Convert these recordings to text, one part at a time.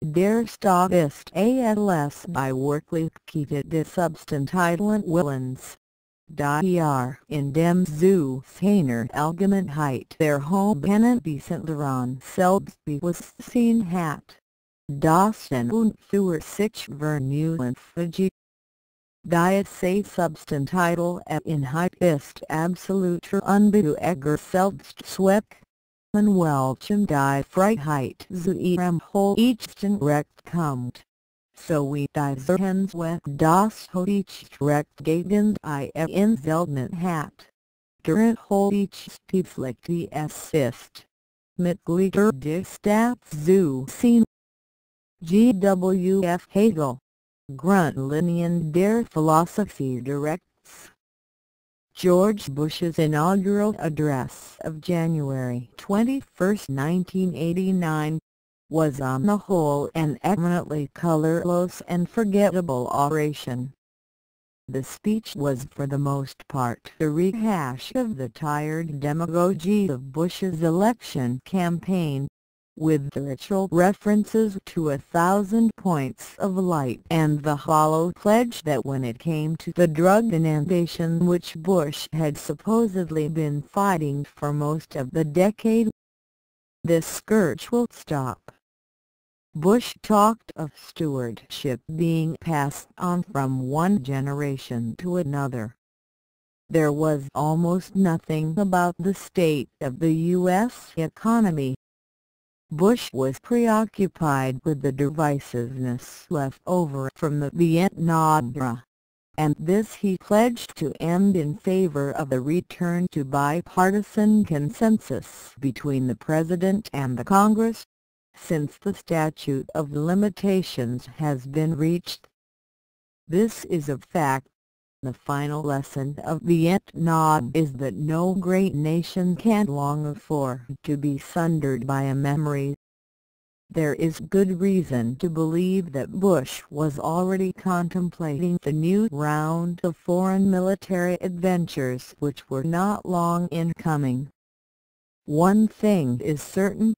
Der Statist als bei Wirklichkeit des Substantiellen Willens. Die in dem zu seiner Allgemeinheit der Hochbenen daran Selbstbewusstsein hat. Das und für sich vernünftig. Die Substantial Inhalt ist absoluter unbeweglicher Selbstzweck, an welchem die Freiheit zu ihrem höchsten Recht kommt. So wie dieser Hensweg das höchste Recht gegen in Selten hat. Der höchste Pflicht es ist, Mitglieder des Staats zu sein. G.W.F. Hegel. Grundlinien der Philosophie des Rechts. George Bush's inaugural address of January 21, 1989, was on the whole an eminently colorless and forgettable oration. The speech was for the most part a rehash of the tired demagogy of Bush's election campaign, with the ritual references to 1,000 points of light and the hollow pledge that when it came to the drug inundation which Bush had supposedly been fighting for most of the decade, this scourge will stop. Bush talked of stewardship being passed on from one generation to another. There was almost nothing about the state of the U.S. economy. Bush was preoccupied with the divisiveness left over from the Vietnam era, and this he pledged to end in favor of the return to bipartisan consensus between the President and the Congress, since the statute of limitations has been reached. This is a fact. The final lesson of Vietnam is that no great nation can long afford to be sundered by a memory. There is good reason to believe that Bush was already contemplating the new round of foreign military adventures which were not long in coming. One thing is certain.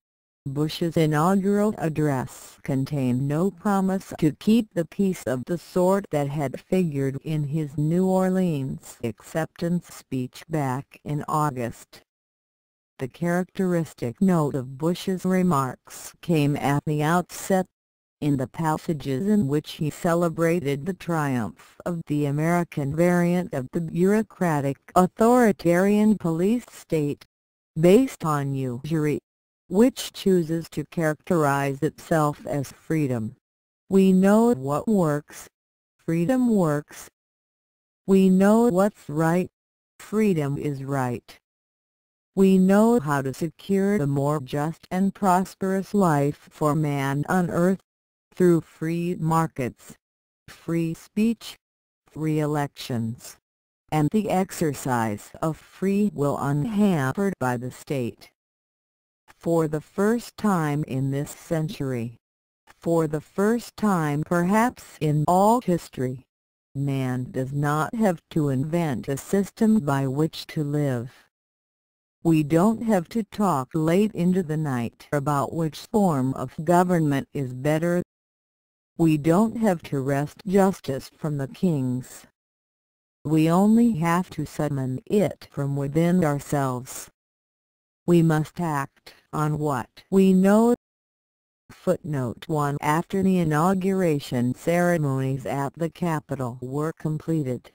Bush's inaugural address contained no promise to keep the peace of the sort that had figured in his New Orleans acceptance speech back in August. The characteristic note of Bush's remarks came at the outset, in the passages in which he celebrated the triumph of the American variant of the bureaucratic authoritarian police state, based on usury, which chooses to characterize itself as freedom. We know what works. Freedom works. We know what's right. Freedom is right. We know how to secure a more just and prosperous life for man on earth, through free markets, free speech, free elections, and the exercise of free will unhampered by the state. For the first time in this century, for the first time perhaps in all history, man does not have to invent a system by which to live. We don't have to talk late into the night about which form of government is better. We don't have to wrest justice from the kings. We only have to summon it from within ourselves. We must act on what we know. Footnote 1. After the inauguration ceremonies at the Capitol were completed,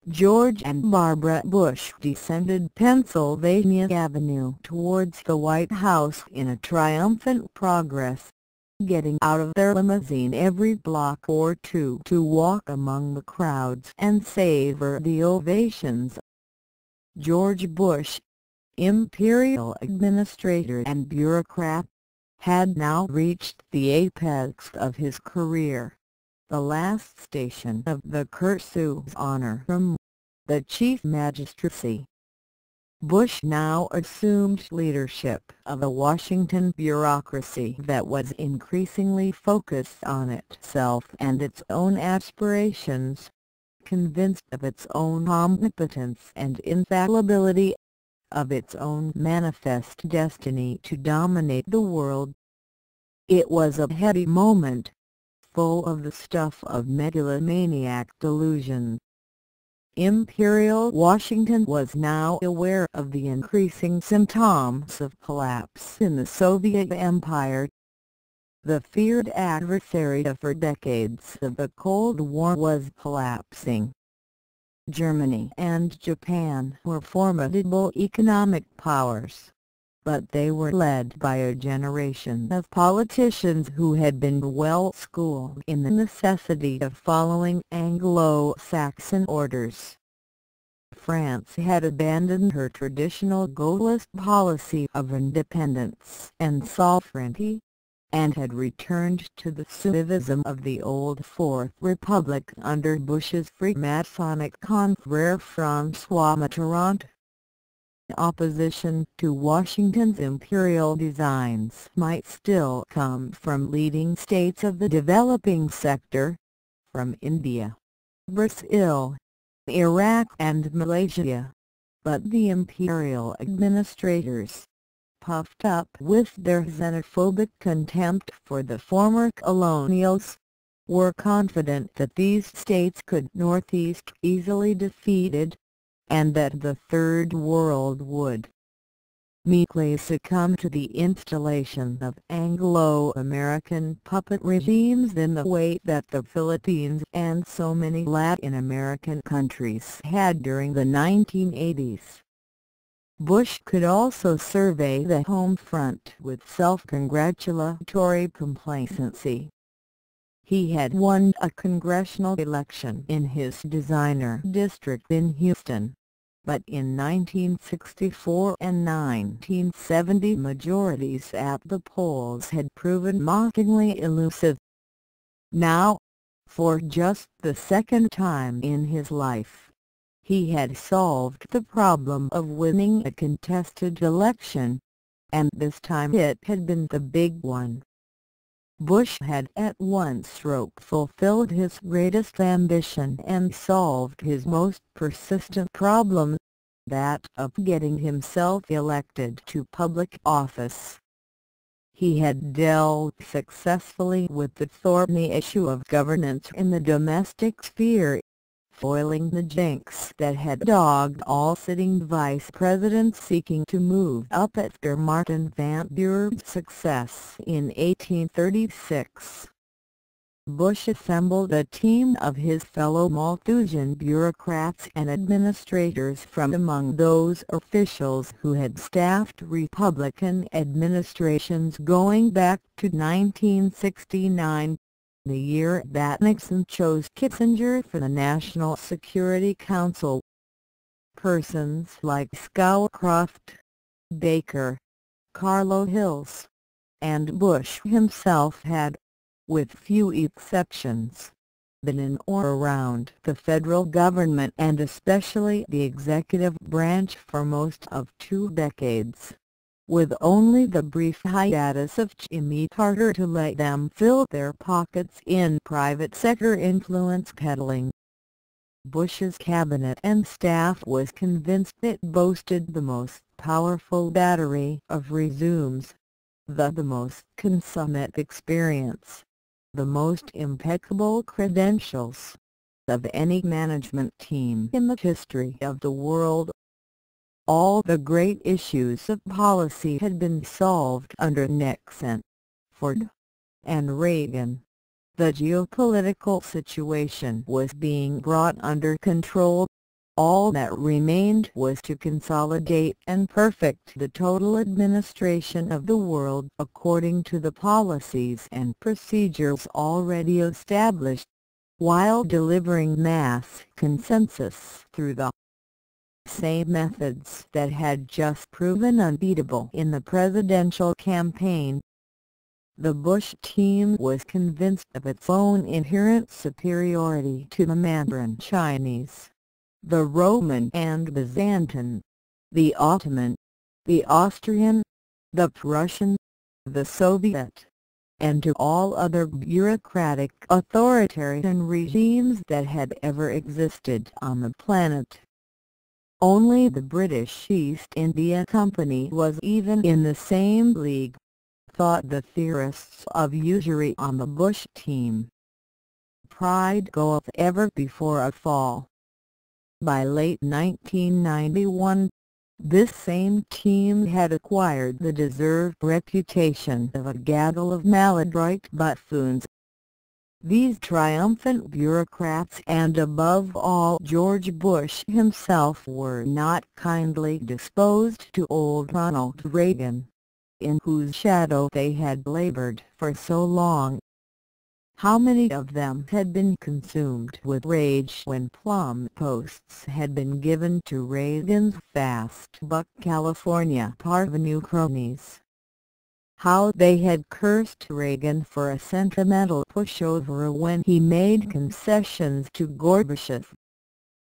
George and Barbara Bush descended Pennsylvania Avenue towards the White House in a triumphant progress, getting out of their limousine every block or two to walk among the crowds and savor the ovations. George Bush, imperial administrator and bureaucrat, had now reached the apex of his career, the last station of the Cursue's honor room, the chief magistracy. Bush now assumed leadership of a Washington bureaucracy that was increasingly focused on itself and its own aspirations, convinced of its own omnipotence and infallibility, of its own manifest destiny to dominate the world. It was a heady moment, full of the stuff of megalomaniac delusion. Imperial Washington was now aware of the increasing symptoms of collapse in the Soviet Empire. The feared adversary for decades of the Cold War was collapsing. Germany and Japan were formidable economic powers, but they were led by a generation of politicians who had been well schooled in the necessity of following Anglo-Saxon orders. France had abandoned her traditional Gaullist policy of independence and sovereignty, and had returned to the civism of the old Fourth Republic under Bush's Freemasonic confrere François Mitterrand. Opposition to Washington's imperial designs might still come from leading states of the developing sector, from India, Brazil, Iraq and Malaysia, but the imperial administrators, puffed up with their xenophobic contempt for the former colonials, were confident that these states could Northeast easily defeated, and that the Third World would meekly succumb to the installation of Anglo-American puppet regimes in the way that the Philippines and so many Latin American countries had during the 1980s. Bush could also survey the home front with self-congratulatory complacency. He had won a congressional election in his designer district in Houston, but in 1964 and 1970 majorities at the polls had proven mockingly elusive. Now, for just the second time in his life, he had solved the problem of winning a contested election, and this time it had been the big one. Bush had at one stroke fulfilled his greatest ambition and solved his most persistent problem, that of getting himself elected to public office. He had dealt successfully with the thorny issue of governance in the domestic sphere, foiling the jinx that had dogged all sitting vice presidents seeking to move up after Martin Van Buren's success in 1836. Bush assembled a team of his fellow Malthusian bureaucrats and administrators from among those officials who had staffed Republican administrations going back to 1969. The year that Nixon chose Kissinger for the National Security Council. Persons like Scowcroft, Baker, Carlo Hills, and Bush himself had, with few exceptions, been in or around the federal government and especially the executive branch for most of 2 decades, with only the brief hiatus of Jimmy Carter to let them fill their pockets in private sector influence peddling. Bush's cabinet and staff was convinced it boasted the most powerful battery of resumes, the most consummate experience, the most impeccable credentials, of any management team in the history of the world. All the great issues of policy had been solved under Nixon, Ford, and Reagan. The geopolitical situation was being brought under control. All that remained was to consolidate and perfect the total administration of the world according to the policies and procedures already established, while delivering mass consensus through the same methods that had just proven unbeatable in the presidential campaign. The Bush team was convinced of its own inherent superiority to the Mandarin Chinese, the Roman and Byzantine, the Ottoman, the Austrian, the Prussian, the Soviet, and to all other bureaucratic authoritarian regimes that had ever existed on the planet. Only the British East India Company was even in the same league. thought the theorists of usury on the Bush team. Pride goeth ever before a fall. By late 1991, this same team had acquired the deserved reputation of a gaggle of maladroit buffoons. These triumphant bureaucrats, and above all George Bush himself, were not kindly disposed to old Ronald Reagan, in whose shadow they had labored for so long. How many of them had been consumed with rage when plum posts had been given to Reagan's fast-buck California parvenu cronies? How they had cursed Reagan for a sentimental pushover when he made concessions to Gorbachev.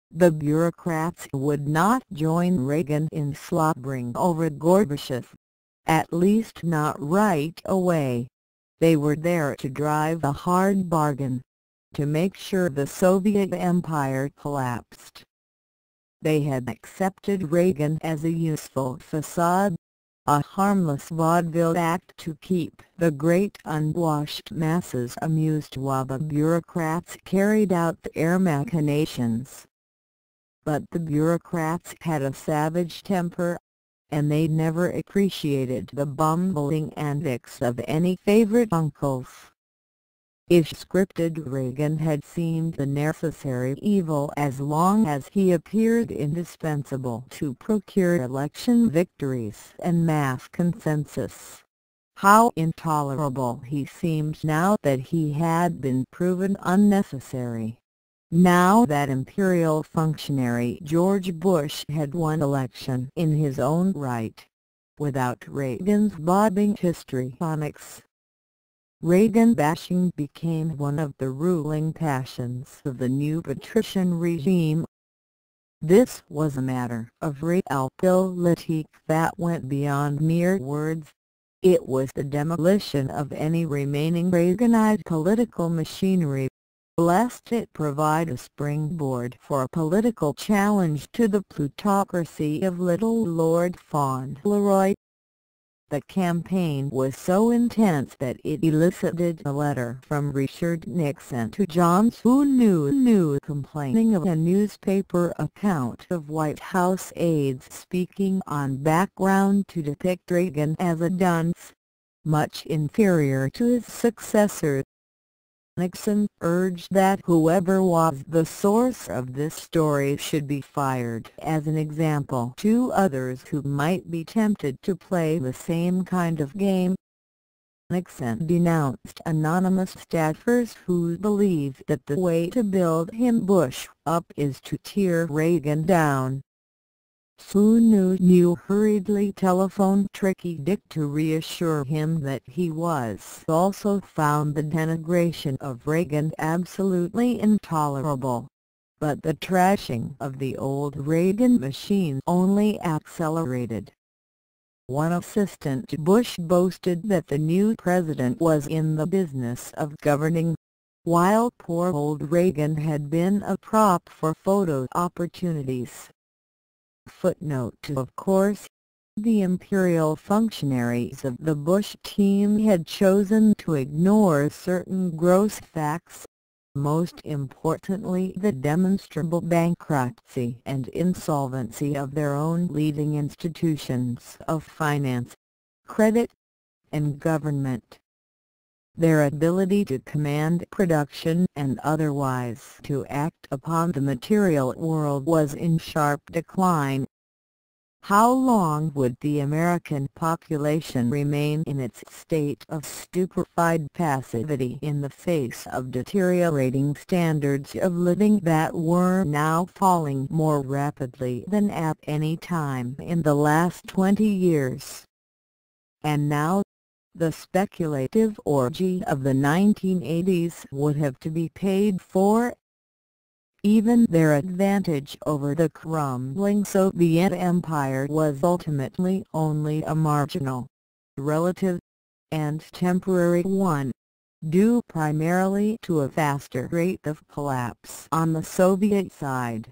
The bureaucrats would not join Reagan in slobbering over Gorbachev, at least not right away. They were there to drive a hard bargain, to make sure the Soviet Empire collapsed. They had accepted Reagan as a useful facade, a harmless vaudeville act to keep the great unwashed masses amused while the bureaucrats carried out their machinations. But the bureaucrats had a savage temper, and they never appreciated the bumbling antics of any favorite uncles. If scripted Reagan had seemed the necessary evil as long as he appeared indispensable to procure election victories and mass consensus, how intolerable he seemed now that he had been proven unnecessary. Now that imperial functionary George Bush had won election in his own right, without Reagan's bobbing histrionics. Reagan bashing became one of the ruling passions of the new patrician regime. This was a matter of realpolitik that went beyond mere words. It was the demolition of any remaining Reaganite political machinery, lest it provide a springboard for a political challenge to the plutocracy of little Lord Fauntleroy. The campaign was so intense that it elicited a letter from Richard Nixon to John Sununu complaining of a newspaper account of White House aides speaking on background to depict Reagan as a dunce, much inferior to his successor. Nixon urged that whoever was the source of this story should be fired as an example to others who might be tempted to play the same kind of game. Nixon denounced anonymous staffers who believed that the way to build him Bush up is to tear Reagan down. Sununu hurriedly telephoned Tricky Dick to reassure him that he was also found the denigration of Reagan absolutely intolerable. But the trashing of the old Reagan machine only accelerated. One assistant to Bush boasted that the new president was in the business of governing, while poor old Reagan had been a prop for photo opportunities. Footnote 2. Of course, the imperial functionaries of the Bush team had chosen to ignore certain gross facts, most importantly the demonstrable bankruptcy and insolvency of their own leading institutions of finance, credit, and government. Their ability to command production and otherwise to act upon the material world was in sharp decline. How long would the American population remain in its state of stupefied passivity in the face of deteriorating standards of living that were now falling more rapidly than at any time in the last 20 years? And now, the speculative orgy of the 1980s would have to be paid for. Even their advantage over the crumbling Soviet Empire was ultimately only a marginal, relative, and temporary one, due primarily to a faster rate of collapse on the Soviet side.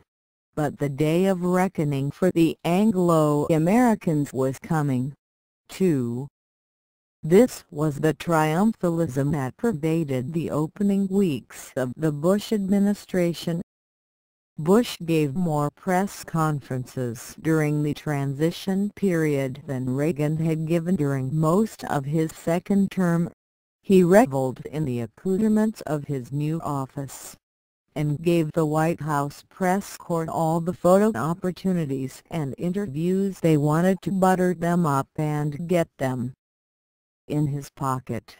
But the day of reckoning for the Anglo-Americans was coming, too. This was the triumphalism that pervaded the opening weeks of the Bush administration. Bush gave more press conferences during the transition period than Reagan had given during most of his second term. He reveled in the accoutrements of his new office, and gave the White House press corps all the photo opportunities and interviews they wanted to butter them up and get them in his pocket.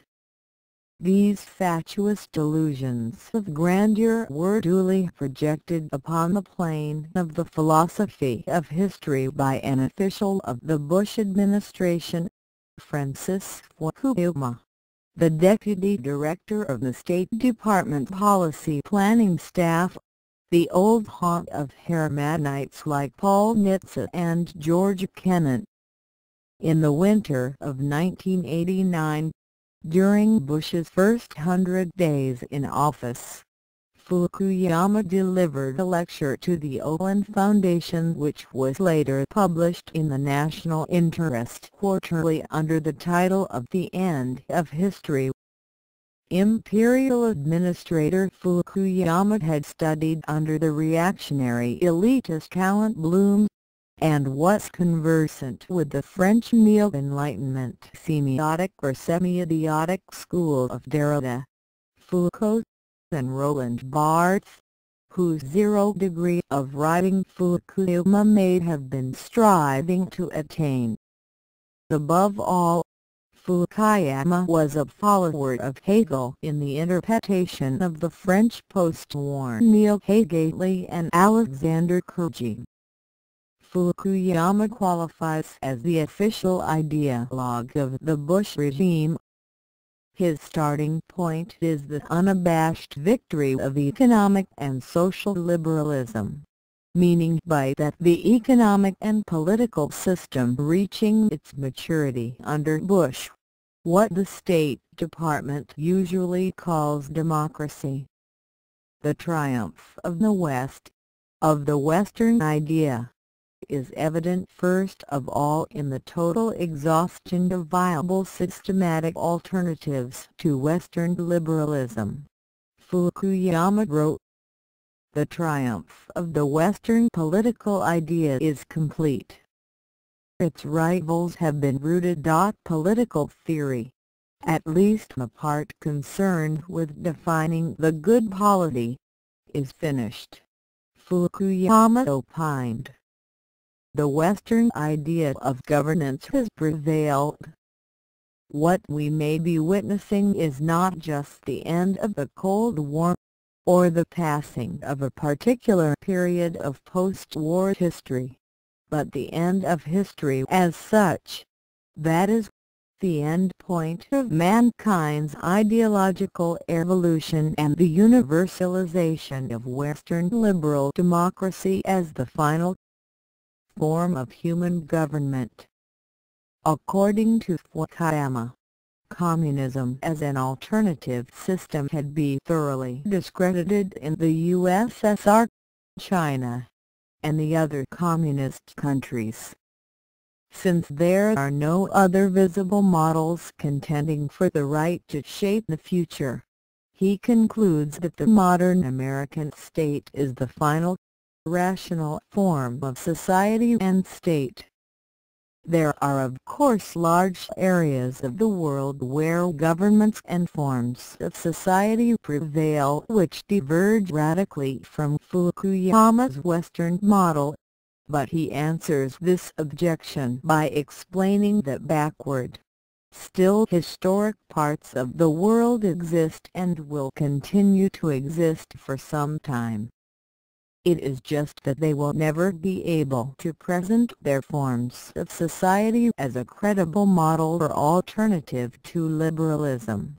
These fatuous delusions of grandeur were duly projected upon the plane of the philosophy of history by an official of the Bush administration, Francis Fukuyama, the deputy director of the State Department Policy Planning Staff, the old haunt of Hermanites like Paul Nitze and George Kennan. In the winter of 1989, during Bush's first 100 days in office, Fukuyama delivered a lecture to the Owen Foundation which was later published in the National Interest Quarterly under the title of The End of History. Imperial Administrator Fukuyama had studied under the reactionary elitist Count Blum, and was conversant with the French Neo-Enlightenment semiotic or semi-idiotic school of Derrida, Foucault, and Roland Barthes, whose 0 degree of writing Fukuyama may have been striving to attain. Above all, Fukuyama was a follower of Hegel in the interpretation of the French post-war neo-Hegelian and Alexander Kurgi. Fukuyama qualifies as the official ideologue of the Bush regime. His starting point is the unabashed victory of economic and social liberalism, meaning by that the economic and political system reaching its maturity under Bush, what the State Department usually calls democracy. The triumph of the West, of the Western idea, is evident first of all in the total exhaustion of viable systematic alternatives to Western liberalism. Fukuyama wrote, "The triumph of the Western political idea is complete. Its rivals have been routed. Political theory, at least the part concerned with defining the good polity, is finished," Fukuyama opined. The Western idea of governance has prevailed. What we may be witnessing is not just the end of the Cold War, or the passing of a particular period of post-war history, but the end of history as such, that is, the end point of mankind's ideological evolution and the universalization of Western liberal democracy as the final form of human government. According to Fukuyama, communism as an alternative system had been thoroughly discredited in the USSR, China, and the other communist countries. Since there are no other visible models contending for the right to shape the future, he concludes that the modern American state is the final, rational form of society and state. There are of course large areas of the world where governments and forms of society prevail which diverge radically from Fukuyama's Western model, but he answers this objection by explaining that backward, still historic parts of the world exist and will continue to exist for some time. It is just that they will never be able to present their forms of society as a credible model or alternative to liberalism.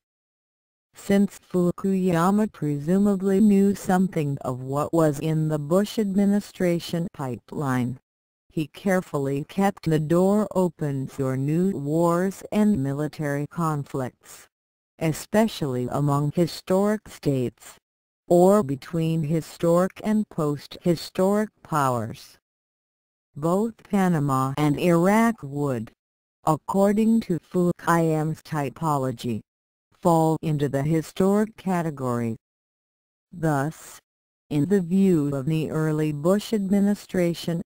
Since Fukuyama presumably knew something of what was in the Bush administration pipeline, he carefully kept the door open for new wars and military conflicts, especially among historic states, or between historic and post-historic powers. Both Panama and Iraq would, according to Fukuyama's typology, fall into the historic category. Thus, in the view of the early Bush administration,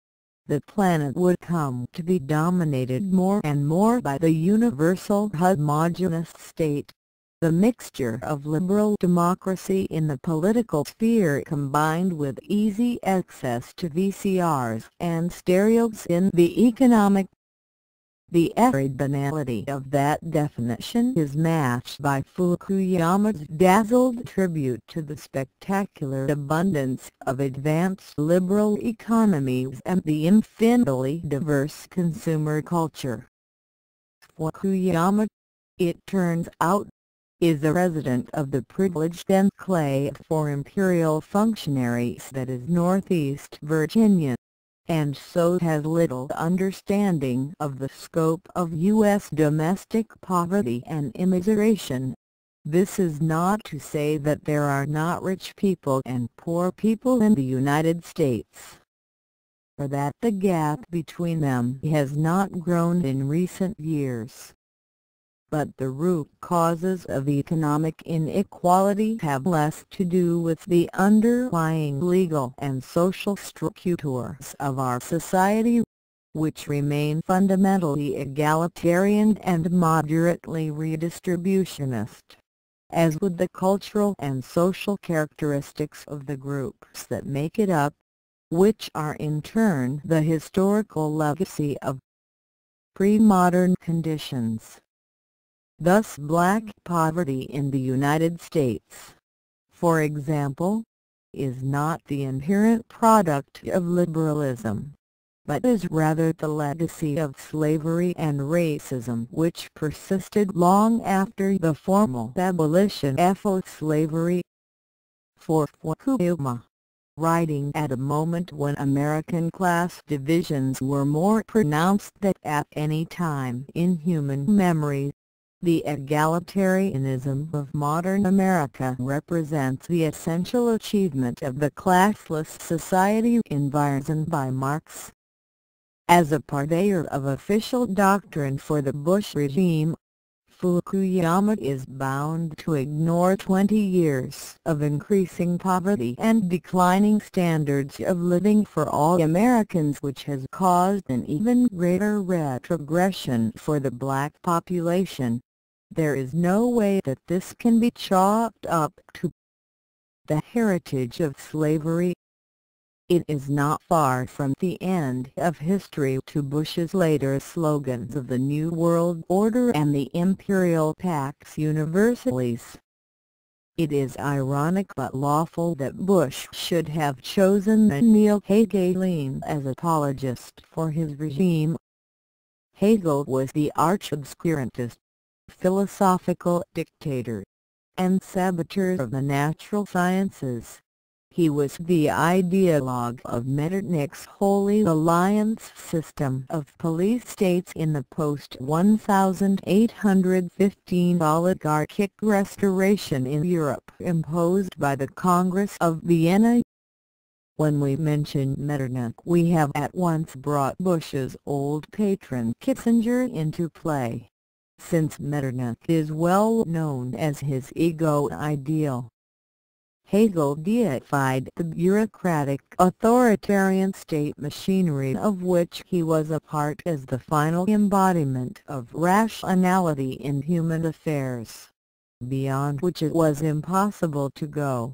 the planet would come to be dominated more and more by the universal homogeneous state, the mixture of liberal democracy in the political sphere combined with easy access to VCRs and stereos in the economic. The arid banality of that definition is matched by Fukuyama's dazzled tribute to the spectacular abundance of advanced liberal economies and the infinitely diverse consumer culture. Fukuyama, it turns out, is a resident of the privileged enclave for imperial functionaries that is Northeast Virginia, and so has little understanding of the scope of U.S. domestic poverty and immigration. This is not to say that there are not rich people and poor people in the United States, or that the gap between them has not grown in recent years. But the root causes of economic inequality have less to do with the underlying legal and social structures of our society, which remain fundamentally egalitarian and moderately redistributionist, as with the cultural and social characteristics of the groups that make it up, which are in turn the historical legacy of pre-modern conditions. Thus black poverty in the United States, for example, is not the inherent product of liberalism, but is rather the legacy of slavery and racism which persisted long after the formal abolition of slavery. For Fukuyama, writing at a moment when American class divisions were more pronounced than at any time in human memory, the egalitarianism of modern America represents the essential achievement of the classless society envisioned by Marx. As a purveyor of official doctrine for the Bush regime, Fukuyama is bound to ignore 20 years of increasing poverty and declining standards of living for all Americans, which has caused an even greater retrogression for the black population. There is no way that this can be chalked up to the heritage of slavery. It is not far from the end of history to Bush's later slogans of the New World Order and the Imperial Pax Universalis. It is ironic but lawful that Bush should have chosen Neil Hegelian as apologist for his regime. Hegel was the arch-obscurantist, philosophical dictator, and saboteur of the natural sciences. He was the ideologue of Metternich's Holy Alliance system of police states in the post-1815 oligarchic restoration in Europe imposed by the Congress of Vienna. When we mention Metternich, we have at once brought Bush's old patron Kissinger into play, since Metternich is well known as his ego ideal. Hegel deified the bureaucratic authoritarian state machinery of which he was a part as the final embodiment of rationality in human affairs, beyond which it was impossible to go.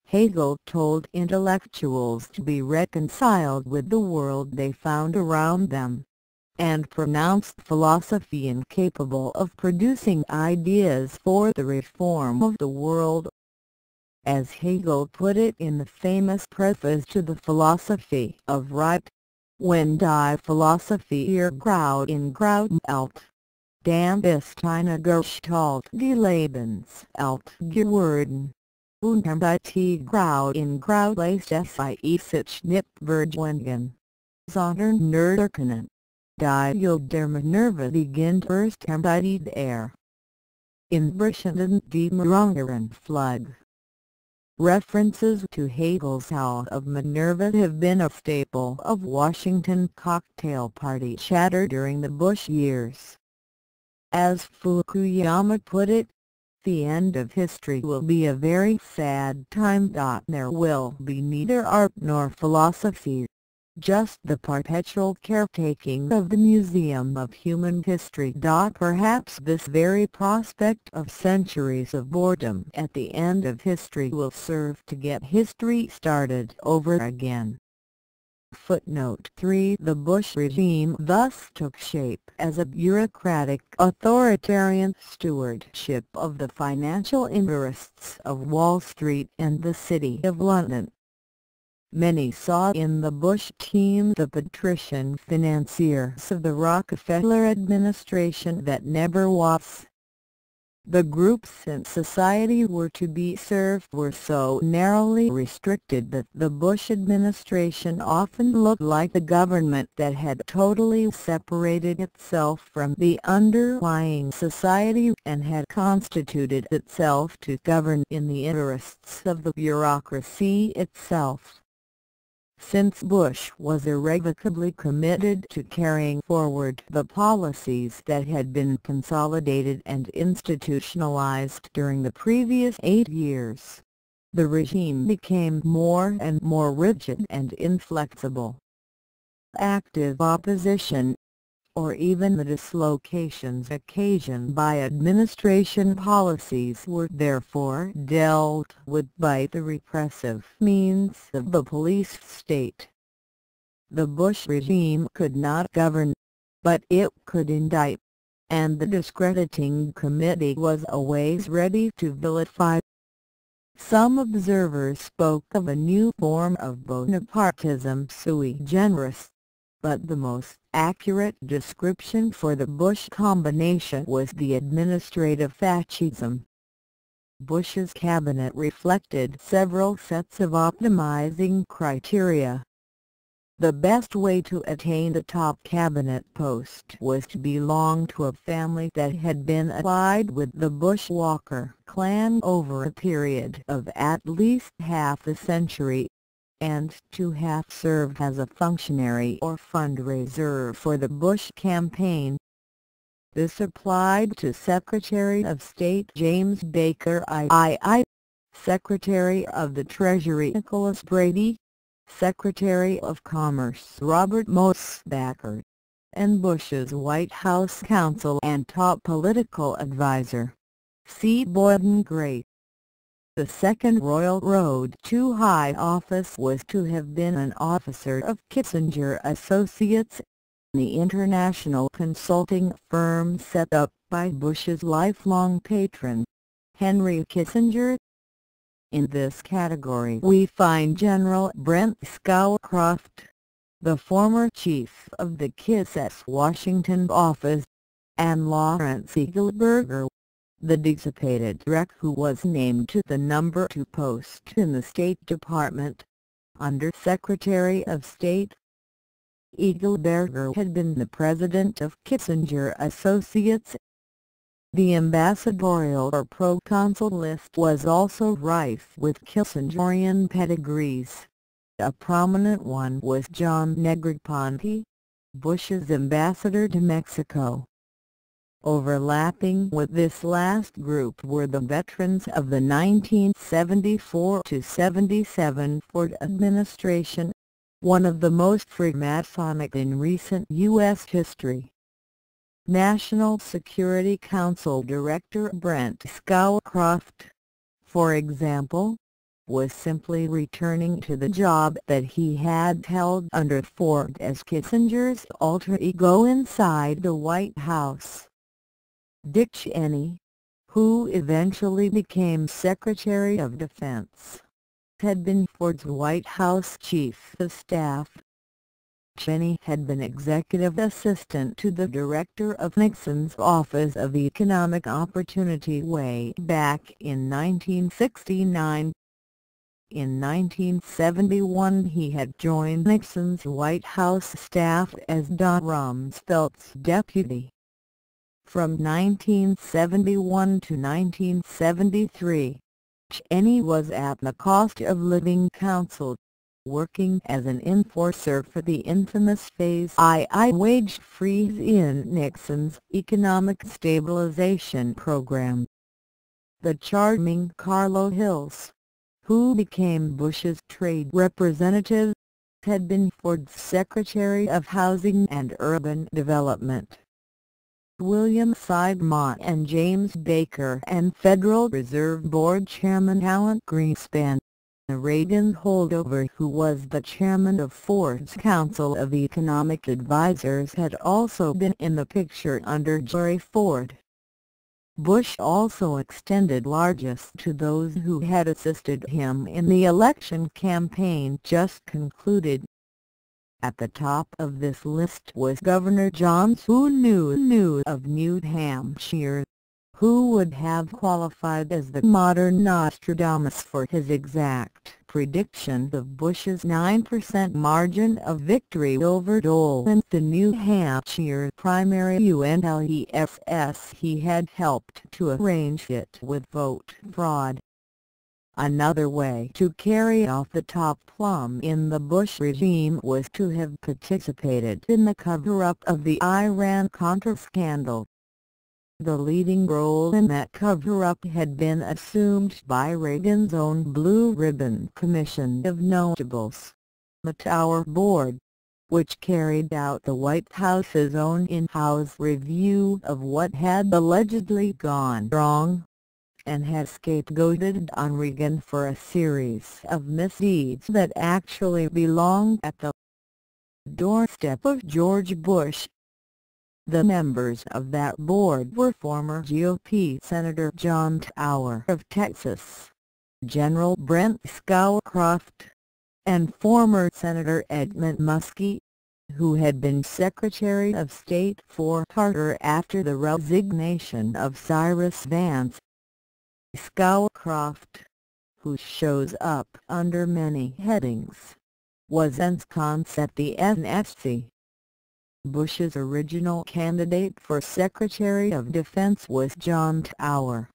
Hegel told intellectuals to be reconciled with the world they found around them, and pronounced philosophy incapable of producing ideas for the reform of the world. As Hegel put it in the famous preface to the Philosophy of Right, "Wenn die Philosophie ihr Grau in Grauwelt, dann ist eine Gestalt des Lebens alt geworden, und die Grau in Grau lässt sich nicht verjüngen, sondern nur erkennen. Die Jugend der Minerva beginnt erst bei der in Brischenden die Morangeren Flood." References to Hagel's Howl of Minerva have been a staple of Washington cocktail party chatter during the Bush years. As Fukuyama put it, the end of history will be a very sad time. There will be neither art nor philosophy, just the perpetual caretaking of the Museum of Human History. Perhaps this very prospect of centuries of boredom at the end of history will serve to get history started over again. Footnote 3. The Bush regime thus took shape as a bureaucratic, authoritarian stewardship of the financial interests of Wall Street and the City of London. Many saw in the Bush team the patrician financiers of the Rockefeller administration that never was. The groups in society were to be served were so narrowly restricted that the Bush administration often looked like a government that had totally separated itself from the underlying society and had constituted itself to govern in the interests of the bureaucracy itself. Since Bush was irrevocably committed to carrying forward the policies that had been consolidated and institutionalized during the previous 8 years, the regime became more and more rigid and inflexible. Active opposition, or even the dislocations occasioned by administration policies, were therefore dealt with by the repressive means of the police state. The Bush regime could not govern, but it could indict, and the discrediting committee was always ready to vilify. Some observers spoke of a new form of Bonapartism sui generis, but the most accurate description for the Bush combination was the administrative fascism. Bush's cabinet reflected several sets of optimizing criteria. The best way to attain the top cabinet post was to belong to a family that had been allied with the Bushwalker clan over a period of at least half a century, and to have served as a functionary or fundraiser for the Bush campaign. This applied to Secretary of State James Baker III, Secretary of the Treasury Nicholas Brady, Secretary of Commerce Robert Mosbacher, and Bush's White House counsel and top political advisor, C. Boyden Gray. The second Royal Road to high office was to have been an officer of Kissinger Associates, the international consulting firm set up by Bush's lifelong patron, Henry Kissinger. In this category we find General Brent Scowcroft, the former chief of the Kiss' Washington office, and Lawrence Eagleburger, the dissipated wreck who was named to the No. 2 post in the State Department, under Secretary of State. Eagleburger had been the president of Kissinger Associates. The ambassadorial or proconsul list was also rife with Kissingerian pedigrees. A prominent one was John Negroponte, Bush's ambassador to Mexico. Overlapping with this last group were the veterans of the 1974–77 Ford administration, one of the most Freemasonic in recent U.S. history. National Security Council Director Brent Scowcroft, for example, was simply returning to the job that he had held under Ford as Kissinger's alter ego inside the White House. Dick Cheney, who eventually became Secretary of Defense, had been Ford's White House Chief of Staff. Cheney had been executive assistant to the director of Nixon's Office of Economic Opportunity way back in 1969. In 1971 he had joined Nixon's White House staff as Don Rumsfeld's deputy. From 1971 to 1973, Cheney was at the Cost of Living Council, working as an enforcer for the infamous Phase II wage freeze in Nixon's economic stabilization program. The charming Carlo Hills, who became Bush's trade representative, had been Ford's Secretary of Housing and Urban Development. William Sidemont and James Baker and Federal Reserve Board Chairman Alan Greenspan, a Reagan holdover who was the chairman of Ford's Council of Economic Advisers, had also been in the picture under Gerry Ford. Bush also extended largesse to those who had assisted him in the election campaign just concluded. At the top of this list was Governor John Sununu of New Hampshire, who would have qualified as the modern Nostradamus for his exact prediction of Bush's 9% margin of victory over Dole in the New Hampshire primary. Unless he had helped to arrange it with vote fraud. Another way to carry off the top plum in the Bush regime was to have participated in the cover-up of the Iran-Contra scandal. The leading role in that cover-up had been assumed by Reagan's own Blue Ribbon Commission of Notables, the Tower Board, which carried out the White House's own in-house review of what had allegedly gone wrong, and had scapegoated on Reagan for a series of misdeeds that actually belonged at the doorstep of George Bush. The members of that board were former GOP Senator John Tower of Texas, General Brent Scowcroft, and former Senator Edmund Muskie, who had been Secretary of State for Carter after the resignation of Cyrus Vance. Scowcroft, who shows up under many headings, was ensconced at the NSC. Bush's original candidate for Secretary of Defense was John Tower,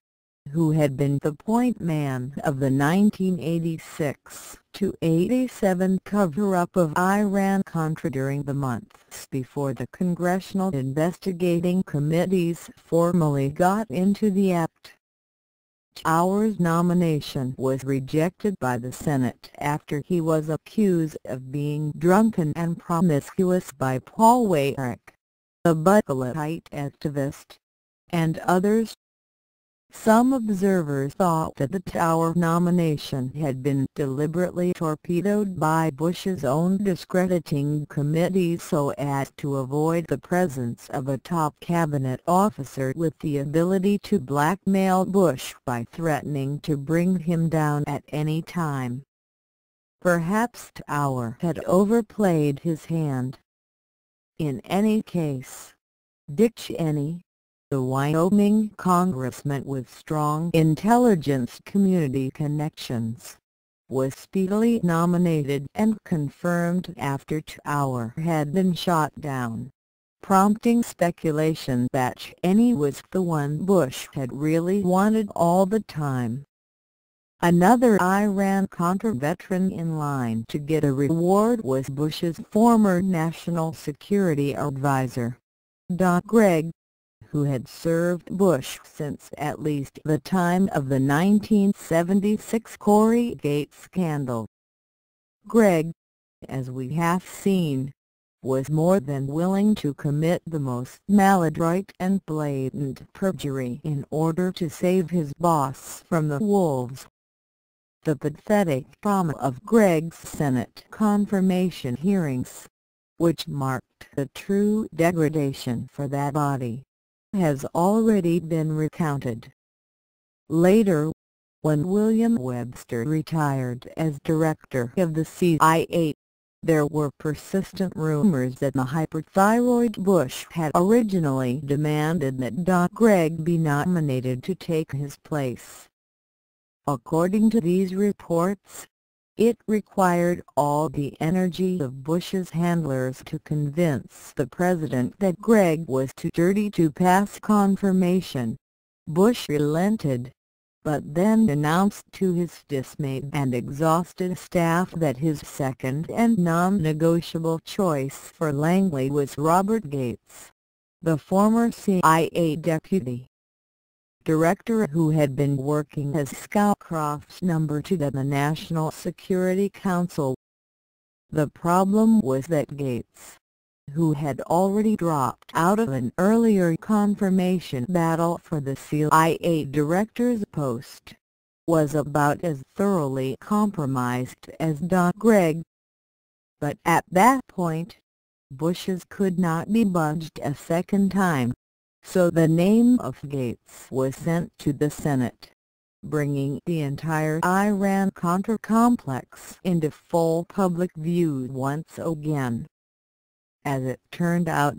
who had been the point man of the 1986-87 cover-up of Iran-Contra during the months before the congressional investigating committees formally got into the act. Tower's nomination was rejected by the Senate after he was accused of being drunken and promiscuous by Paul Weyrich, a Buckalite activist, and others. Some observers thought that the Tower nomination had been deliberately torpedoed by Bush's own discrediting committee so as to avoid the presence of a top cabinet officer with the ability to blackmail Bush by threatening to bring him down at any time. Perhaps Tower had overplayed his hand. In any case, Dick Cheney, the Wyoming congressman with strong intelligence community connections, was speedily nominated and confirmed after Tower had been shot down, prompting speculation that Cheney was the one Bush had really wanted all the time. Another Iran-Contra veteran in line to get a reward was Bush's former national security advisor, Don Gregg, who had served Bush since at least the time of the 1976 Corey-Gate scandal. Gregg, as we have seen, was more than willing to commit the most maladroit and blatant perjury in order to save his boss from the wolves. The pathetic drama of Gregg's Senate confirmation hearings, which marked a true degradation for that body, has already been recounted. Later, when William Webster retired as director of the CIA, there were persistent rumors that the hyperthyroid Bush had originally demanded that Don Gregg be nominated to take his place. According to these reports, it required all the energy of Bush's handlers to convince the president that Gregg was too dirty to pass confirmation. Bush relented, but then announced to his dismayed and exhausted staff that his second and non-negotiable choice for Langley was Robert Gates, the former CIA deputy director who had been working as Scowcroft's number 2 at the National Security Council. The problem was that Gates, who had already dropped out of an earlier confirmation battle for the CIA director's post, was about as thoroughly compromised as Don Gregg. But at that point, Bush's could not be budged a second time, so the name of Gates was sent to the Senate, bringing the entire Iran-Contra complex into full public view once again. As it turned out,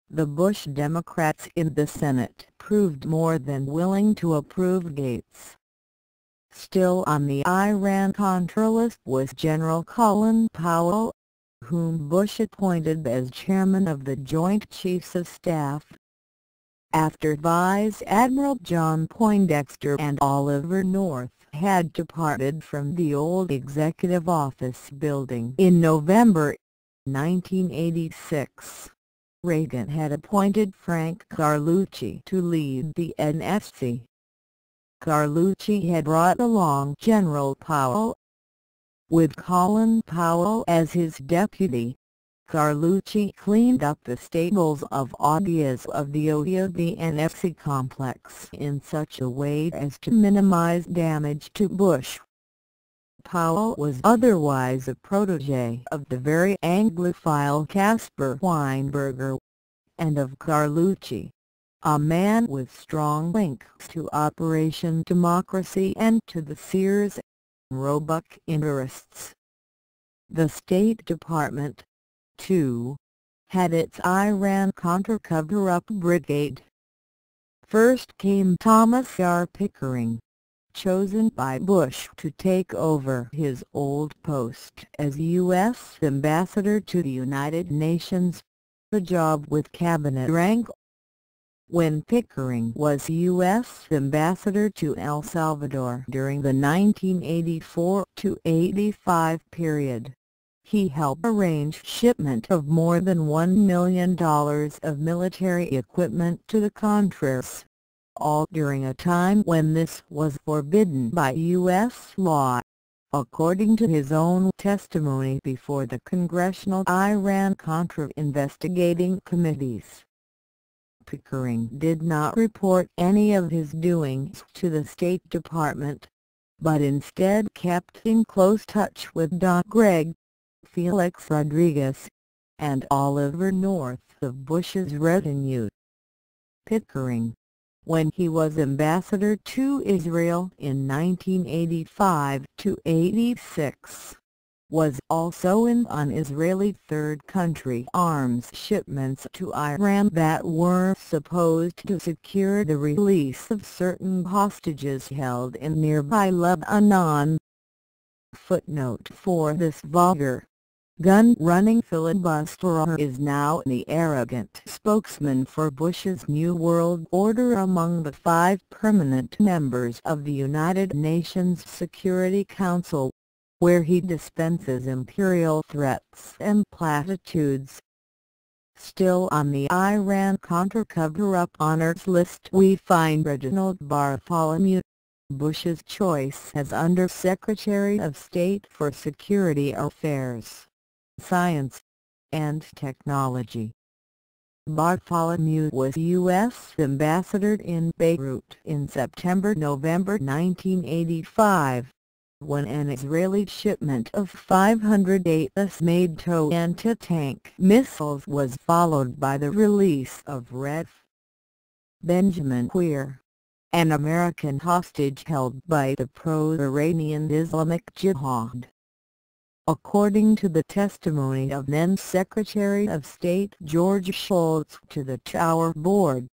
the Bush Democrats in the Senate proved more than willing to approve Gates. Still on the Iran-Contra list was General Colin Powell, whom Bush appointed as chairman of the Joint Chiefs of Staff. After Vice Admiral John Poindexter and Oliver North had departed from the old Executive Office building in November 1986, Reagan had appointed Frank Carlucci to lead the NSC. Carlucci had brought along General Powell. With Colin Powell as his deputy, Carlucci cleaned up the stables of ideas of the NSC complex in such a way as to minimize damage to Bush. Powell was otherwise a protege of the very Anglophile Caspar Weinberger, and of Carlucci, a man with strong links to Operation Democracy and to the Sears and Roebuck interests. The State Department, too, had its Iran-Contra cover-up brigade. First came Thomas R. Pickering, chosen by Bush to take over his old post as U.S. Ambassador to the United Nations, a job with cabinet rank. When Pickering was U.S. Ambassador to El Salvador during the 1984–85 period, he helped arrange shipment of more than $1 million of military equipment to the Contras, all during a time when this was forbidden by U.S. law, according to his own testimony before the Congressional Iran-Contra investigating committees. Pickering did not report any of his doings to the State Department, but instead kept in close touch with Don Gregg, Felix Rodriguez, and Oliver North of Bush's retinue. Pickering, when he was ambassador to Israel in 1985–86, was also in on Israeli third country arms shipments to Iran that were supposed to secure the release of certain hostages held in nearby Lebanon. Footnote for this vulgar, gun-running filibusterer is now the arrogant spokesman for Bush's New World Order among the 5 permanent members of the United Nations Security Council, where he dispenses imperial threats and platitudes. Still on the Iran-Contra cover-up honors list we find Reginald Bartholomew, Bush's choice as Under-Secretary of State for Security Affairs, Science, and Technology. Bartholomew was U.S. Ambassador in Beirut in September–November 1985, when an Israeli shipment of 500 US-made TOW anti-tank missiles was followed by the release of Rev. Benjamin Weir, an American hostage held by the pro-Iranian Islamic Jihad. According to the testimony of then Secretary of State George Shultz to the Tower Board,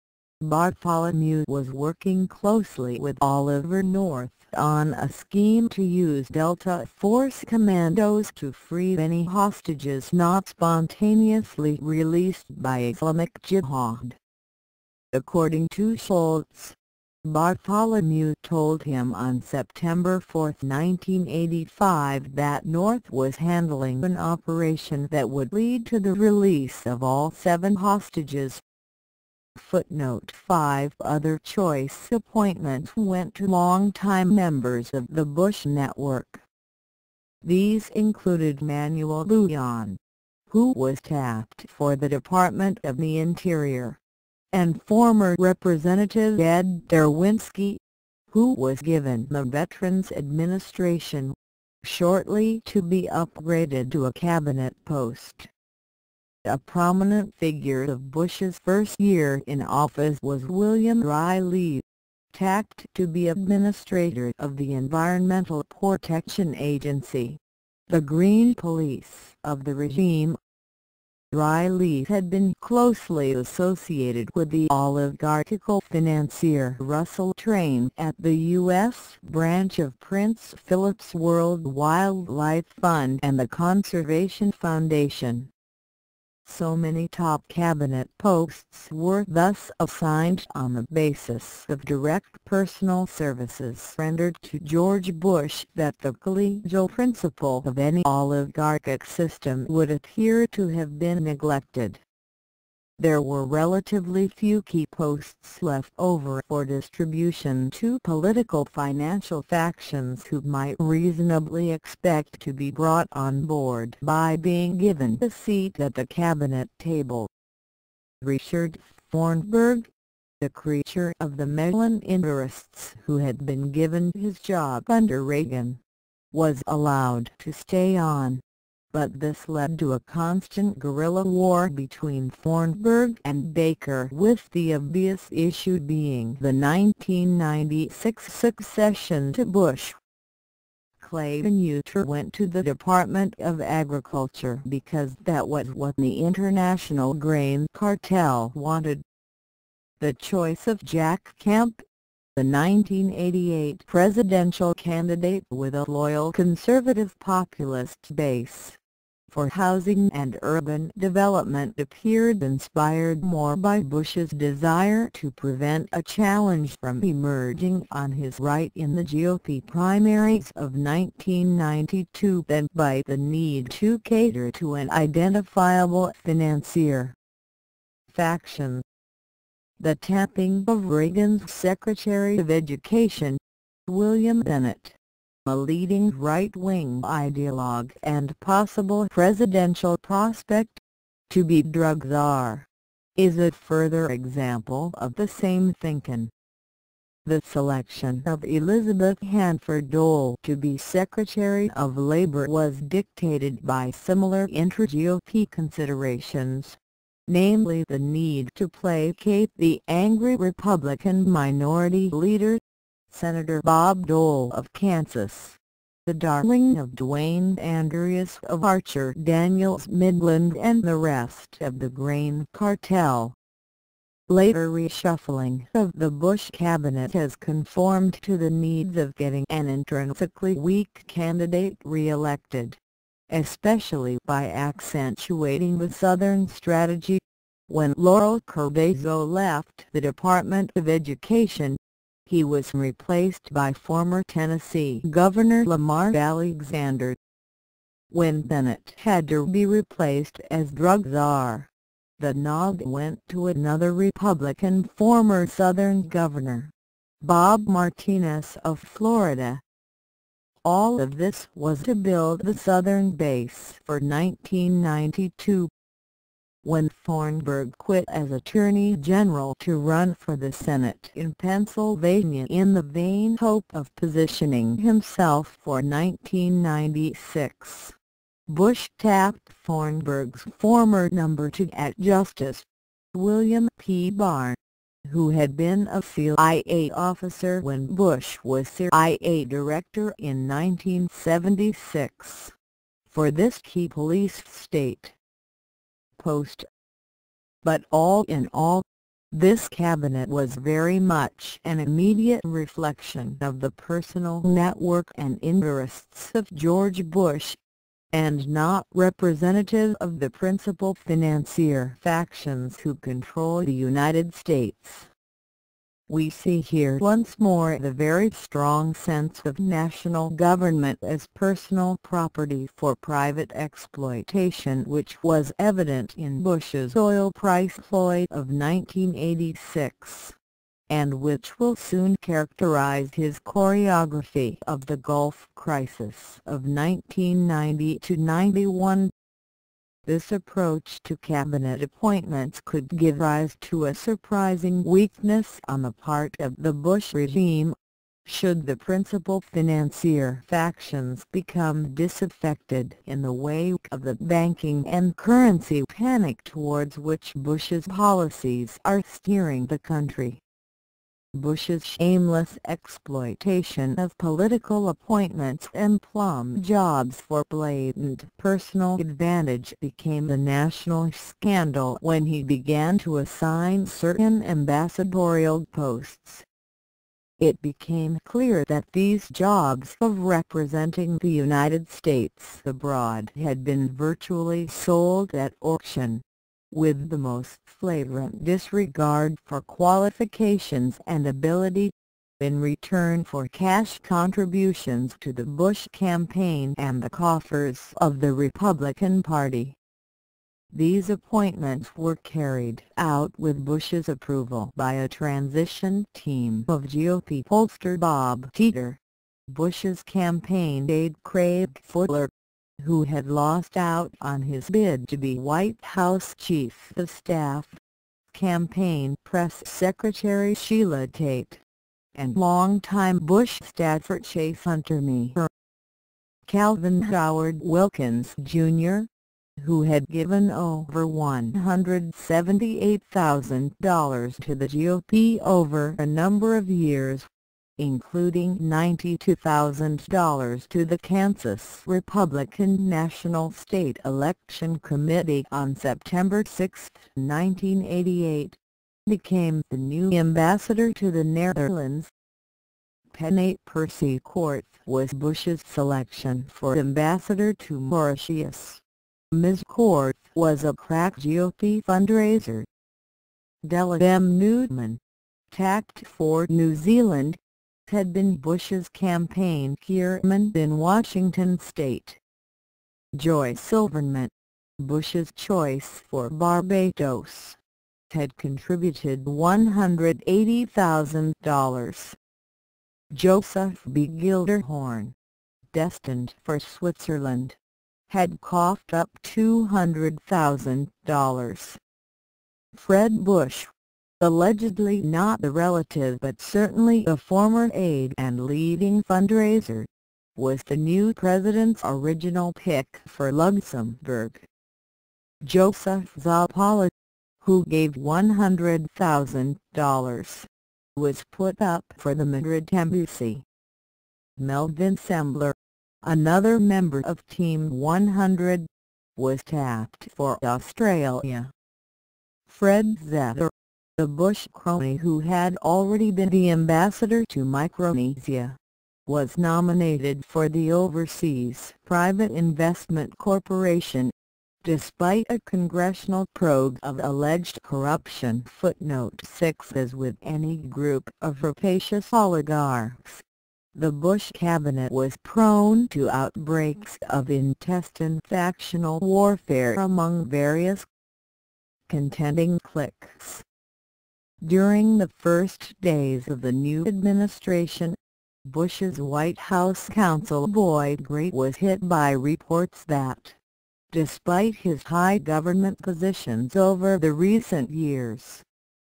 Bartholomew was working closely with Oliver North on a scheme to use Delta Force commandos to free any hostages not spontaneously released by Islamic Jihad. According to Shultz, Bartholomew told him on September 4, 1985 that North was handling an operation that would lead to the release of all 7 hostages. Footnote 5 Other choice appointments went to longtime members of the Bush network. These included Manuel Lujan, who was tapped for the Department of the Interior, and former Representative Ed Derwinski, who was given the Veterans Administration, shortly to be upgraded to a cabinet post. A prominent figure of Bush's first year in office was William Riley, tapped to be administrator of the Environmental Protection Agency, the Green Police of the regime. Riley had been closely associated with the oligarchical financier Russell Train at the U.S. branch of Prince Philip's World Wildlife Fund and the Conservation Foundation. So many top cabinet posts were thus assigned on the basis of direct personal services rendered to George Bush that the collegial principle of any oligarchic system would appear to have been neglected. There were relatively few key posts left over for distribution to political financial factions who might reasonably expect to be brought on board by being given a seat at the cabinet table. Richard Thornburg, the creature of the Mellon interests who had been given his job under Reagan, was allowed to stay on, but this led to a constant guerrilla war between Thornburg and Baker, with the obvious issue being the 1996 succession to Bush. Clayton Uter went to the Department of Agriculture because that was what the International Grain Cartel wanted. The choice of Jack Kemp, the 1988 presidential candidate with a loyal conservative populist base, for housing and urban development appeared inspired more by Bush's desire to prevent a challenge from emerging on his right in the GOP primaries of 1992 than by the need to cater to an identifiable financier faction. The tapping of Reagan's Secretary of Education, William Bennett, a leading right-wing ideologue and possible presidential prospect, to be drug czar, is a further example of the same thinking. The selection of Elizabeth Hanford Dole to be Secretary of Labor was dictated by similar intra-GOP considerations, namely the need to placate the angry Republican minority leader, Senator Bob Dole of Kansas, the darling of Dwayne Andreas of Archer Daniels Midland and the rest of the grain cartel. Later reshuffling of the Bush cabinet has conformed to the needs of getting an intrinsically weak candidate re-elected, especially by accentuating the Southern strategy. When Laurel Cardozo left the Department of Education, he was replaced by former Tennessee Governor Lamar Alexander. When Bennett had to be replaced as drug czar, the nod went to another Republican former Southern governor, Bob Martinez of Florida. All of this was to build the Southern base for 1992. When Thornburg quit as Attorney General to run for the Senate in Pennsylvania in the vain hope of positioning himself for 1996, Bush tapped Thornburg's former number 2 at Justice, William P. Barr, who had been a CIA officer when Bush was CIA director in 1976, for this key police state post. But all in all, this cabinet was very much an immediate reflection of the personal network and interests of George Bush, and not representative of the principal financier factions who control the United States. We see here once more the very strong sense of national government as personal property for private exploitation which was evident in Bush's oil price ploy of 1986, and which will soon characterize his choreography of the Gulf crisis of 1990–91. This approach to cabinet appointments could give rise to a surprising weakness on the part of the Bush regime. Should the principal financier factions become disaffected in the wake of the banking and currency panic towards which Bush's policies are steering the country? Bush's shameless exploitation of political appointments and plum jobs for blatant personal advantage became the national scandal when he began to assign certain ambassadorial posts. It became clear that these jobs of representing the United States abroad had been virtually sold at auction, with the most flagrant disregard for qualifications and ability, in return for cash contributions to the Bush campaign and the coffers of the Republican Party. These appointments were carried out with Bush's approval by a transition team of GOP pollster Bob Teeter, Bush's campaign aide Craig Fuller, who had lost out on his bid to be White House Chief of Staff, campaign press secretary Sheila Tate, and longtime Bush staffer Chase Hunter. Calvin Howard Wilkins, Jr., who had given over $178,000 to the GOP over a number of years, including $92,000 to the Kansas Republican National State Election Committee on September 6, 1988, became the new ambassador to the Netherlands. Penate Percy Korth was Bush's selection for ambassador to Mauritius. Ms. Korth was a crack GOP fundraiser. Della M. Newman, tacked for New Zealand, had been Bush's campaign chairman in Washington state. Joy Silverman, Bush's choice for Barbados, had contributed $180,000. Joseph B. Gilderhorn, destined for Switzerland, had coughed up $200,000. Fred Bush, allegedly not a relative but certainly a former aide and leading fundraiser, was the new president's original pick for Luxembourg. Joseph Zappala, who gave $100,000, was put up for the Madrid embassy. Melvin Sembler, another member of Team 100, was tapped for Australia. Fred Zether, the Bush crony who had already been the ambassador to Micronesia, was nominated for the Overseas Private Investment Corporation, despite a congressional probe of alleged corruption. Footnote 6. As with any group of rapacious oligarchs, the Bush cabinet was prone to outbreaks of intestine factional warfare among various contending cliques. During the first days of the new administration, Bush's White House counsel Boyd Gray was hit by reports that, despite his high government positions over the recent years,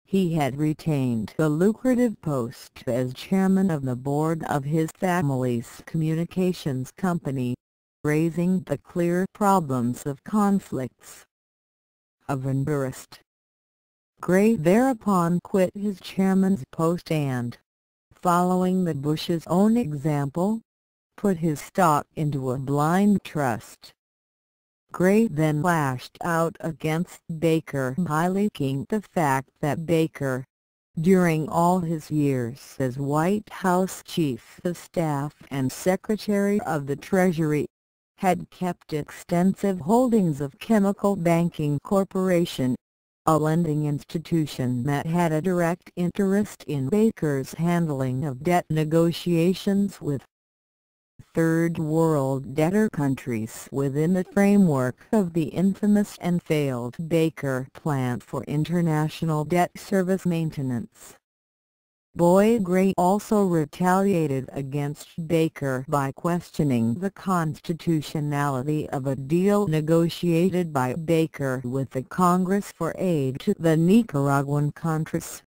he had retained the lucrative post as chairman of the board of his family's communications company, raising the clear problems of conflicts of interest. Gray thereupon quit his chairman's post and, following the Bush's own example, put his stock into a blind trust. Gray then lashed out against Baker by leaking the fact that Baker, during all his years as White House Chief of Staff and Secretary of the Treasury, had kept extensive holdings of Chemical Banking Corporation, a lending institution that had a direct interest in Baker's handling of debt negotiations with Third World debtor countries within the framework of the infamous and failed Baker Plan for International Debt Service Maintenance. Boyd Gray also retaliated against Baker by questioning the constitutionality of a deal negotiated by Baker with the Congress for aid to the Nicaraguan Contras,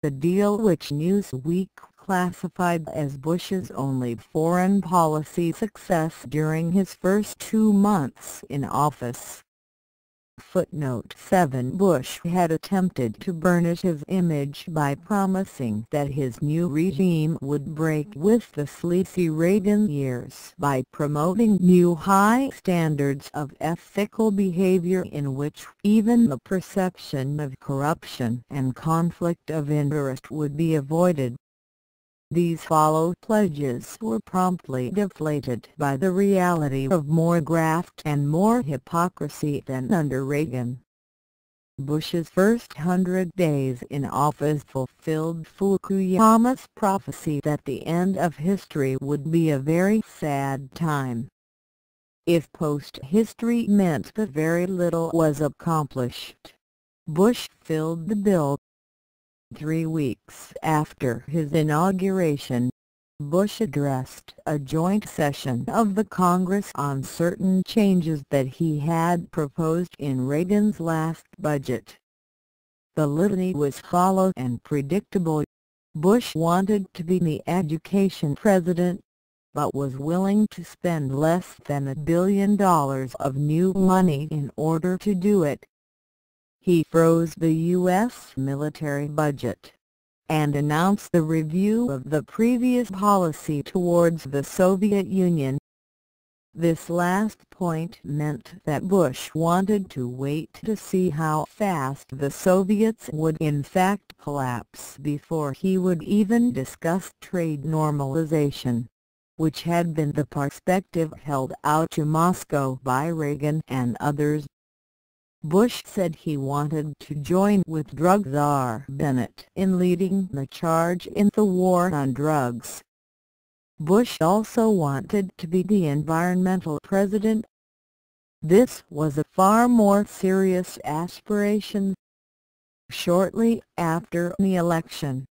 the deal which Newsweek classified as Bush's only foreign policy success during his first 2 months in office. Footnote 7 Bush had attempted to burnish his image by promising that his new regime would break with the sleazy Reagan years by promoting new high standards of ethical behavior in which even the perception of corruption and conflict of interest would be avoided. These follow pledges were promptly deflated by the reality of more graft and more hypocrisy than under Reagan. Bush's first 100 days in office fulfilled Fukuyama's prophecy that the end of history would be a very sad time. If post-history meant that very little was accomplished, Bush filled the bill. 3 weeks after his inauguration, Bush addressed a joint session of the Congress on certain changes that he had proposed in Reagan's last budget. The litany was hollow and predictable. Bush wanted to be the education president, but was willing to spend less than $1 billion of new money in order to do it. He froze the U.S. military budget and announced the review of the previous policy towards the Soviet Union. This last point meant that Bush wanted to wait to see how fast the Soviets would in fact collapse before he would even discuss trade normalization, which had been the perspective held out to Moscow by Reagan and others. Bush said he wanted to join with drug czar Bennett in leading the charge in the war on drugs. Bush also wanted to be the environmental president. This was a far more serious aspiration. Shortly after the election,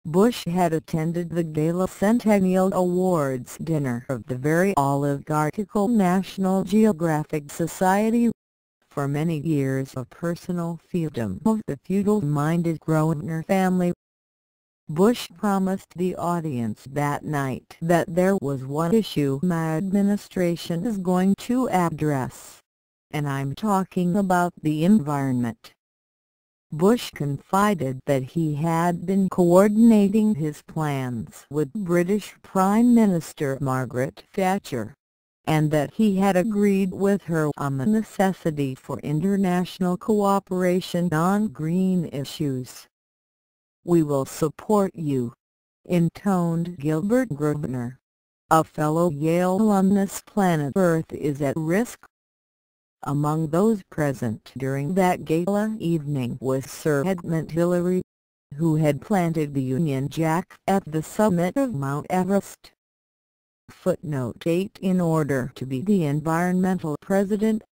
Bush had attended the Gala Centennial Awards dinner of the very oligarchical National Geographic Society. For many years a personal fiefdom of the feudal-minded Grosvenor family, Bush promised the audience that night that there was one issue my administration is going to address, and I'm talking about the environment. Bush confided that he had been coordinating his plans with British Prime Minister Margaret Thatcher, and that he had agreed with her on the necessity for international cooperation on green issues. "We will support you," intoned Gilbert Grosvenor, a fellow Yale alumnus. Planet Earth is at risk. Among those present during that gala evening was Sir Edmund Hillary, who had planted the Union Jack at the summit of Mount Everest. Footnote 8 In order to be the environmental president,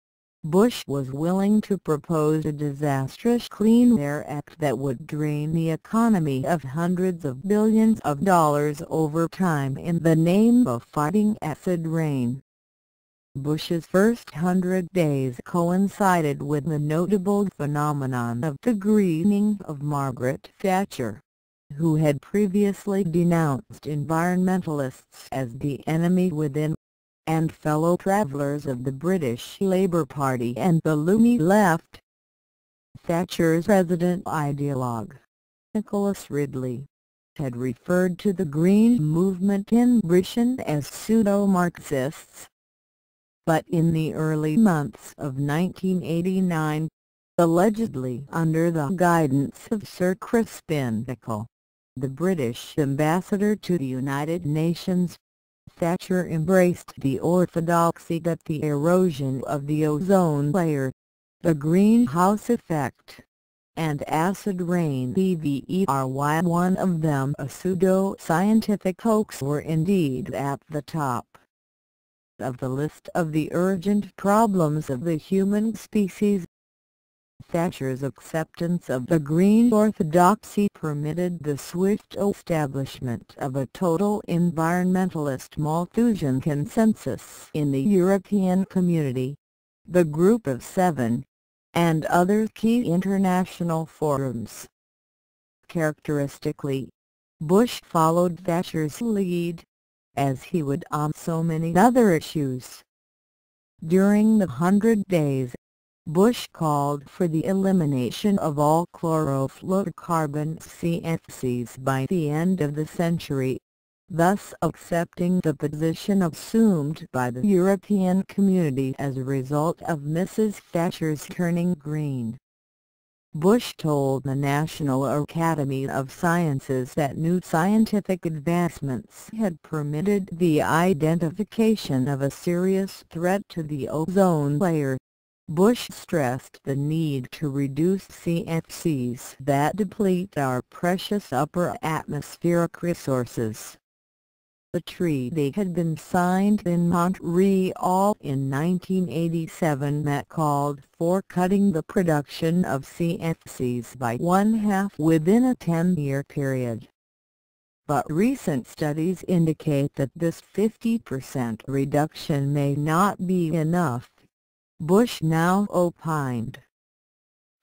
Bush was willing to propose a disastrous Clean Air Act that would drain the economy of hundreds of billions of dollars over time in the name of fighting acid rain. Bush's first 100 days coincided with the notable phenomenon of the greening of Margaret Thatcher, who had previously denounced environmentalists as the enemy within, and fellow travellers of the British Labour Party and the loony left. Thatcher's resident ideologue, Nicholas Ridley, had referred to the Green movement in Britain as pseudo-Marxists. But in the early months of 1989, allegedly under the guidance of Sir Crispin Nicholl, the British ambassador to the United Nations, Thatcher embraced the orthodoxy that the erosion of the ozone layer, the greenhouse effect, and acid rain PVERY, one of them a pseudo-scientific hoax, were indeed at the top of the list of the urgent problems of the human species. Thatcher's acceptance of the Green orthodoxy permitted the swift establishment of a total environmentalist Malthusian consensus in the European Community, the Group of Seven, and other key international forums. Characteristically, Bush followed Thatcher's lead, as he would on so many other issues. During the 100 Days, Bush called for the elimination of all chlorofluorocarbon CFCs by the end of the century, thus accepting the position assumed by the European Community as a result of Mrs. Thatcher's turning green. Bush told the National Academy of Sciences that new scientific advancements had permitted the identification of a serious threat to the ozone layer. Bush stressed the need to reduce CFCs that deplete our precious upper atmospheric resources. The treaty had been signed in Montreal in 1987 that called for cutting the production of CFCs by one-half within a 10-year period. But recent studies indicate that this 50% reduction may not be enough, Bush now opined.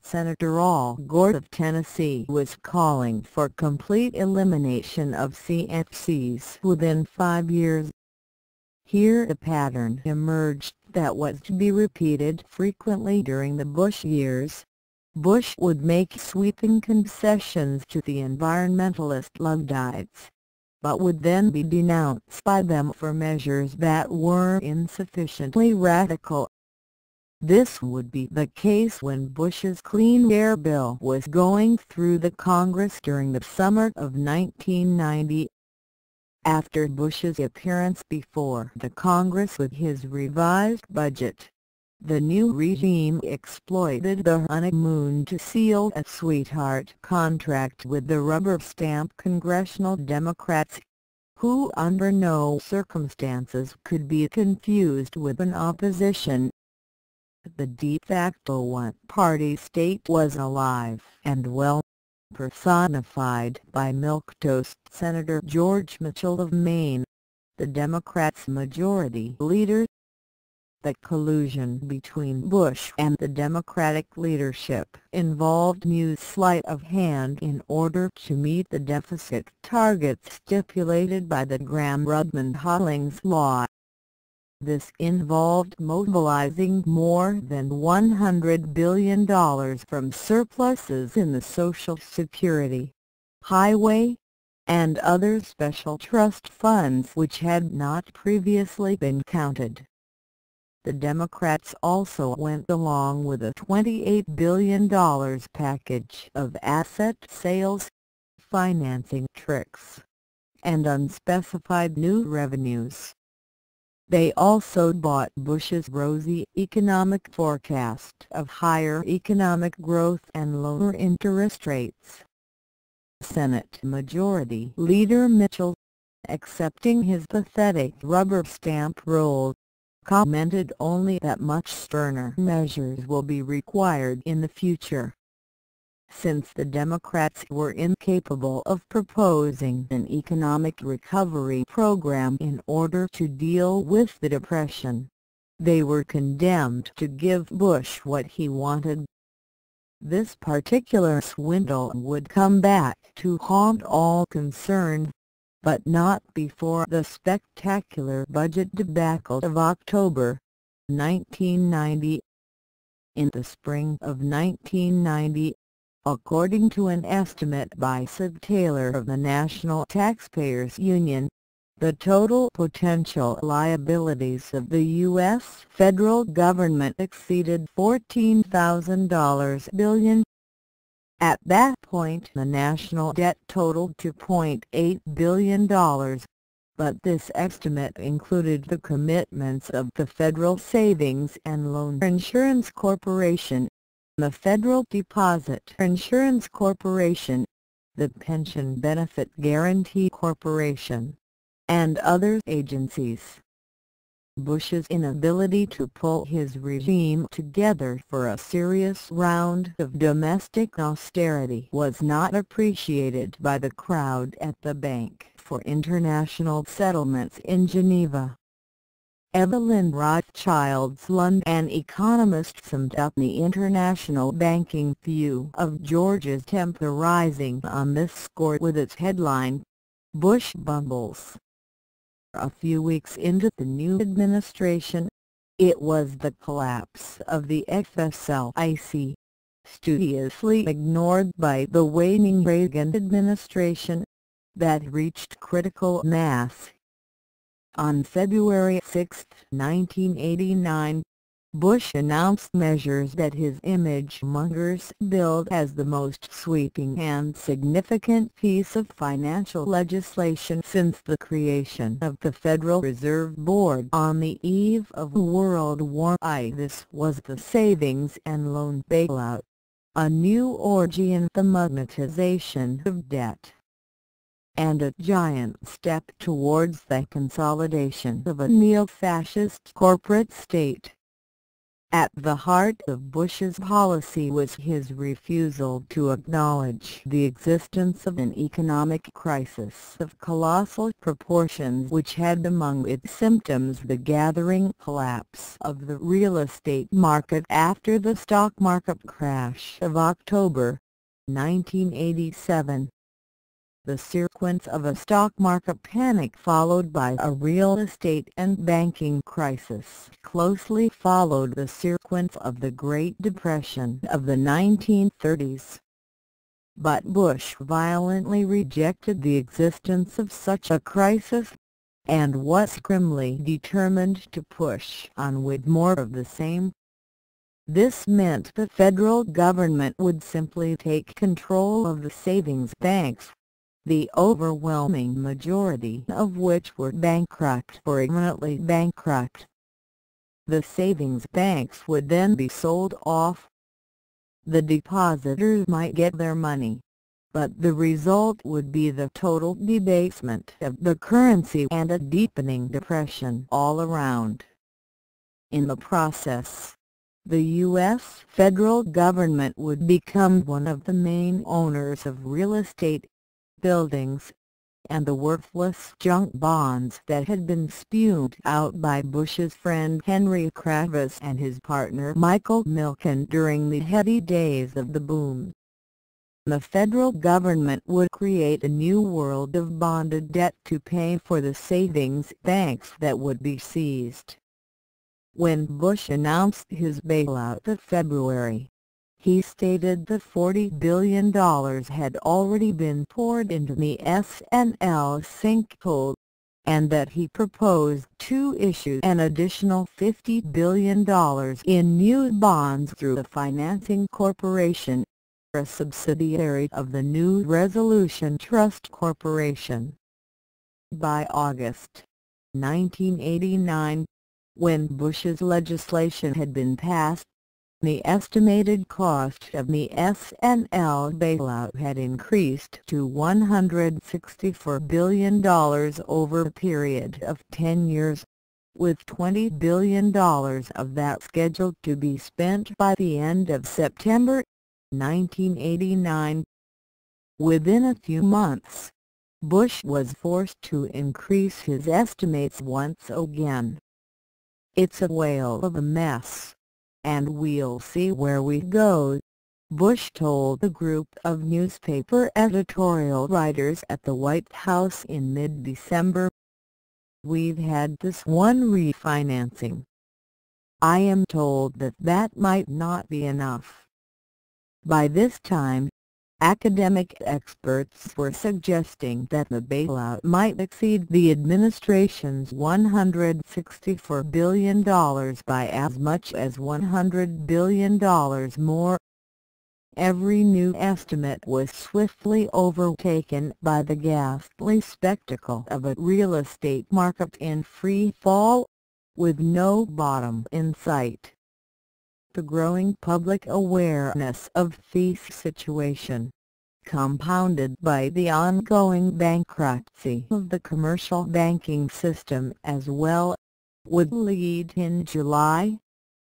Senator Al Gore of Tennessee was calling for complete elimination of CFCs within 5 years. Here a pattern emerged that was to be repeated frequently during the Bush years. Bush would make sweeping concessions to the environmentalist Luddites, but would then be denounced by them for measures that were insufficiently radical. This would be the case when Bush's Clean Air Bill was going through the Congress during the summer of 1990. After Bush's appearance before the Congress with his revised budget, the new regime exploited the honeymoon to seal a sweetheart contract with the rubber-stamp congressional Democrats, who under no circumstances could be confused with an opposition. The de facto one-party state was alive and well, personified by milquetoast Senator George Mitchell of Maine, the Democrats' majority leader. The collusion between Bush and the Democratic leadership involved new sleight of hand in order to meet the deficit targets stipulated by the Gramm-Rudman-Hollings law. This involved mobilizing more than $100 billion from surpluses in the Social Security, Highway, and other special trust funds which had not previously been counted. The Democrats also went along with a $28 billion package of asset sales, financing tricks, and unspecified new revenues. They also bought Bush's rosy economic forecast of higher economic growth and lower interest rates. Senate Majority Leader Mitchell, accepting his pathetic rubber stamp role, commented only that much sterner measures will be required in the future. Since the Democrats were incapable of proposing an economic recovery program in order to deal with the Depression, they were condemned to give Bush what he wanted. This particular swindle would come back to haunt all concerned, but not before the spectacular budget debacle of October 1990. In the spring of 1990, according to an estimate by Sid Taylor of the National Taxpayers Union, the total potential liabilities of the U.S. federal government exceeded $14,000 billion. At that point the national debt totaled $2.8 billion, but this estimate included the commitments of the Federal Savings and Loan Insurance Corporation, the Federal Deposit Insurance Corporation, the Pension Benefit Guaranty Corporation, and other agencies. Bush's inability to pull his regime together for a serious round of domestic austerity was not appreciated by the crowd at the Bank for International Settlements in Geneva. Evelyn Rothschild's Lund, an economist, summed up the international banking view of Georgia's temporizing on this score with its headline, "Bush Bumbles." A few weeks into the new administration, it was the collapse of the FSLIC, studiously ignored by the waning Reagan administration, that reached critical mass. On February 6, 1989, Bush announced measures that his image-mongers billed as the most sweeping and significant piece of financial legislation since the creation of the Federal Reserve Board on the eve of World War I. This was the savings and loan bailout, a new orgy in the monetization of debt, and a giant step towards the consolidation of a neo-fascist corporate state. At the heart of Bush's policy was his refusal to acknowledge the existence of an economic crisis of colossal proportions which had among its symptoms the gathering collapse of the real estate market after the stock market crash of October 1987. The sequence of a stock market panic followed by a real estate and banking crisis closely followed the sequence of the Great Depression of the 1930s. But Bush violently rejected the existence of such a crisis, and was grimly determined to push on with more of the same. This meant the federal government would simply take control of the savings banks, the overwhelming majority of which were bankrupt or imminently bankrupt. The savings banks would then be sold off. The depositors might get their money, but the result would be the total debasement of the currency and a deepening depression all around. In the process, the U.S. federal government would become one of the main owners of real estate, buildings, and the worthless junk bonds that had been spewed out by Bush's friend Henry Kravis and his partner Michael Milken during the heady days of the boom. The federal government would create a new world of bonded debt to pay for the savings banks that would be seized. When Bush announced his bailout in February, he stated that $40 billion had already been poured into the S&L sinkhole, and that he proposed to issue an additional $50 billion in new bonds through the Financing Corporation, a subsidiary of the New Resolution Trust Corporation. By August 1989, when Bush's legislation had been passed, the estimated cost of the S&L bailout had increased to $164 billion over a period of 10 years, with $20 billion of that scheduled to be spent by the end of September 1989. Within a few months, Bush was forced to increase his estimates once again. "It's a whale of a mess, and we'll see where we go," Bush told a group of newspaper editorial writers at the White House in mid-December. "We've had this one refinancing. I am told that that might not be enough." By this time, academic experts were suggesting that the bailout might exceed the administration's $164 billion by as much as $100 billion more. Every new estimate was swiftly overtaken by the ghastly spectacle of a real estate market in free fall, with no bottom in sight. The growing public awareness of the situation, compounded by the ongoing bankruptcy of the commercial banking system as well, would lead in July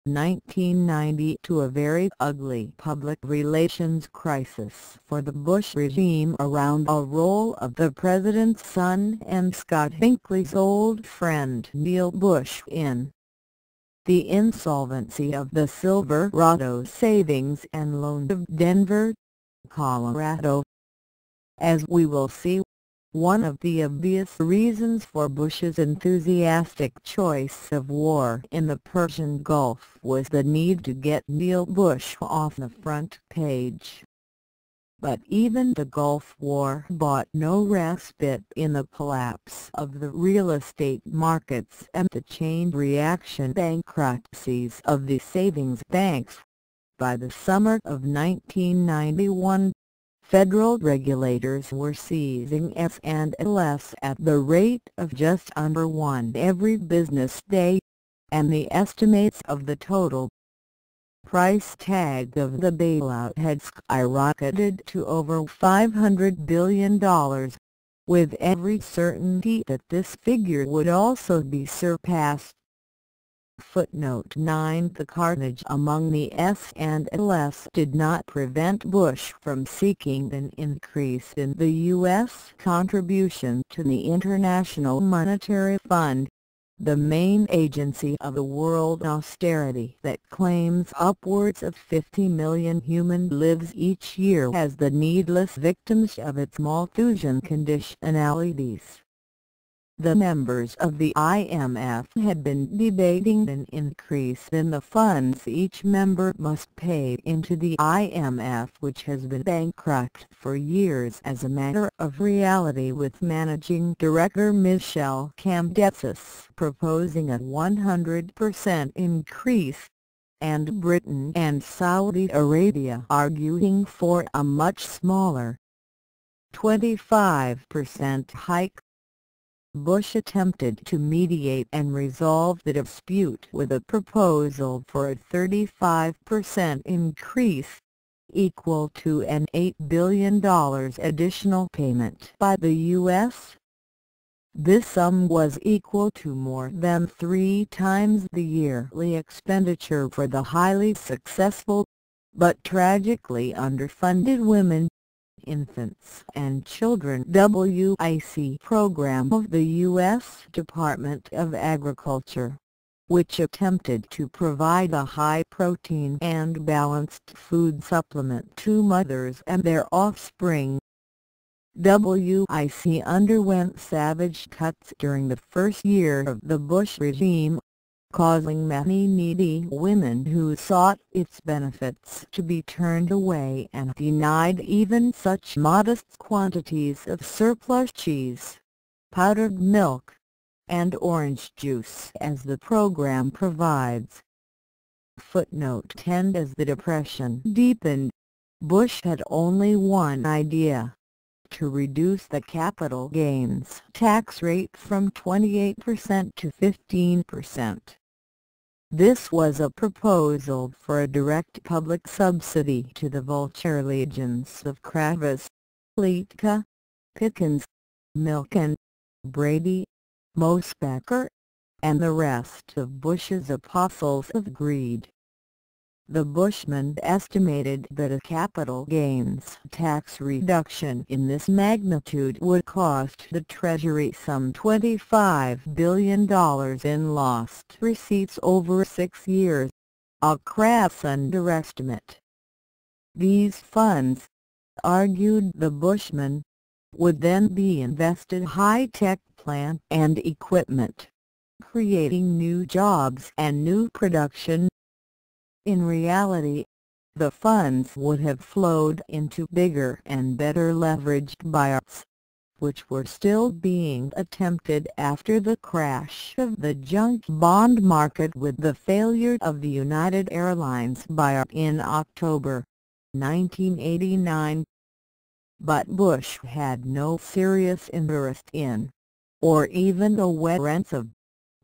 1990 to a very ugly public relations crisis for the Bush regime around a role of the president's son and Scott Hinckley's old friend Neil Bush in the insolvency of the Silverado Savings and Loan of Denver, Colorado. As we will see, one of the obvious reasons for Bush's enthusiastic choice of war in the Persian Gulf was the need to get Neil Bush off the front page. But even the Gulf War brought no respite in the collapse of the real estate markets and the chain reaction bankruptcies of the savings banks. By the summer of 1991, federal regulators were seizing S&Ls at the rate of just under one every business day, and the estimates of the total price tag of the bailout had skyrocketed to over $500 billion, with every certainty that this figure would also be surpassed. Footnote 9. The carnage among the S&Ls did not prevent Bush from seeking an increase in the U.S. contribution to the International Monetary Fund, the main agency of the world austerity that claims upwards of 50 million human lives each year as the needless victims of its Malthusian conditionalities. The members of the IMF had been debating an increase in the funds each member must pay into the IMF, which has been bankrupt for years as a matter of reality, with managing director Michel Camdetsis proposing a 100% increase, and Britain and Saudi Arabia arguing for a much smaller 25% hike. Bush attempted to mediate and resolve the dispute with a proposal for a 35% increase, equal to an $8 billion additional payment by the U.S. This sum was equal to more than 3 times the yearly expenditure for the highly successful, but tragically underfunded women, infants and children WIC program of the U.S. Department of Agriculture, which attempted to provide a high-protein and balanced food supplement to mothers and their offspring. WIC underwent savage cuts during the first year of the Bush regime, causing many needy women who sought its benefits to be turned away and denied even such modest quantities of surplus cheese, powdered milk, and orange juice as the program provides. Footnote 10. As the Depression deepened, Bush had only one idea: to reduce the capital gains tax rate from 28% to 15%. This was a proposal for a direct public subsidy to the vulture legions of Kravis, Litka, Pickens, Milken, Brady, Mosbacher, and the rest of Bush's apostles of greed. The Bushmen estimated that a capital gains tax reduction in this magnitude would cost the Treasury some $25 billion in lost receipts over 6 years, a crass underestimate. These funds, argued the Bushmen, would then be invested in high-tech plant and equipment, creating new jobs and new production. In reality, the funds would have flowed into bigger and better leveraged buyouts, which were still being attempted after the crash of the junk bond market with the failure of the United Airlines buyout in October 1989. But Bush had no serious interest in, or even awareness of,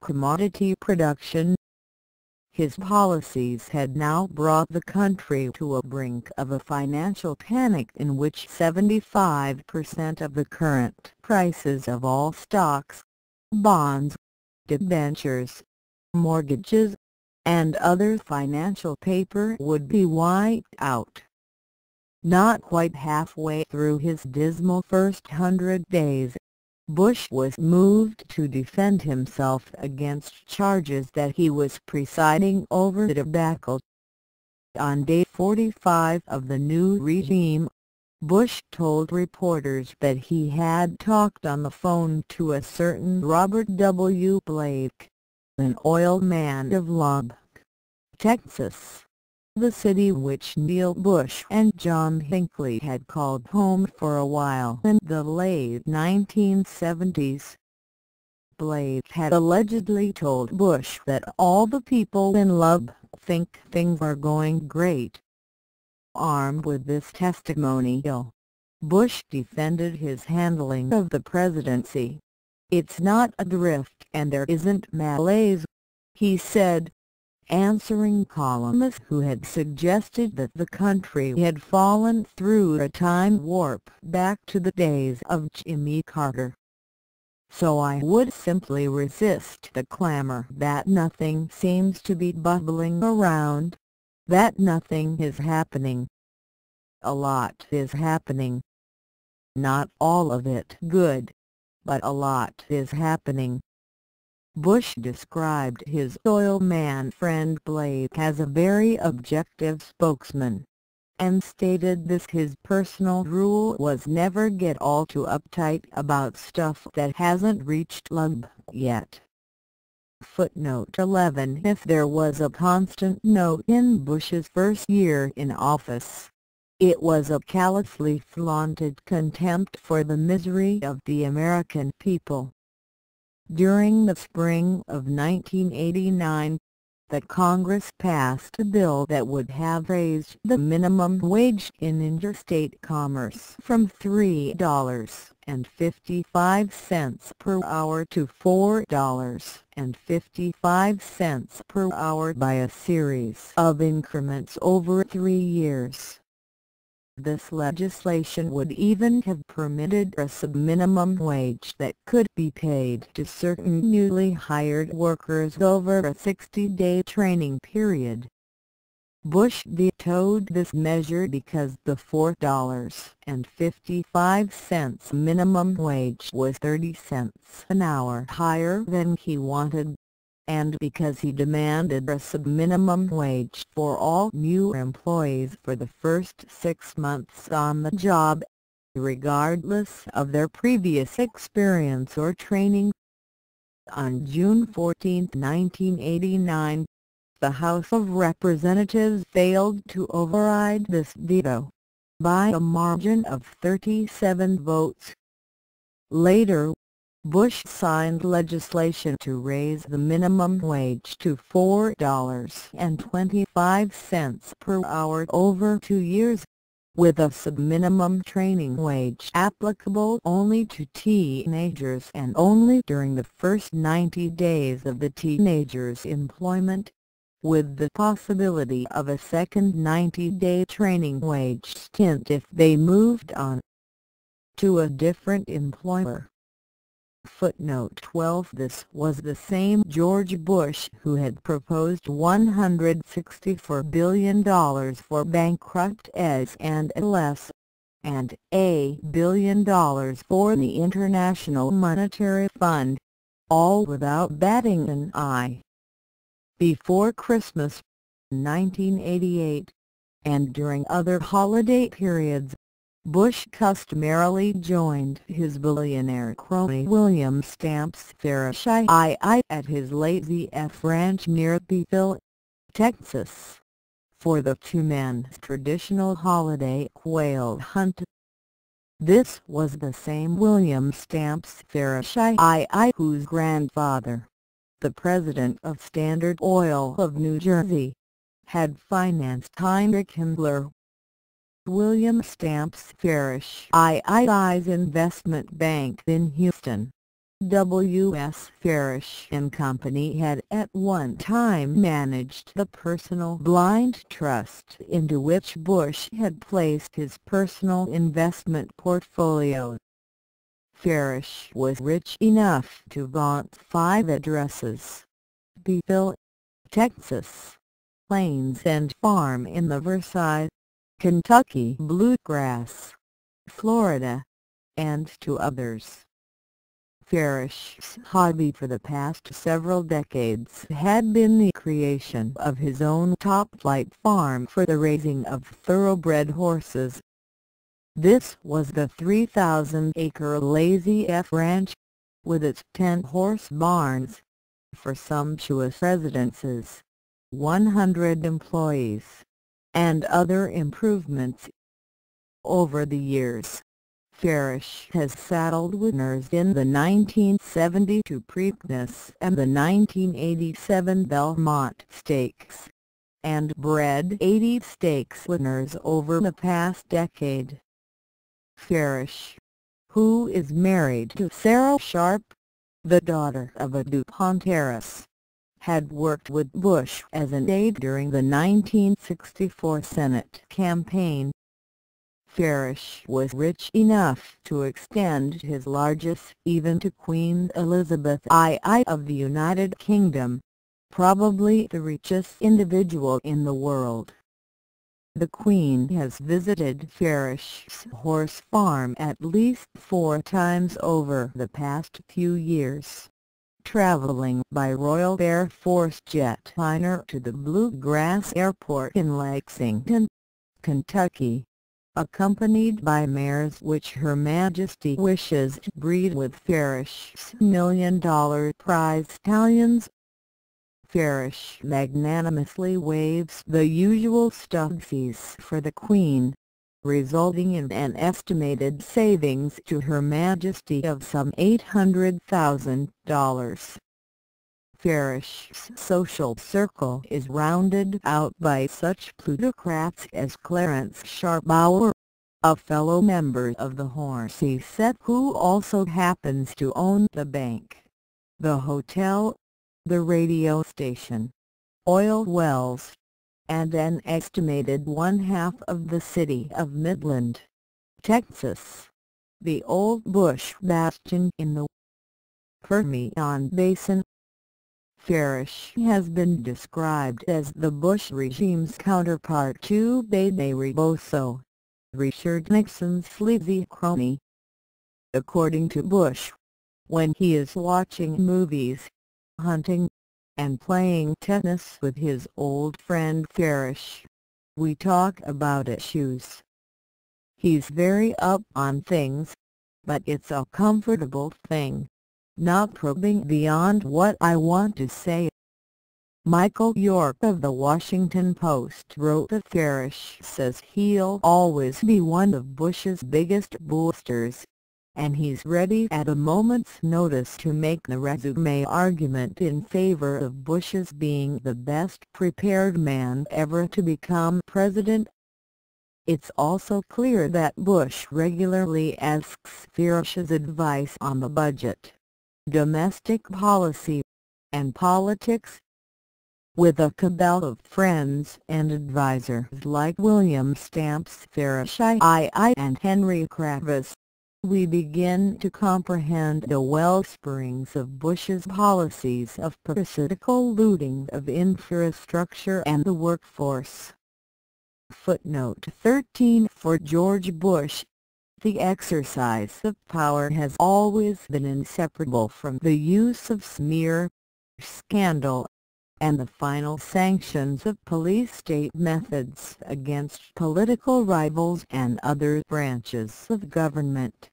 commodity production. His policies had now brought the country to a brink of a financial panic in which 75% of the current prices of all stocks, bonds, debentures, mortgages, and other financial paper would be wiped out. Not quite halfway through his dismal first 100 days, Bush was moved to defend himself against charges that he was presiding over the debacle. On day 45 of the new regime, Bush told reporters that he had talked on the phone to a certain Robert W. Blake, an oil man of Lubbock, Texas, the city which Neil Bush and John Hinckley had called home for a while in the late 1970s. Blake had allegedly told Bush that all the people in Lubbock think things are going great. Armed with this testimonial, Bush defended his handling of the presidency. "It's not a drift and there isn't malaise," he said, answering columnists who had suggested that the country had fallen through a time warp back to the days of Jimmy Carter. "So I would simply resist the clamor that nothing seems to be bubbling around, that nothing is happening. A lot is happening. Not all of it good, but a lot is happening." Bush described his oil man friend Blake as a very objective spokesman, and stated this his personal rule was never get all too uptight about stuff that hasn't reached Lubbock yet. Footnote 11. If there was a constant note in Bush's first year in office, it was a callously flaunted contempt for the misery of the American people. During the spring of 1989, the Congress passed a bill that would have raised the minimum wage in interstate commerce from $3.55 per hour to $4.55 per hour by a series of increments over 3 years. This legislation would even have permitted a sub-minimum wage that could be paid to certain newly hired workers over a 60-day training period. Bush vetoed this measure because the $4.55 minimum wage was 30 cents an hour higher than he wanted, and because he demanded a sub-minimum wage for all new employees for the first 6 months on the job, regardless of their previous experience or training. On June 14, 1989, the House of Representatives failed to override this veto, by a margin of 37 votes. Later, Bush signed legislation to raise the minimum wage to $4.25 per hour over 2 years, with a sub-minimum training wage applicable only to teenagers and only during the first 90 days of the teenagers' employment, with the possibility of a second 90-day training wage stint if they moved on to a different employer. Footnote 12. This was the same George Bush who had proposed $164 billion for bankrupt S&Ls, and $1 billion for the International Monetary Fund, all without batting an eye. Before Christmas, 1988, and during other holiday periods, Bush customarily joined his billionaire crony William Stamps Farish at his Lazy F ranch near Beeville, Texas, for the two-man's traditional holiday quail hunt. This was the same William Stamps Farish whose grandfather, the president of Standard Oil of New Jersey, had financed Heinrich Himmler. William Stamps Farish II's investment bank in Houston, W.S. Farish and Company had at one time managed the personal blind trust into which Bush had placed his personal investment portfolio. Farish was rich enough to vaunt 5 addresses: Beeville, Texas; Plains and Farm in the Versailles, Kentucky Bluegrass, Florida; and 2 others. Farish's hobby for the past several decades had been the creation of his own top-flight farm for the raising of thoroughbred horses. This was the 3,000-acre Lazy F Ranch, with its 10-horse barns, for sumptuous residences, 100 employees, and other improvements. Over the years, Farish has saddled winners in the 1972 Preakness and the 1987 Belmont Stakes, and bred 80 stakes winners over the past decade. Farish, who is married to Sarah Sharp, the daughter of a DuPont heiress, had worked with Bush as an aide during the 1964 Senate campaign. Farish was rich enough to extend his largesse even to Queen Elizabeth II of the United Kingdom, probably the richest individual in the world. The Queen has visited Farish's horse farm at least 4 times over the past few years, traveling by Royal Air Force jetliner to the Bluegrass Airport in Lexington, Kentucky, accompanied by mares which Her Majesty wishes to breed with Farish's $1 million prize stallions. Farish magnanimously waives the usual stud fees for the Queen, resulting in an estimated savings to Her Majesty of some $800,000. Farish's social circle is rounded out by such plutocrats as Clarence Sharbour, a fellow member of the horsey set who also happens to own the bank, the hotel, the radio station, oil wells, and an estimated 1/2 of the city of Midland, Texas, the old Bush bastion in the Permian Basin. Farish has been described as the Bush regime's counterpart to Bebe Rebozo, Richard Nixon's sleazy crony. According to Bush, when he is watching movies, hunting, and playing tennis with his old friend Farish, we talk about issues. He's very up on things, but it's a comfortable thing, not probing beyond what I want to say. Michael York of The Washington Post wrote that Farish says he'll always be one of Bush's biggest boosters, and he's ready at a moment's notice to make the resume argument in favor of Bush's being the best prepared man ever to become president. It's also clear that Bush regularly asks Farish's advice on the budget, domestic policy, and politics. With a cabal of friends and advisors like William Stamps Farish II and Henry Kravis, we begin to comprehend the wellsprings of Bush's policies of parasitical looting of infrastructure and the workforce. Footnote 13 For George Bush, the exercise of power has always been inseparable from the use of smear, scandal, and the final sanctions of police state methods against political rivals and other branches of government.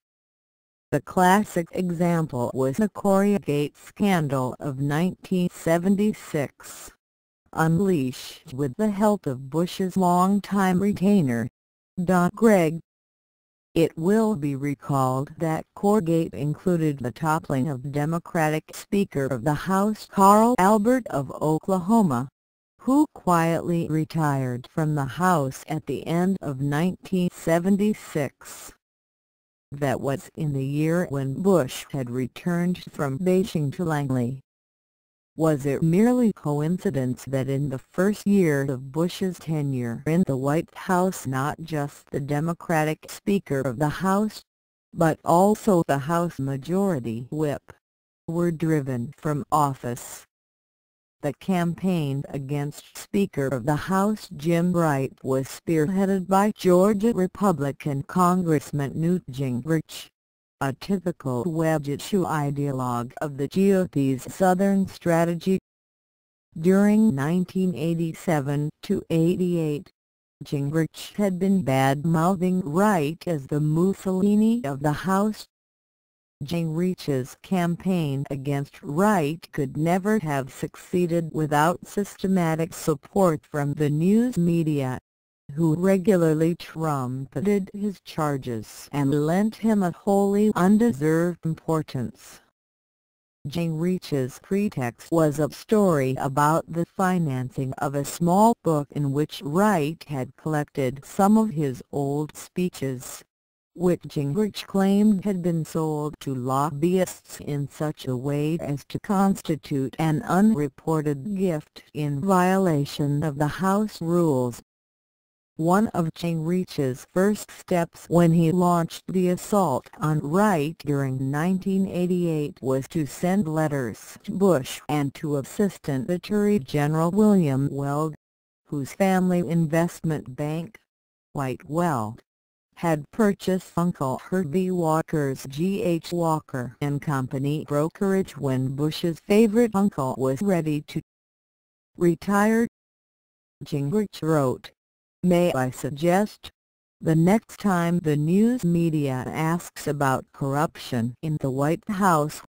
The classic example was the Corriegate scandal of 1976, unleashed with the help of Bush's longtime retainer, Don Gregg. It will be recalled that Corriegate included the toppling of Democratic Speaker of the House Carl Albert of Oklahoma, who quietly retired from the House at the end of 1976. That was in the year when Bush had returned from Beijing to Langley. Was it merely coincidence that in the first year of Bush's tenure in the White House not just the Democratic Speaker of the House, but also the House Majority Whip, were driven from office? The campaign against Speaker of the House Jim Wright was spearheaded by Georgia Republican Congressman Newt Gingrich, a typical wedge-issue ideologue of the GOP's Southern strategy. During 1987–88, Gingrich had been bad-mouthing Wright as the Mussolini of the House. Gingrich's campaign against Wright could never have succeeded without systematic support from the news media, who regularly trumpeted his charges and lent him a wholly undeserved importance. Gingrich's pretext was a story about the financing of a small book in which Wright had collected some of his old speeches, which Gingrich claimed had been sold to lobbyists in such a way as to constitute an unreported gift in violation of the House rules. One of Gingrich's first steps when he launched the assault on Wright during 1988 was to send letters to Bush and to Assistant Attorney General William Weld, whose family investment bank, White Weld, had purchased Uncle Herbie Walker's G.H. Walker and Company brokerage when Bush's favorite uncle was ready to retire. Gingrich wrote, "May I suggest, the next time the news media asks about corruption in the White House,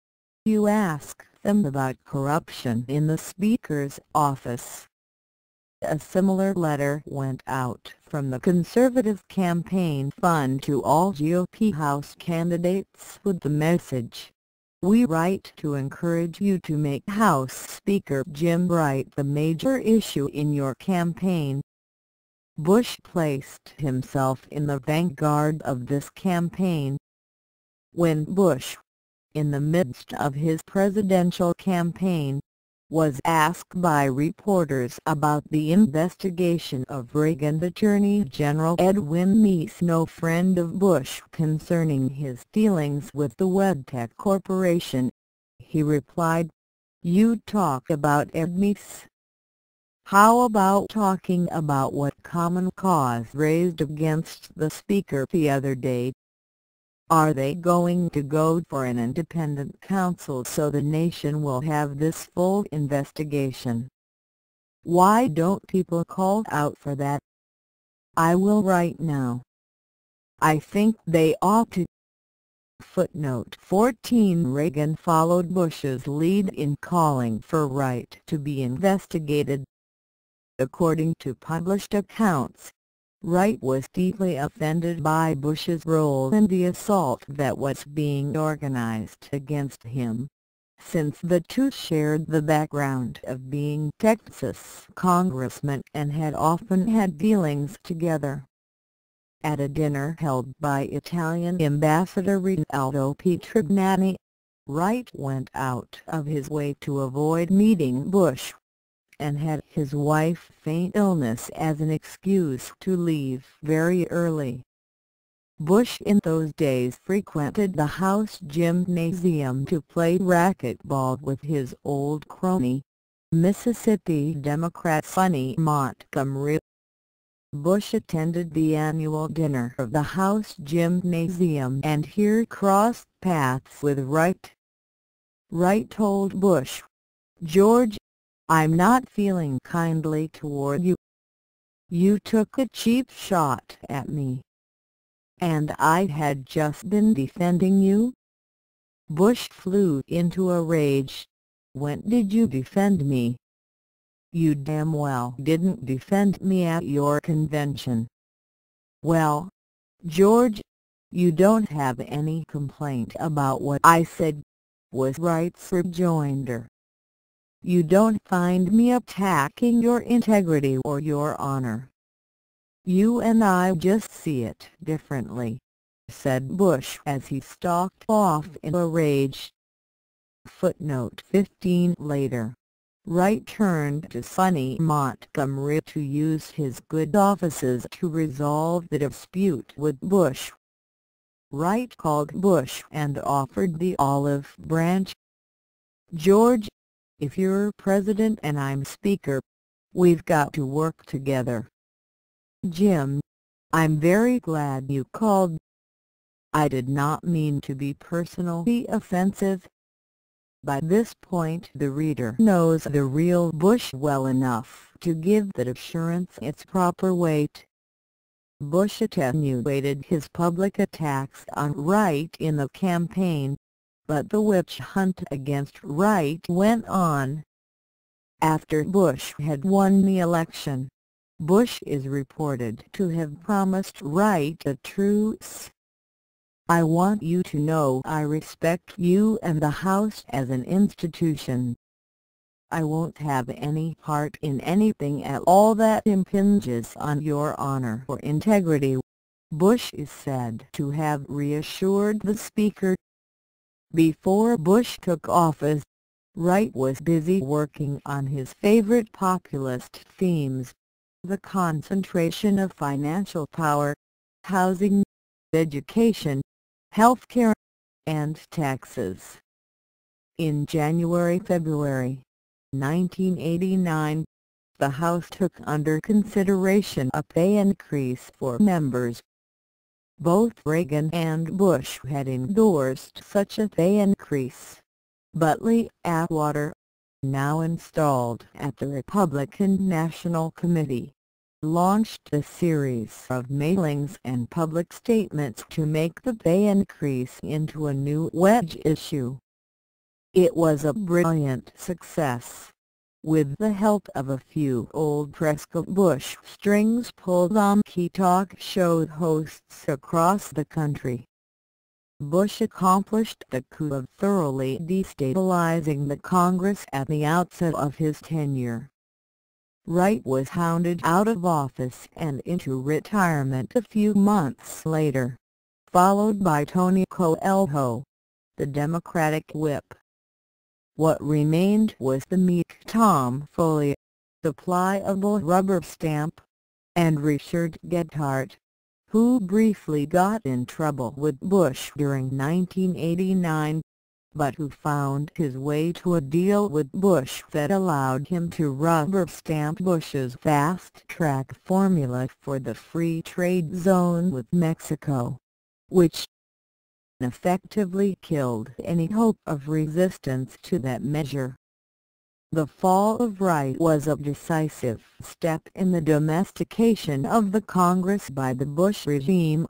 you ask them about corruption in the Speaker's office." A similar letter went out from the Conservative Campaign Fund to all GOP House candidates with the message, "We write to encourage you to make House Speaker Jim Wright the major issue in your campaign." Bush placed himself in the vanguard of this campaign. When Bush, in the midst of his presidential campaign, was asked by reporters about the investigation of Reagan Attorney General Edwin Meese, no friend of Bush, concerning his dealings with the Webtec Corporation, he replied, "You talk about Ed Meese. How about talking about what Common Cause raised against the Speaker the other day? Are they going to go for an independent counsel so the nation will have this full investigation? Why don't people call out for that? I will right now. I think they ought to." Footnote 14. Reagan followed Bush's lead in calling for Wright to be investigated. According to published accounts, Wright was deeply offended by Bush's role in the assault that was being organized against him, since the two shared the background of being Texas congressmen and had often had dealings together. At a dinner held by Italian Ambassador Rinaldo Pietrognani, Wright went out of his way to avoid meeting Bush, and had his wife feign illness as an excuse to leave very early. Bush in those days frequented the House gymnasium to play racquetball with his old crony, Mississippi Democrat Sonny Montgomery. Bush attended the annual dinner of the House gymnasium and here crossed paths with Wright. Wright told Bush, "George, I'm not feeling kindly toward you. You took a cheap shot at me. And I had just been defending you." Bush flew into a rage. "When did you defend me? You damn well didn't defend me at your convention." "Well, George, you don't have any complaint about what I said," was Wright's rejoinder. "You don't find me attacking your integrity or your honor. You and I just see it differently. said Bush as he stalked off in a rage. Footnote 15. Later, Wright turned to Sonny Montgomery to use his good offices to resolve the dispute with Bush. Wright called Bush and offered the olive branch. "George, if you're president and I'm speaker, we've got to work together. Jim, I'm very glad you called. I did not mean to be personally offensive." By this point the reader knows the real Bush well enough to give that assurance its proper weight. Bush attenuated his public attacks on Wright in the campaign, but the witch hunt against Wright went on. After Bush had won the election, Bush is reported to have promised Wright a truce. "I want you to know I respect you and the House as an institution. I won't have any part in anything at all that impinges on your honor or integrity," Bush is said to have reassured the Speaker. Before Bush took office, Wright was busy working on his favorite populist themes: the concentration of financial power, housing, education, healthcare, and taxes. In January-February 1989, the House took under consideration a pay increase for members. Both Reagan and Bush had endorsed such a pay increase, but Lee Atwater, now installed at the Republican National Committee, launched a series of mailings and public statements to make the pay increase into a new wedge issue. It was a brilliant success. With the help of a few old Prescott Bush strings pulled on key talk show hosts across the country, Bush accomplished the coup of thoroughly destabilizing the Congress at the outset of his tenure. Wright was hounded out of office and into retirement a few months later, followed by Tony Coelho, the Democratic whip. What remained was the meek tomfoolery, the pliable rubber stamp, and Richard Gephardt, who briefly got in trouble with Bush during 1989, but who found his way to a deal with Bush that allowed him to rubber stamp Bush's fast-track formula for the free trade zone with Mexico, which effectively killed any hope of resistance to that measure. The fall of Wright was a decisive step in the domestication of the Congress by the Bush regime.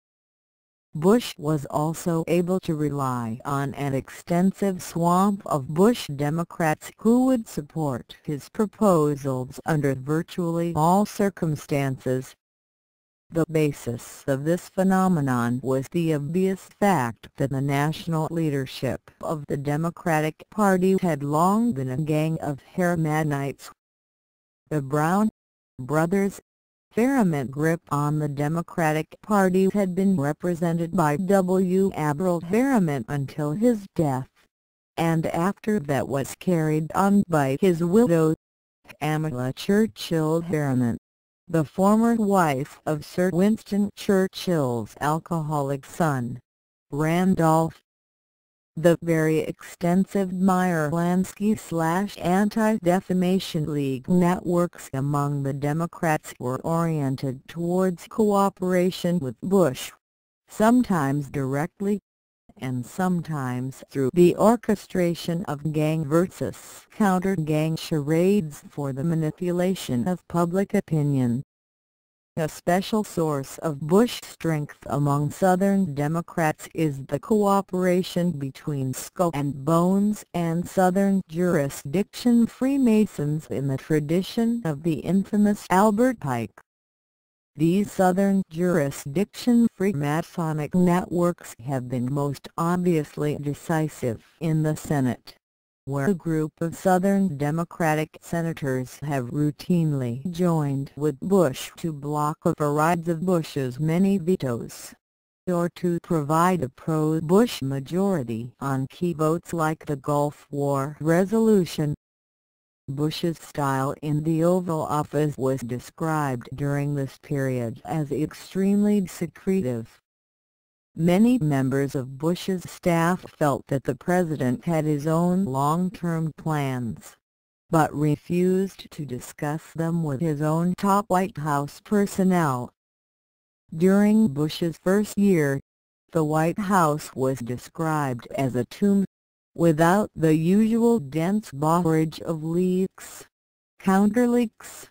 Bush was also able to rely on an extensive swamp of Bush Democrats who would support his proposals under virtually all circumstances. The basis of this phenomenon was the obvious fact that the national leadership of the Democratic Party had long been a gang of Harrimanites. The Brown brothers' experiment grip on the Democratic Party had been represented by W. Averell Harriman until his death, and after that was carried on by his widow, Pamela Churchill Harriman, the former wife of Sir Winston Churchill's alcoholic son, Randolph. The very extensive Meyer-Lansky/Anti-Defamation League networks among the Democrats were oriented towards cooperation with Bush, sometimes directly, and sometimes through the orchestration of gang versus counter-gang charades for the manipulation of public opinion. A special source of Bush strength among Southern Democrats is the cooperation between Skull and Bones and Southern jurisdiction Freemasons in the tradition of the infamous Albert Pike. These Southern jurisdiction Freemasonic networks have been most obviously decisive in the Senate, where a group of Southern Democratic senators have routinely joined with Bush to block overrides of Bush's many vetoes. or to provide a pro-Bush majority on key votes like the Gulf War resolution. Bush's style in the Oval Office was described during this period as extremely secretive. Many members of Bush's staff felt that the president had his own long-term plans, but refused to discuss them with his own top White House personnel. During Bush's first year, the White House was described as a tomb, without the usual dense barrage of leaks, counterleaks,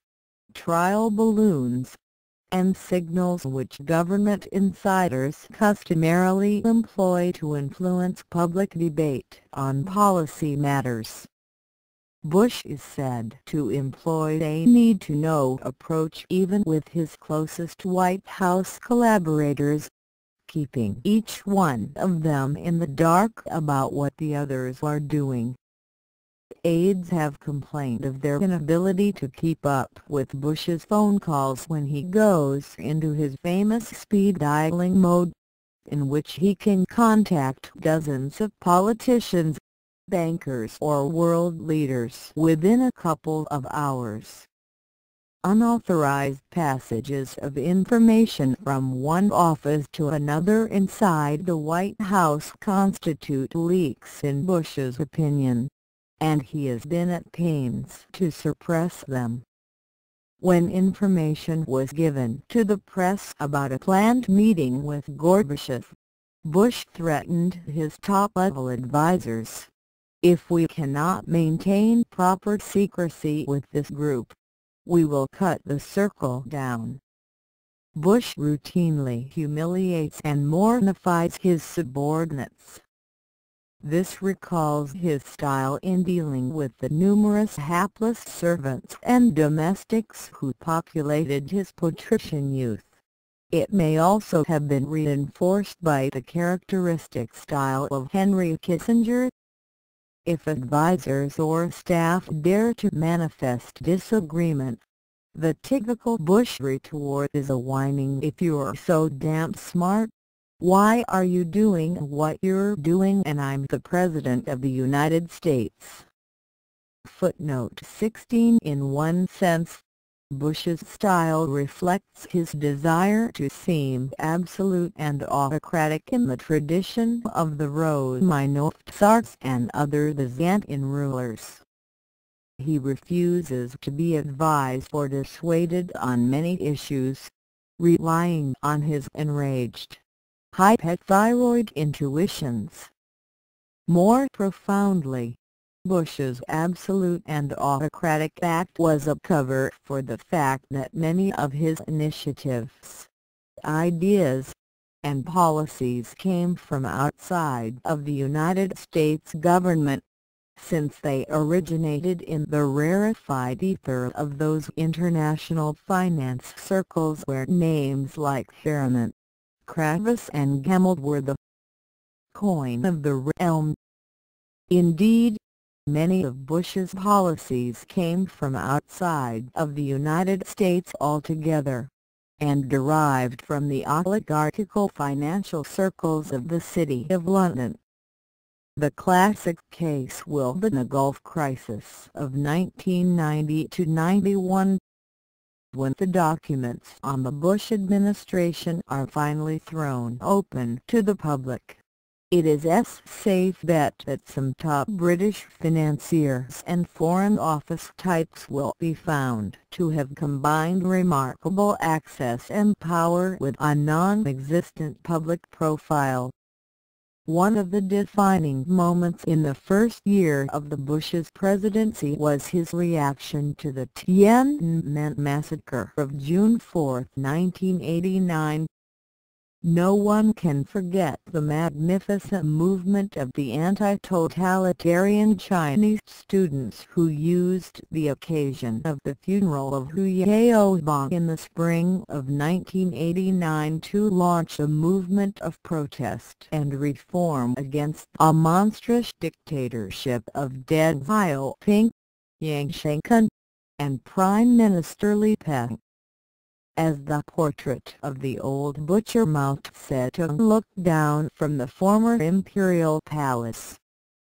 trial balloons, and signals which government insiders customarily employ to influence public debate on policy matters. Bush is said to employ a need-to-know approach even with his closest White House collaborators, keeping each one of them in the dark about what the others are doing. Aides have complained of their inability to keep up with Bush's phone calls when he goes into his famous speed dialing mode, in which he can contact dozens of politicians, bankers or world leaders within a couple of hours. Unauthorized passages of information from one office to another inside the White House constitute leaks in Bush's opinion, and he has been at pains to suppress them. When information was given to the press about a planned meeting with Gorbachev, Bush threatened his top-level advisers, "If we cannot maintain proper secrecy with this group, we will cut the circle down." Bush routinely humiliates and mortifies his subordinates. This recalls his style in dealing with the numerous hapless servants and domestics who populated his patrician youth. It may also have been reinforced by the characteristic style of Henry Kissinger. If advisers or staff dare to manifest disagreement, the typical Bush retort is a whining "If you're so damn smart, why are you doing what you're doing and I'm the President of the United States?" Footnote 16. In one sense, Bush's style reflects his desire to seem absolute and autocratic in the tradition of the Romanov Tsars and other Byzantine rulers. He refuses to be advised or dissuaded on many issues, relying on his enraged, hypothyroid intuitions. More profoundly, Bush's absolute and autocratic act was a cover for the fact that many of his initiatives, ideas, and policies came from outside of the United States government, since they originated in the rarefied ether of those international finance circles where names like Harriman, Kravis and Gemmell were the coin of the realm. Indeed, many of Bush's policies came from outside of the United States altogether, and derived from the oligarchical financial circles of the City of London. The classic case will be the Gulf crisis of 1990–91. When the documents on the Bush administration are finally thrown open to the public, it is a safe bet that some top British financiers and Foreign Office types will be found to have combined remarkable access and power with a non-existent public profile. One of the defining moments in the first year of the Bush's presidency was his reaction to the Tiananmen massacre of June 4, 1989. No one can forget the magnificent movement of the anti-totalitarian Chinese students who used the occasion of the funeral of Hu Yaobang in the spring of 1989 to launch a movement of protest and reform against a monstrous dictatorship of Deng Xiaoping, Yang Chaitkin, and Prime Minister Li Peng. As the portrait of the old butcher Mao Tse-tung looked down from the former imperial palace,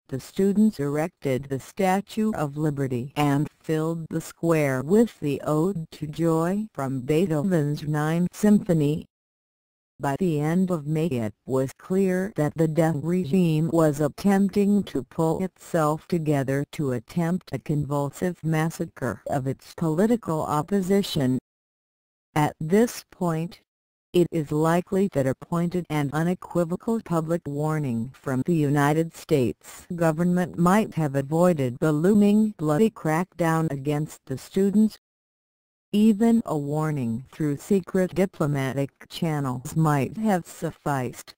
the students erected the Statue of Liberty and filled the square with the Ode to Joy from Beethoven's Ninth Symphony. By the end of May it was clear that the Deng regime was attempting to pull itself together to attempt a convulsive massacre of its political opposition. At this point, it is likely that a pointed and unequivocal public warning from the United States government might have avoided the looming bloody crackdown against the students. Even a warning through secret diplomatic channels might have sufficed.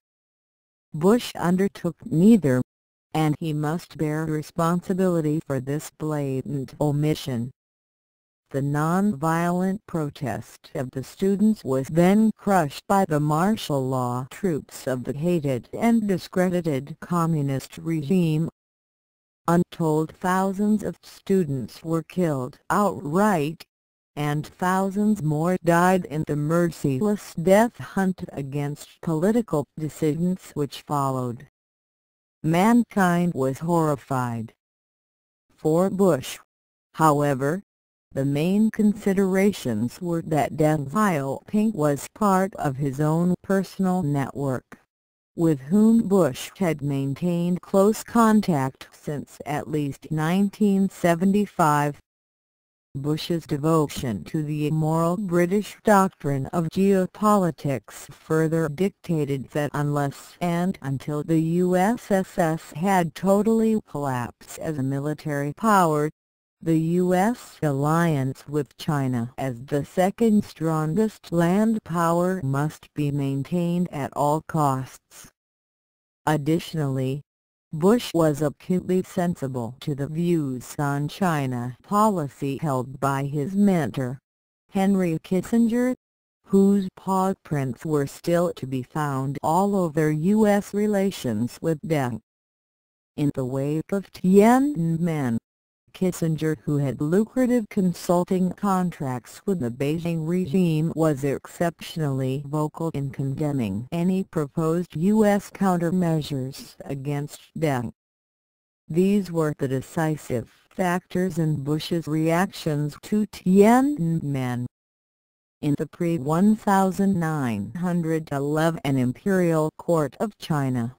Bush undertook neither, and he must bear responsibility for this blatant omission. The non-violent protest of the students was then crushed by the martial law troops of the hated and discredited communist regime. Untold thousands of students were killed outright, and thousands more died in the merciless death hunt against political dissidents which followed. Mankind was horrified. For Bush, however, the main considerations were that Deng Xiaoping was part of his own personal network, with whom Bush had maintained close contact since at least 1975. Bush's devotion to the immoral British doctrine of geopolitics further dictated that unless and until the USSR had totally collapsed as a military power, the U.S. alliance with China as the second strongest land power must be maintained at all costs. Additionally, Bush was acutely sensible to the views on China policy held by his mentor, Henry Kissinger, whose paw prints were still to be found all over U.S. relations with Deng. In the wake of Tiananmen, Kissinger, who had lucrative consulting contracts with the Beijing regime, was exceptionally vocal in condemning any proposed U.S. countermeasures against Deng. These were the decisive factors in Bush's reactions to Tiananmen. In the pre-1911 Imperial Court of China,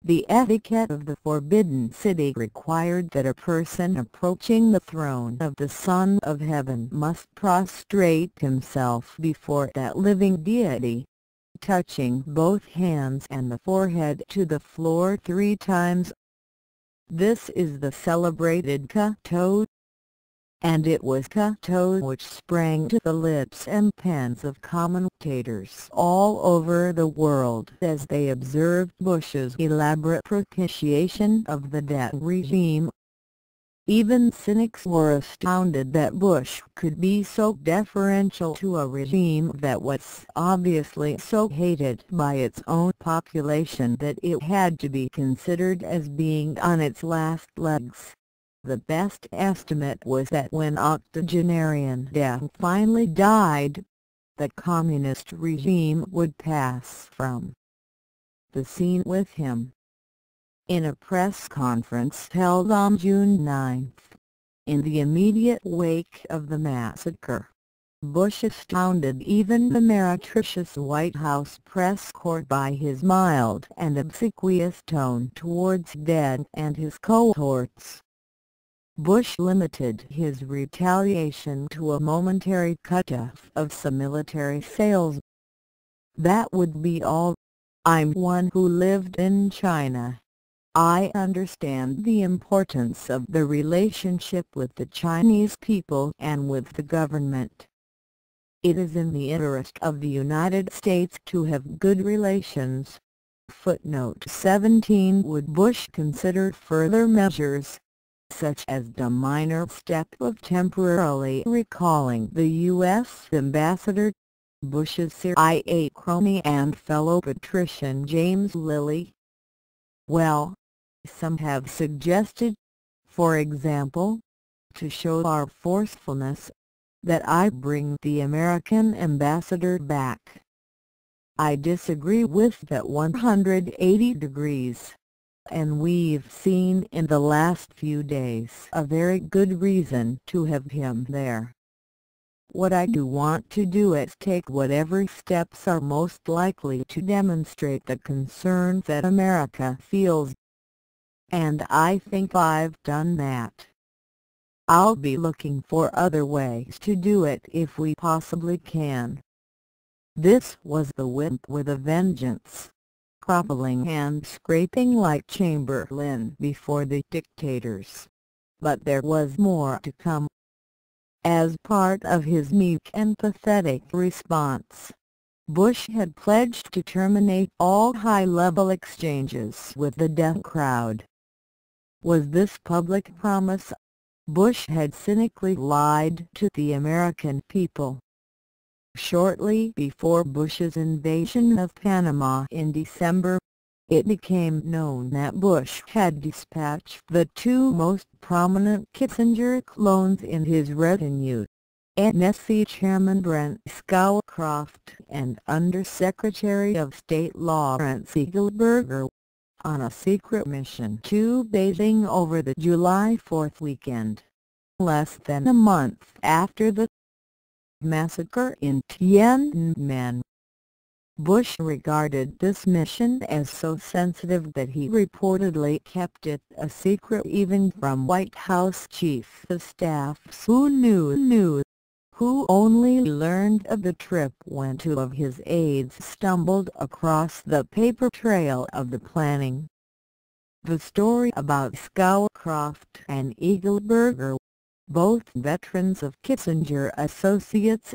the etiquette of the Forbidden City required that a person approaching the throne of the Son of Heaven must prostrate himself before that living deity, touching both hands and the forehead to the floor 3 times. This is the celebrated Ka-to, and it was Ka-to which sprang to the lips and pens of commentators all over the world as they observed Bush's elaborate propitiation of the Deng regime. Even cynics were astounded that Bush could be so deferential to a regime that was obviously so hated by its own population that it had to be considered as being on its last legs. The best estimate was that when octogenarian Deng finally died, the communist regime would pass from the scene with him. In a press conference held on June 9, in the immediate wake of the massacre, Bush astounded even the meretricious White House press corps by his mild and obsequious tone towards Deng and his cohorts. Bush limited his retaliation to a momentary cut-off of some military sales. "That would be all. I'm one who lived in China. I understand the importance of the relationship with the Chinese people and with the government. It is in the interest of the United States to have good relations." Footnote 17. Would Bush consider further measures, such as the minor step of temporarily recalling the U.S. ambassador, Bush's CIA crony and fellow patrician James Lilly? Well, some have suggested, for example, to show our forcefulness, that I bring the American ambassador back. I disagree with that 180 degrees, and we've seen in the last few days a very good reason to have him there. What I do want to do is take whatever steps are most likely to demonstrate the concern that America feels. And I think I've done that. I'll be looking for other ways to do it if we possibly can. This was the wimp with a vengeance, groveling and scraping like Chamberlain before the dictators. But there was more to come. As part of his meek and pathetic response, Bush had pledged to terminate all high-level exchanges with the death crowd. Was this public promise? Bush had cynically lied to the American people. Shortly before Bush's invasion of Panama in December, it became known that Bush had dispatched the two most prominent Kissinger clones in his retinue, NSC Chairman Brent Scowcroft and Under-Secretary of State Lawrence Eagleburger, on a secret mission to Beijing over the July 4th weekend, less than a month after the massacre in Tiananmen. Bush regarded this mission as so sensitive that he reportedly kept it a secret even from White House Chief of Staff who who only learned of the trip when two of his aides stumbled across the paper trail of the planning. The story about Scowcroft and Eagleburger, both veterans of Kissinger Associates,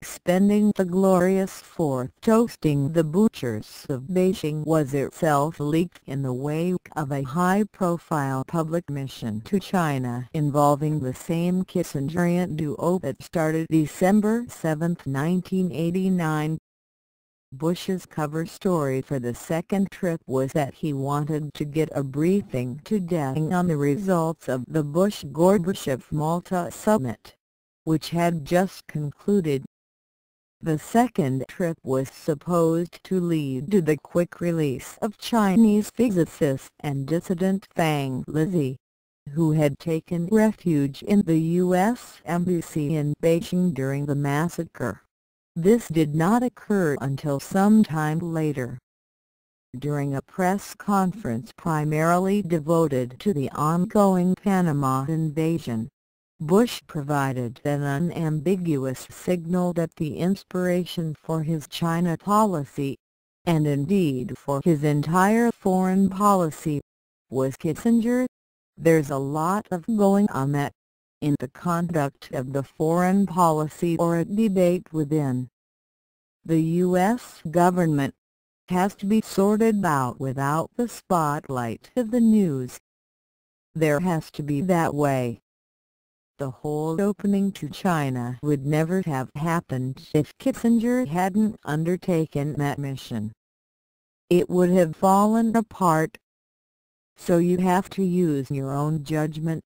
spending the glorious 4th toasting the butchers of Beijing, was itself leaked in the wake of a high-profile public mission to China involving the same Kissingerian duo that started December 7, 1989. Bush's cover story for the second trip was that he wanted to get a briefing today on the results of the Bush-Gorbachev Malta summit, which had just concluded. The second trip was supposed to lead to the quick release of Chinese physicist and dissident Fang Lizhi, who had taken refuge in the U.S. Embassy in Beijing during the massacre. This did not occur until some time later. During a press conference primarily devoted to the ongoing Panama invasion, Bush provided an unambiguous signal that the inspiration for his China policy, and indeed for his entire foreign policy, was Kissinger. There's a lot of going on that, in the conduct of the foreign policy or a debate within the U.S. government, has to be sorted out without the spotlight of the news. There has to be that way. The whole opening to China would never have happened if Kissinger hadn't undertaken that mission. It would have fallen apart. So you have to use your own judgment.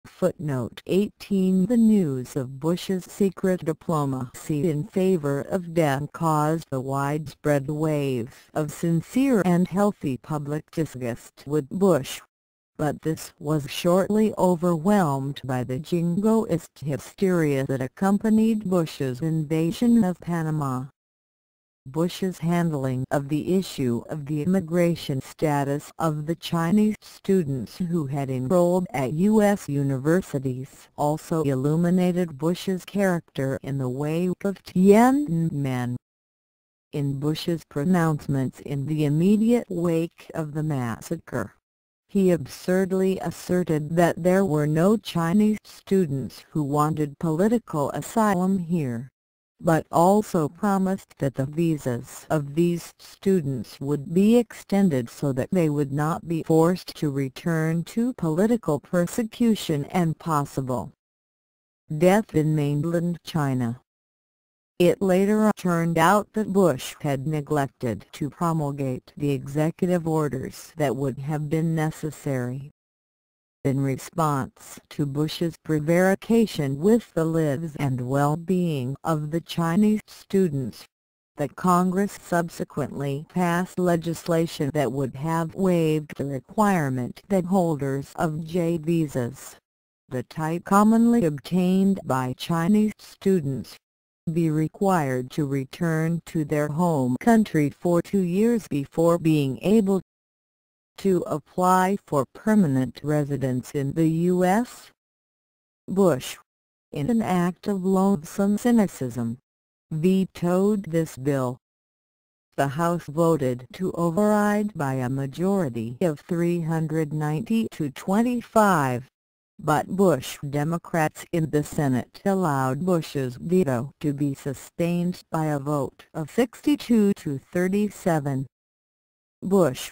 Footnote 18. The news of Bush's secret diplomacy in favor of death caused a widespread wave of sincere and healthy public disgust with Bush, but this was shortly overwhelmed by the jingoist hysteria that accompanied Bush's invasion of Panama. Bush's handling of the issue of the immigration status of the Chinese students who had enrolled at U.S. universities also illuminated Bush's character in the wake of Tiananmen. In Bush's pronouncements in the immediate wake of the massacre, he absurdly asserted that there were no Chinese students who wanted political asylum here, but also promised that the visas of these students would be extended so that they would not be forced to return to political persecution and possible death in mainland China. It later turned out that Bush had neglected to promulgate the executive orders that would have been necessary. In response to Bush's prevarication with the lives and well-being of the Chinese students, the Congress subsequently passed legislation that would have waived the requirement that holders of J visas, the type commonly obtained by Chinese students, be required to return to their home country for 2 years before being able to apply for permanent residence in the U.S. Bush, in an act of loathsome cynicism, vetoed this bill. The House voted to override by a majority of 390 to 25, but Bush Democrats in the Senate allowed Bush's veto to be sustained by a vote of 62 to 37. Bush,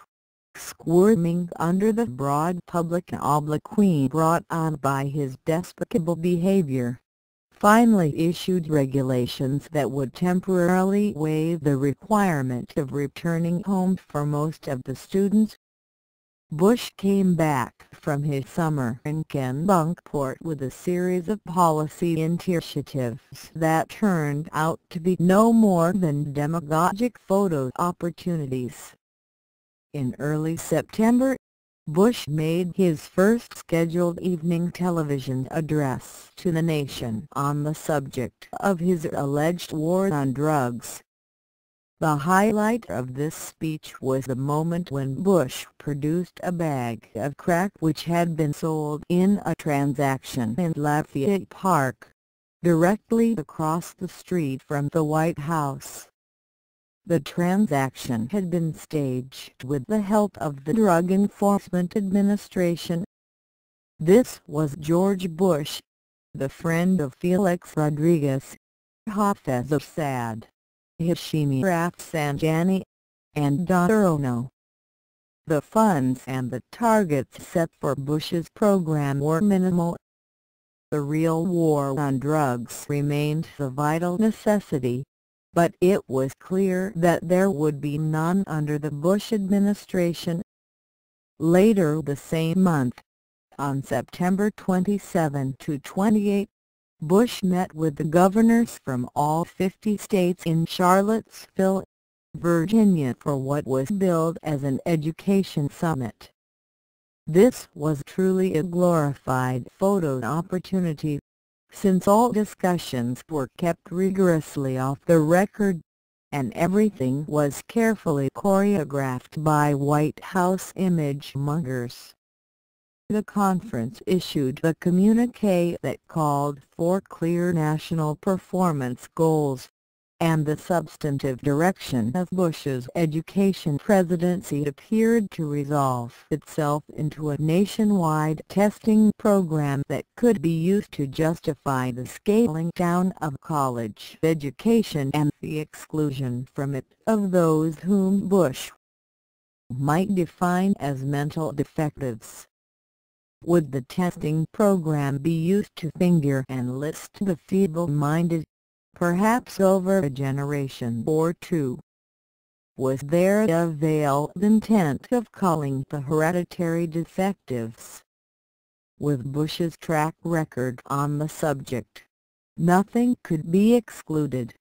squirming under the broad public obloquy brought on by his despicable behavior, finally issued regulations that would temporarily waive the requirement of returning home for most of the students. Bush came back from his summer in Kennebunkport with a series of policy initiatives that turned out to be no more than demagogic photo opportunities. In early September, Bush made his first scheduled evening television address to the nation on the subject of his alleged war on drugs. The highlight of this speech was the moment when Bush produced a bag of crack which had been sold in a transaction in Lafayette Park, directly across the street from the White House. The transaction had been staged with the help of the Drug Enforcement Administration. This was George Bush, the friend of Felix Rodriguez, Hafez Assad, Hashemi Rafsanjani, and Ono. The funds and the targets set for Bush's program were minimal. The real war on drugs remained the vital necessity, but it was clear that there would be none under the Bush administration. Later the same month, on September 27 to 28, Bush met with the governors from all 50 states in Charlottesville, Virginia for what was billed as an education summit. This was truly a glorified photo opportunity, since all discussions were kept rigorously off the record, and everything was carefully choreographed by White House image mongers. The conference issued a communiqué that called for clear national performance goals, and the substantive direction of Bush's education presidency appeared to resolve itself into a nationwide testing program that could be used to justify the scaling down of college education and the exclusion from it of those whom Bush might define as mental defectives. Would the testing program be used to finger and list the feeble-minded, perhaps over a generation or two? Was there a veiled intent of culling the hereditary defectives? With Bush's track record on the subject, nothing could be excluded.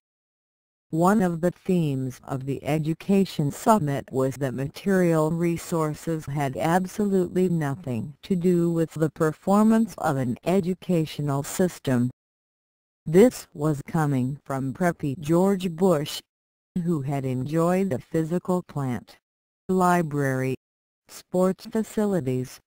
One of the themes of the Education Summit was that material resources had absolutely nothing to do with the performance of an educational system. This was coming from preppy George Bush, who had enjoyed a physical plant, library, sports facilities,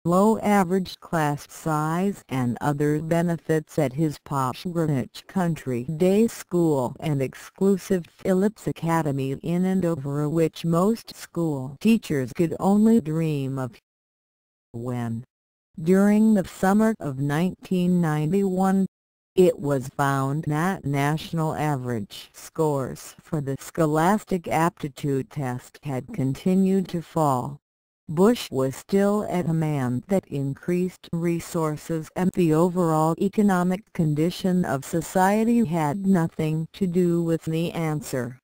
low average class size and other benefits at his posh Greenwich Country Day School and exclusive Phillips Academy in Andover, which most school teachers could only dream of. When, during the summer of 1991, it was found that national average scores for the Scholastic Aptitude Test had continued to fall, Bush was still a man that increased resources and the overall economic condition of society had nothing to do with the answer.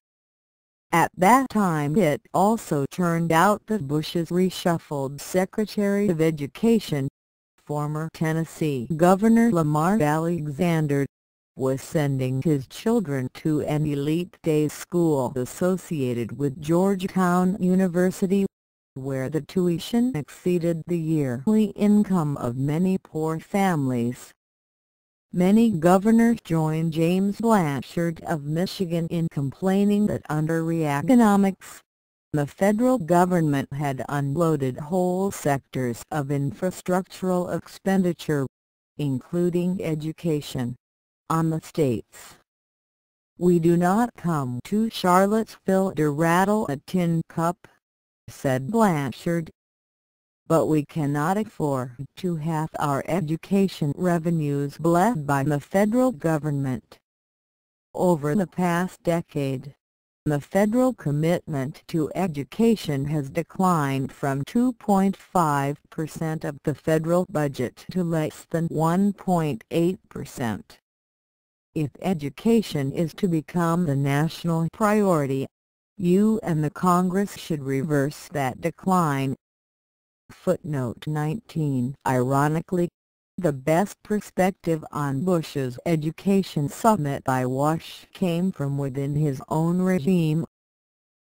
At that time it also turned out that Bush's reshuffled Secretary of Education, former Tennessee Governor Lamar Alexander, was sending his children to an elite day school associated with Georgetown University, where the tuition exceeded the yearly income of many poor families. Many governors joined James Blanchard of Michigan in complaining that under Reaganomics, the federal government had unloaded whole sectors of infrastructural expenditure, including education, on the states. "We do not come to Charlottesville to rattle a tin cup," said Blanchard, "but we cannot afford to have our education revenues bled by the federal government." Over the past decade, the federal commitment to education has declined from 2.5% of the federal budget to less than 1.8%. If education is to become the national priority, you and the Congress should reverse that decline. Footnote 19. Ironically, the best perspective on Bush's education summit by Wash came from within his own regime.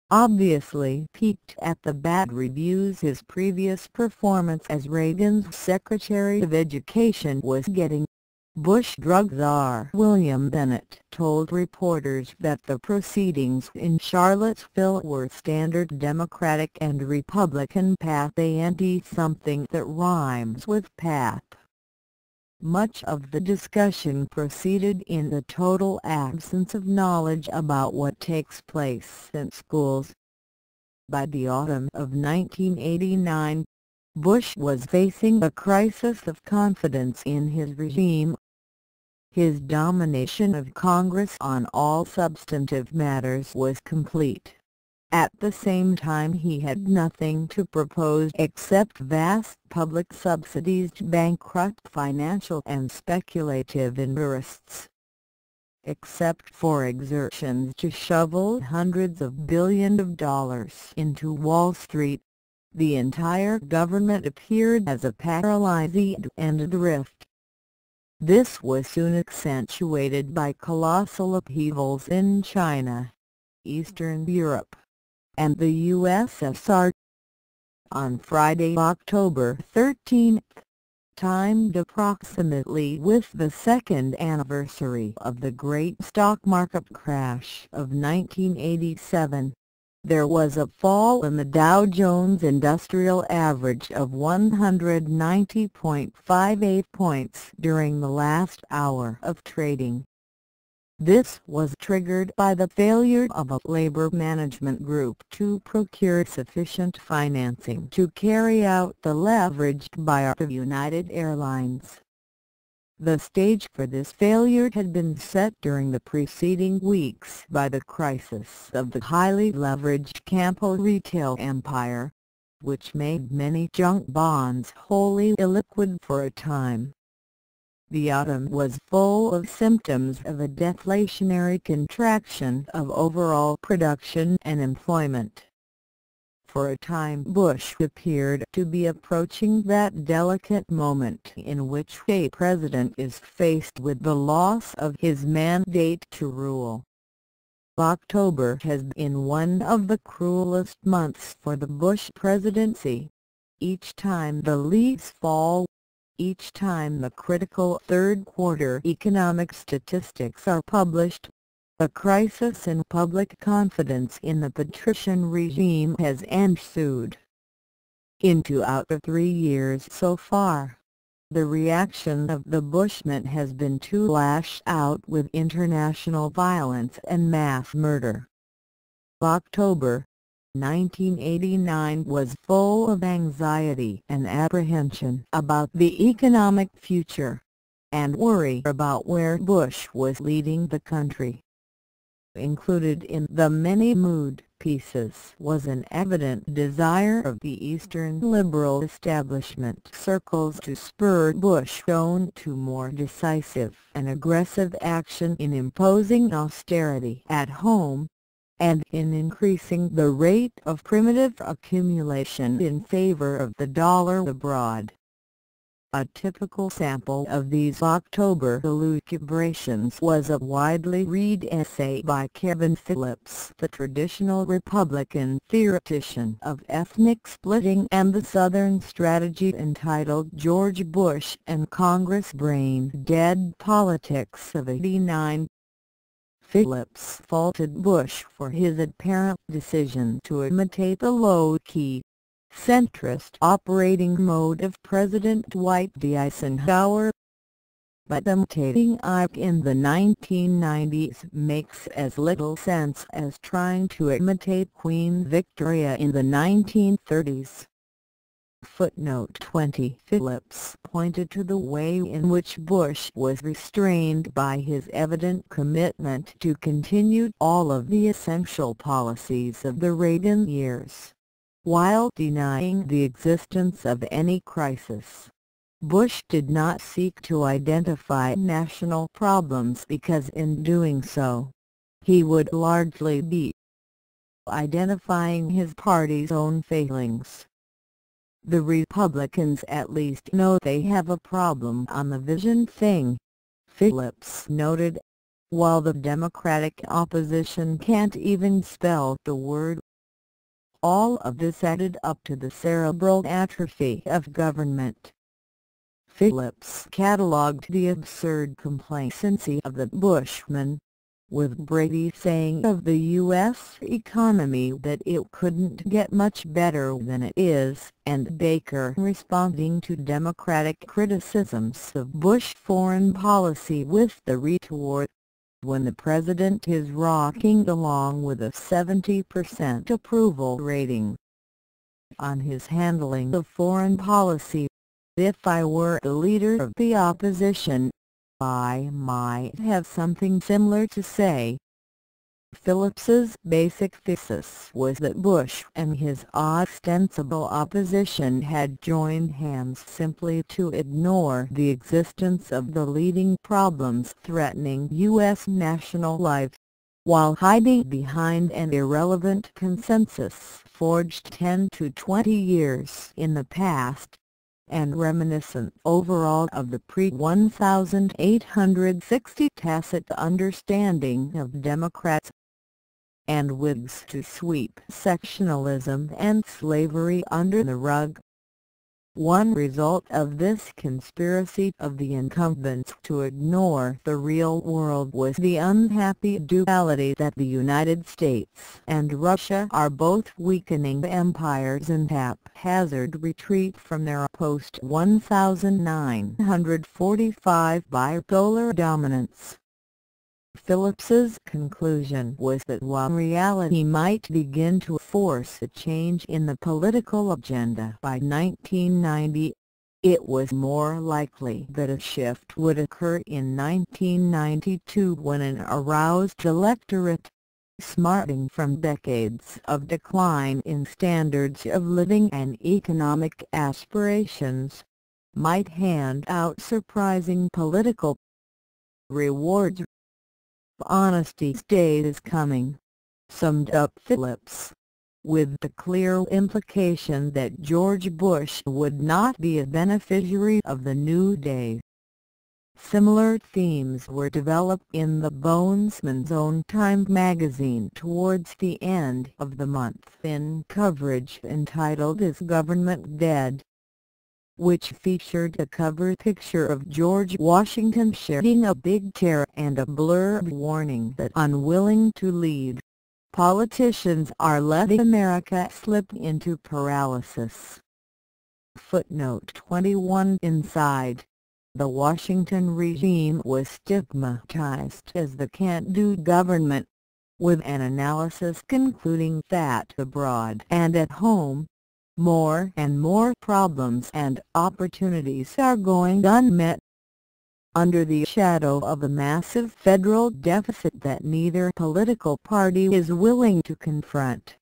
Obviously piqued at the bad reviews his previous performance as Reagan's Secretary of Education was getting, Bush drug czar William Bennett told reporters that the proceedings in Charlottesville were standard Democratic and Republican path ante, something that rhymes with path. Much of the discussion proceeded in the total absence of knowledge about what takes place in schools. By the autumn of 1989, Bush was facing a crisis of confidence in his regime. His domination of Congress on all substantive matters was complete. At the same time, he had nothing to propose except vast public subsidies to bankrupt financial and speculative interests. Except for exertions to shovel hundreds of billions of dollars into Wall Street, the entire government appeared as a paralyzed and adrift. This was soon accentuated by colossal upheavals in China, Eastern Europe, and the USSR. On Friday, October 13, timed approximately with the second anniversary of the great stock market crash of 1987, there was a fall in the Dow Jones Industrial Average of 190.58 points during the last hour of trading. This was triggered by the failure of a labor management group to procure sufficient financing to carry out the leveraged buyout of United Airlines. The stage for this failure had been set during the preceding weeks by the crisis of the highly leveraged Campo retail empire, which made many junk bonds wholly illiquid for a time. The autumn was full of symptoms of a deflationary contraction of overall production and employment. For a time, Bush appeared to be approaching that delicate moment in which a president is faced with the loss of his mandate to rule. October has been one of the cruelest months for the Bush presidency. Each time the leaves fall, each time the critical third-quarter economic statistics are published, a crisis in public confidence in the patrician regime has ensued. In 2 out of 3 years so far, the reaction of the Bushmen has been to lash out with international violence and mass murder. October 1989 was full of anxiety and apprehension about the economic future, and worry about where Bush was leading the country. Included in the many mood pieces was an evident desire of the Eastern liberal establishment circles to spur Bush on to more decisive and aggressive action in imposing austerity at home, and in increasing the rate of primitive accumulation in favor of the dollar abroad. A typical sample of these October elucubrations was a widely read essay by Kevin Phillips, the traditional Republican theoretician of ethnic splitting and the Southern strategy, entitled George Bush and Congress Brain Dead Politics of '89. Phillips faulted Bush for his apparent decision to imitate the low-key, centrist operating mode of President Dwight D. Eisenhower. But imitating Ike in the 1990s makes as little sense as trying to imitate Queen Victoria in the 1930s. Footnote 20. Phillips pointed to the way in which Bush was restrained by his evident commitment to continue all of the essential policies of the Reagan years, while denying the existence of any crisis. Bush did not seek to identify national problems because in doing so, he would largely be identifying his party's own failings. The Republicans at least know they have a problem on the vision thing, Phillips noted, while the Democratic opposition can't even spell the word. All of this added up to the cerebral atrophy of government. Phillips catalogued the absurd complacency of the Bushmen, with Brady saying of the U.S. economy that it couldn't get much better than it is, and Baker responding to Democratic criticisms of Bush foreign policy with the retort, "When the president is rocking along with a 70% approval rating on his handling of foreign policy, if I were the leader of the opposition, I might have something similar to say." Phillips's basic thesis was that Bush and his ostensible opposition had joined hands simply to ignore the existence of the leading problems threatening U.S. national life, while hiding behind an irrelevant consensus forged 10 to 20 years in the past, and reminiscent overall of the pre-1860 tacit understanding of Democrats and Whigs to sweep sectionalism and slavery under the rug. One result of this conspiracy of the incumbents to ignore the real world was the unhappy duality that the United States and Russia are both weakening empires in haphazard retreat from their post-1945 bipolar dominance. Phillips's conclusion was that while reality might begin to force a change in the political agenda by 1990, it was more likely that a shift would occur in 1992 when an aroused electorate, smarting from decades of decline in standards of living and economic aspirations, might hand out surprising political rewards. "Honesty's day is coming," summed up Phillips, with the clear implication that George Bush would not be a beneficiary of the new day. Similar themes were developed in the Bonesman's own Time magazine towards the end of the month in coverage entitled "Is Government Dead?", which featured a cover picture of George Washington shedding a big tear and a blurb warning that unwilling to lead, politicians are letting America slip into paralysis. Footnote 21. Inside, the Washington regime was stigmatized as the can't-do government, with an analysis concluding that abroad and at home, more and more problems and opportunities are going unmet, under the shadow of a massive federal deficit that neither political party is willing to confront.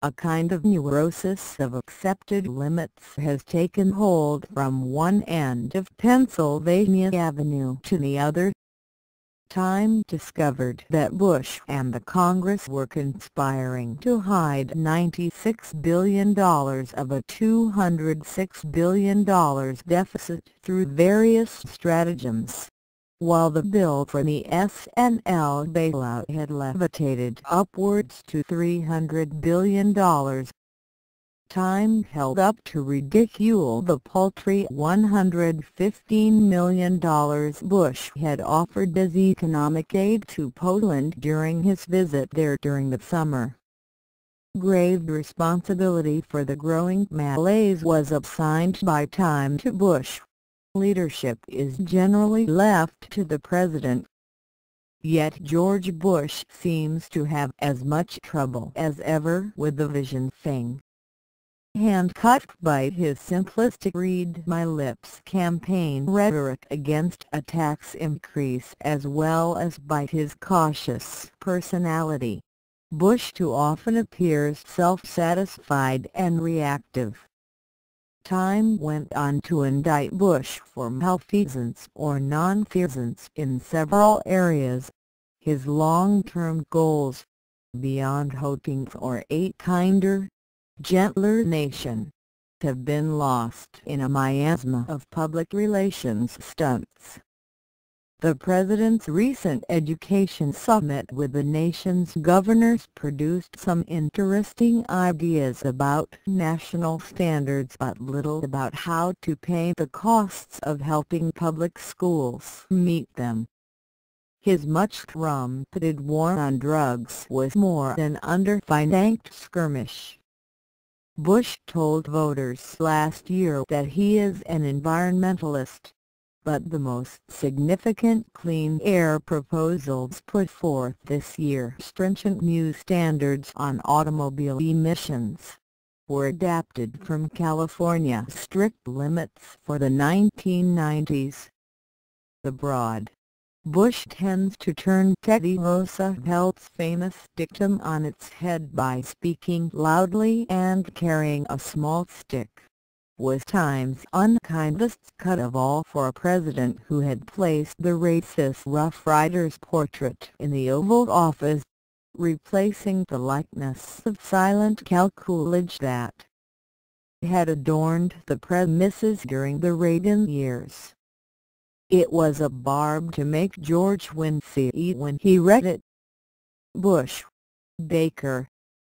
A kind of neurosis of accepted limits has taken hold from one end of Pennsylvania Avenue to the other. Time discovered that Bush and the Congress were conspiring to hide $96 billion of a $206 billion deficit through various stratagems, while the bill for the S&L bailout had levitated upwards to $300 billion. Time held up to ridicule the paltry $115 million Bush had offered as economic aid to Poland during his visit there during the summer. Grave responsibility for the growing malaise was assigned by Time to Bush. Leadership is generally left to the president. Yet George Bush seems to have as much trouble as ever with the vision thing. Handcuffed by his simplistic "read my lips" campaign rhetoric against a tax increase as well as by his cautious personality, Bush too often appears self-satisfied and reactive. Time went on to indict Bush for malfeasance or nonfeasance in several areas. His long-term goals, beyond hoping for a kinder, gentler nation, have been lost in a miasma of public relations stunts. The President's recent education summit with the nation's governors produced some interesting ideas about national standards but little about how to pay the costs of helping public schools meet them. His much-trumpeted war on drugs was more than underfinanced skirmish. Bush told voters last year that he is an environmentalist, but the most significant clean air proposals put forth this year, stringent new standards on automobile emissions, were adapted from California's strict limits for the 1990s. The broad Bush tends to turn Teddy Roosevelt's famous dictum on its head by speaking loudly and carrying a small stick, was Time's unkindest cut of all for a president who had placed the racist Rough Riders portrait in the Oval Office, replacing the likeness of silent Cal Coolidge that had adorned the premises during the Reagan years. It was a barb to make George wince when he read it. Bush, Baker,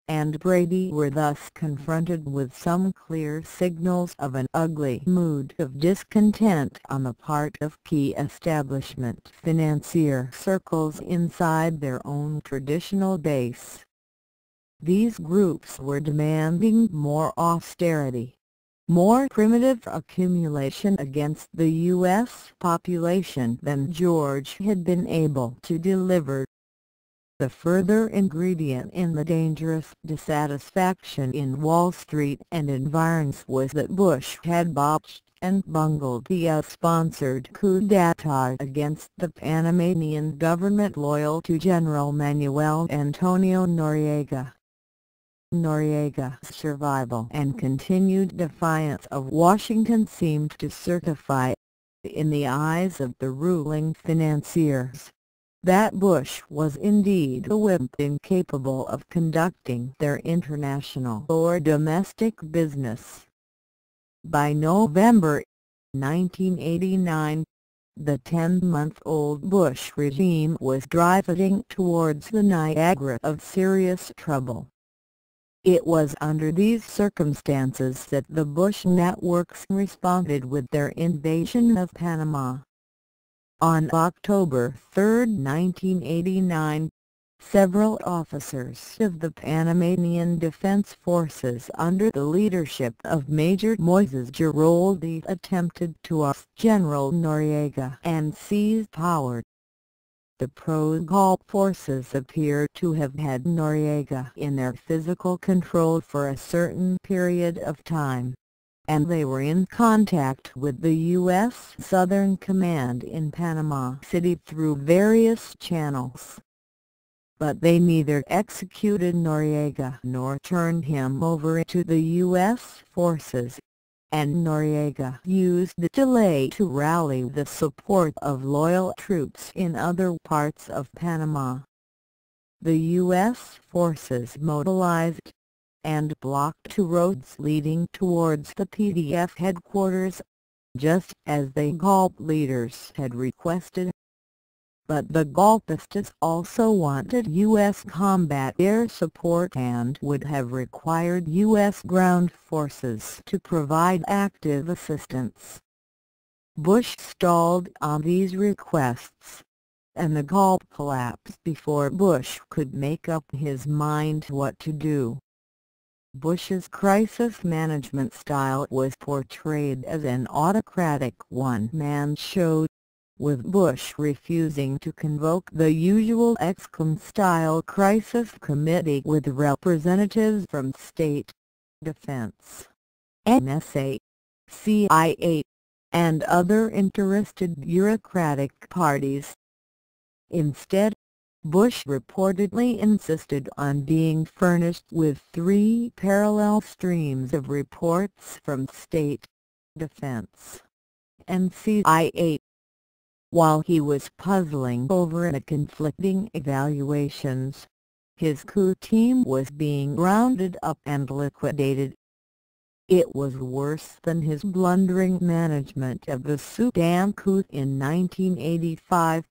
and Brady were thus confronted with some clear signals of an ugly mood of discontent on the part of key establishment financier circles inside their own traditional base. These groups were demanding more austerity, more primitive accumulation against the U.S. population than George had been able to deliver. The further ingredient in the dangerous dissatisfaction in Wall Street and environs was that Bush had botched and bungled the US-sponsored coup d'etat against the Panamanian government loyal to General Manuel Antonio Noriega. Noriega's survival and continued defiance of Washington seemed to certify, in the eyes of the ruling financiers, that Bush was indeed a wimp incapable of conducting their international or domestic business. By November 1989, the 10-month-old Bush regime was driving towards the Niagara of serious trouble. It was under these circumstances that the Bush networks responded with their invasion of Panama. On October 3, 1989, several officers of the Panamanian Defense Forces under the leadership of Major Moises Giroldi attempted to oust General Noriega and seize power. The pro-Gulf forces appear to have had Noriega in their physical control for a certain period of time, and they were in contact with the U.S. Southern Command in Panama City through various channels. But they neither executed Noriega nor turned him over to the U.S. forces, and Noriega used the delay to rally the support of loyal troops in other parts of Panama. The U.S. forces mobilized and blocked two roads leading towards the PDF headquarters, just as the Gulf leaders had requested. But the Gulfists also wanted U.S. combat air support and would have required U.S. ground forces to provide active assistance. Bush stalled on these requests, and the Gulf collapsed before Bush could make up his mind what to do. Bush's crisis management style was portrayed as an autocratic one-man show, with Bush refusing to convoke the usual ExCom-style crisis committee with representatives from state, defense, NSA, CIA, and other interested bureaucratic parties. Instead, Bush reportedly insisted on being furnished with 3 parallel streams of reports from state, defense, and CIA. While he was puzzling over the conflicting evaluations, his coup team was being rounded up and liquidated. It was worse than his blundering management of the Sudan coup in 1985.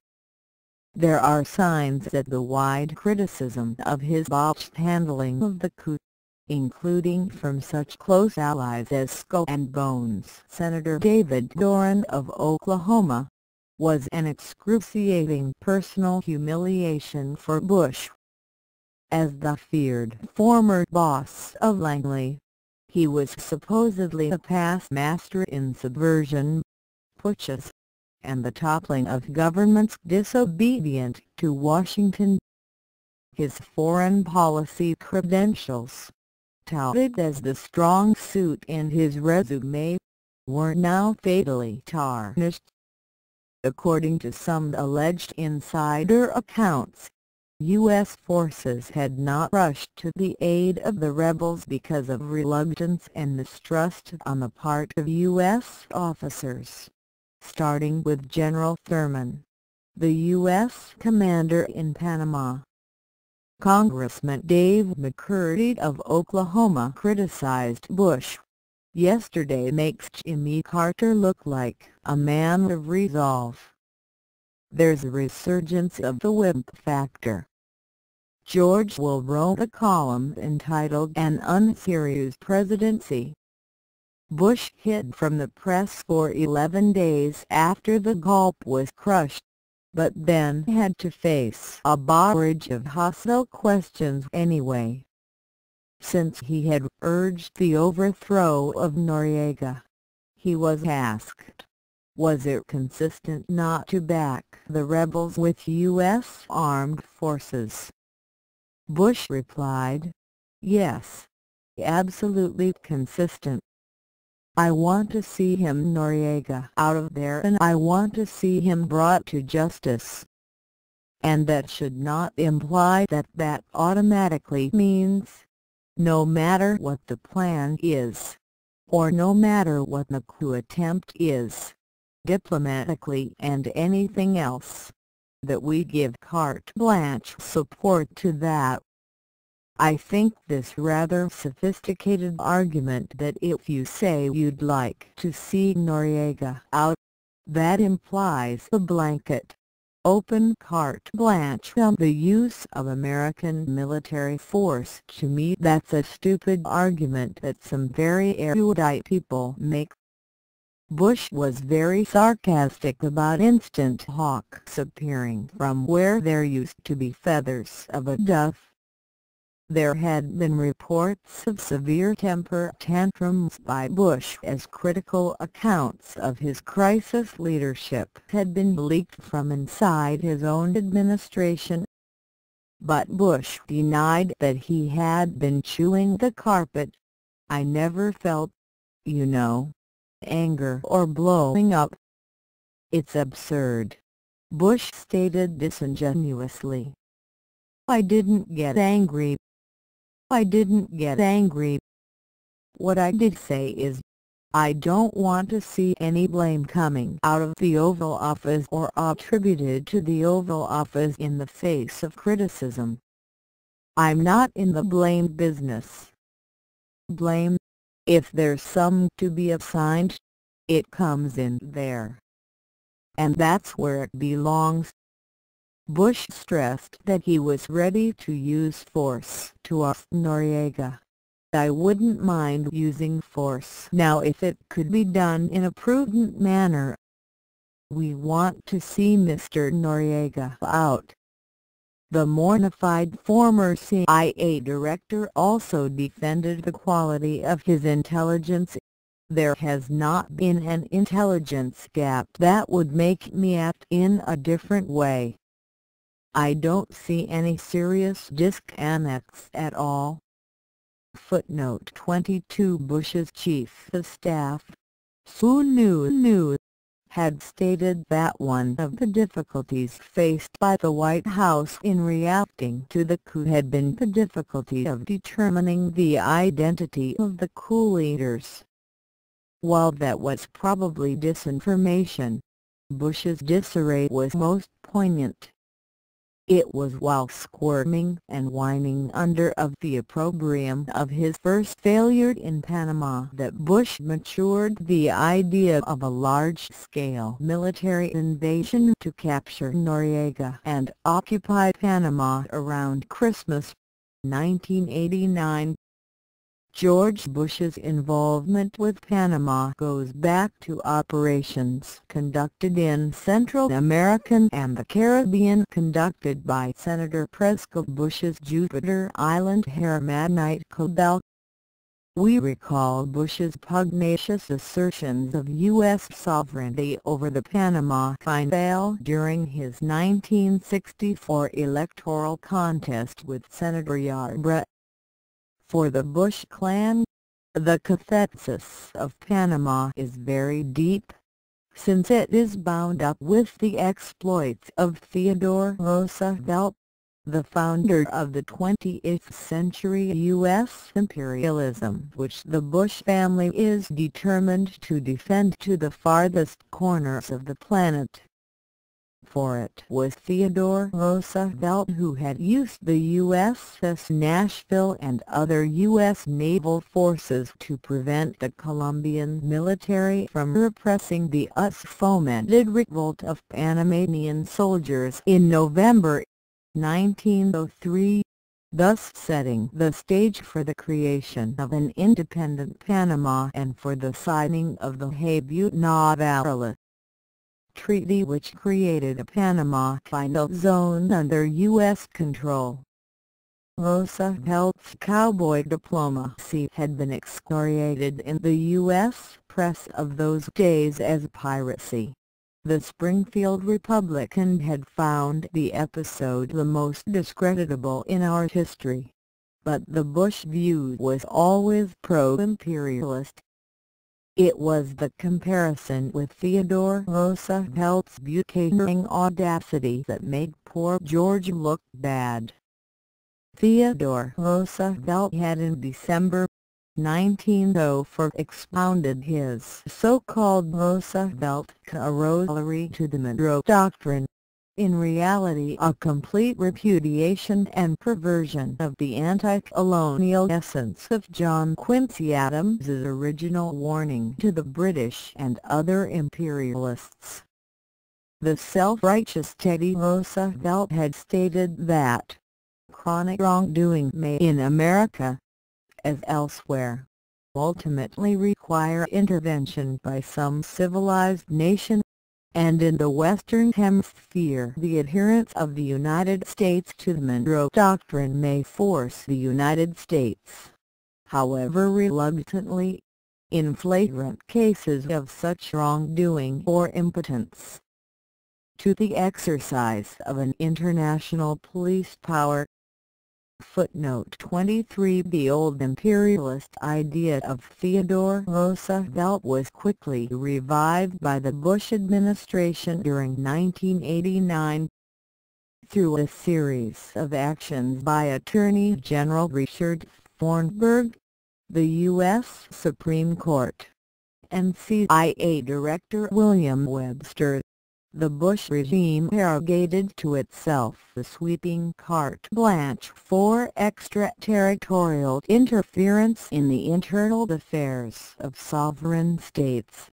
There are signs that the wide criticism of his botched handling of the coup, including from such close allies as Skull and Bones Senator David Doran of Oklahoma, was an excruciating personal humiliation for Bush. As the feared former boss of Langley, he was supposedly a past master in subversion, putschs, and the toppling of governments disobedient to Washington. His foreign policy credentials, touted as the strong suit in his resume, were now fatally tarnished. According to some alleged insider accounts, U.S. forces had not rushed to the aid of the rebels because of reluctance and mistrust on the part of U.S. officers, starting with General Thurman, the U.S. commander in Panama. Congressman Dave McCurdy of Oklahoma criticized Bush. "Yesterday makes Jimmy Carter look like a man of resolve. There's a resurgence of the wimp factor." George Will wrote a column entitled "An Unserious Presidency." Bush hid from the press for 11 days after the Gulf was crushed, but then had to face a barrage of hostile questions anyway. Since he had urged the overthrow of Noriega, he was asked, was it consistent not to back the rebels with U.S. armed forces? Bush replied, "Yes, absolutely consistent. I want to see him Noriega out of there, and I want to see him brought to justice. And that should not imply that that automatically means, no matter what the plan is, or no matter what the coup attempt is, diplomatically and anything else, that we give carte blanche support to that. I think this rather sophisticated argument that if you say you'd like to see Noriega out, that implies a blanket, open carte blanche on the use of American military force. To me, that's a stupid argument that some very erudite people make." Bush was very sarcastic about instant hawks appearing from where there used to be feathers of a duff. There had been reports of severe temper tantrums by Bush as critical accounts of his crisis leadership had been leaked from inside his own administration. But Bush denied that he had been chewing the carpet. "I never felt, you know, anger or blowing up." "It's absurd," Bush stated disingenuously. "I didn't get angry. I didn't get angry. What I did say is, I don't want to see any blame coming out of the Oval Office or attributed to the Oval Office in the face of criticism. I'm not in the blame business. Blame, if there's some to be assigned, it comes in there. And that's where it belongs. Bush stressed that he was ready to use force to oust Noriega. I wouldn't mind using force now if it could be done in a prudent manner. We want to see Mr. Noriega out. The mortified former CIA director also defended the quality of his intelligence. There has not been an intelligence gap that would make me act in a different way. I don't see any serious disconnects at all. Footnote 22. Bush's chief of staff, Sununu, had stated that one of the difficulties faced by the White House in reacting to the coup had been the difficulty of determining the identity of the coup leaders. While that was probably disinformation, Bush's disarray was most poignant. It was while squirming and whining under the opprobrium of his first failure in Panama that Bush matured the idea of a large-scale military invasion to capture Noriega and occupy Panama around Christmas, 1989. George Bush's involvement with Panama goes back to operations conducted in Central America and the Caribbean conducted by Senator Prescott Bush's Jupiter Island Hermanite Cabal. We recall Bush's pugnacious assertions of U.S. sovereignty over the Panama Canal during his 1964 electoral contest with Senator Yarborough. For the Bush clan, the cathexis of Panama is very deep, since it is bound up with the exploits of Theodore Roosevelt, the founder of the 20th century U.S. imperialism which the Bush family is determined to defend to the farthest corners of the planet. For it was Theodore Roosevelt who had used the USS Nashville and other U.S. naval forces to prevent the Colombian military from repressing the US-fomented revolt of Panamanian soldiers in November 1903, thus setting the stage for the creation of an independent Panama and for the signing of the Habeas Corpus Treaty which created a Panama Canal zone under U.S. control. Roosevelt's cowboy diplomacy had been excoriated in the U.S. press of those days as piracy. The Springfield Republican had found the episode the most discreditable in our history. But the Bush view was always pro-imperialist. It was the comparison with Theodore Roosevelt's buccaneering audacity that made poor George look bad. Theodore Roosevelt had in December 1904 expounded his so-called Roosevelt corollary to the Monroe Doctrine, in reality a complete repudiation and perversion of the anti-colonial essence of John Quincy Adams's original warning to the British and other imperialists. The self-righteous Teddy Roosevelt had stated that chronic wrongdoing may in America, as elsewhere, ultimately require intervention by some civilized nation, and in the Western Hemisphere the adherence of the United States to the Monroe Doctrine may force the United States, however reluctantly, in flagrant cases of such wrongdoing or impotence, to the exercise of an international police power. Footnote 23. The old imperialist idea of Theodore Roosevelt was quickly revived by the Bush administration during 1989. Through a series of actions by Attorney General Richard Thornburgh, the U.S. Supreme Court and CIA Director William Webster, the Bush regime arrogated to itself the sweeping carte blanche for extraterritorial interference in the internal affairs of sovereign states,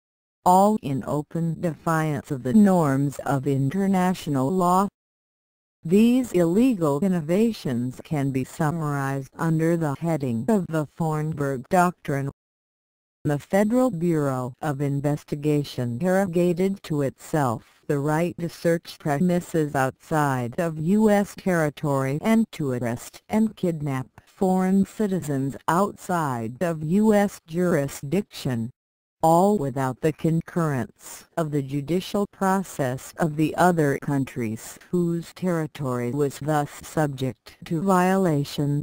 all in open defiance of the norms of international law. These illegal innovations can be summarized under the heading of the Thornburg Doctrine. The Federal Bureau of Investigation arrogated to itself the right to search premises outside of U.S. territory and to arrest and kidnap foreign citizens outside of U.S. jurisdiction, all without the concurrence of the judicial process of the other countries whose territory was thus subject to violation.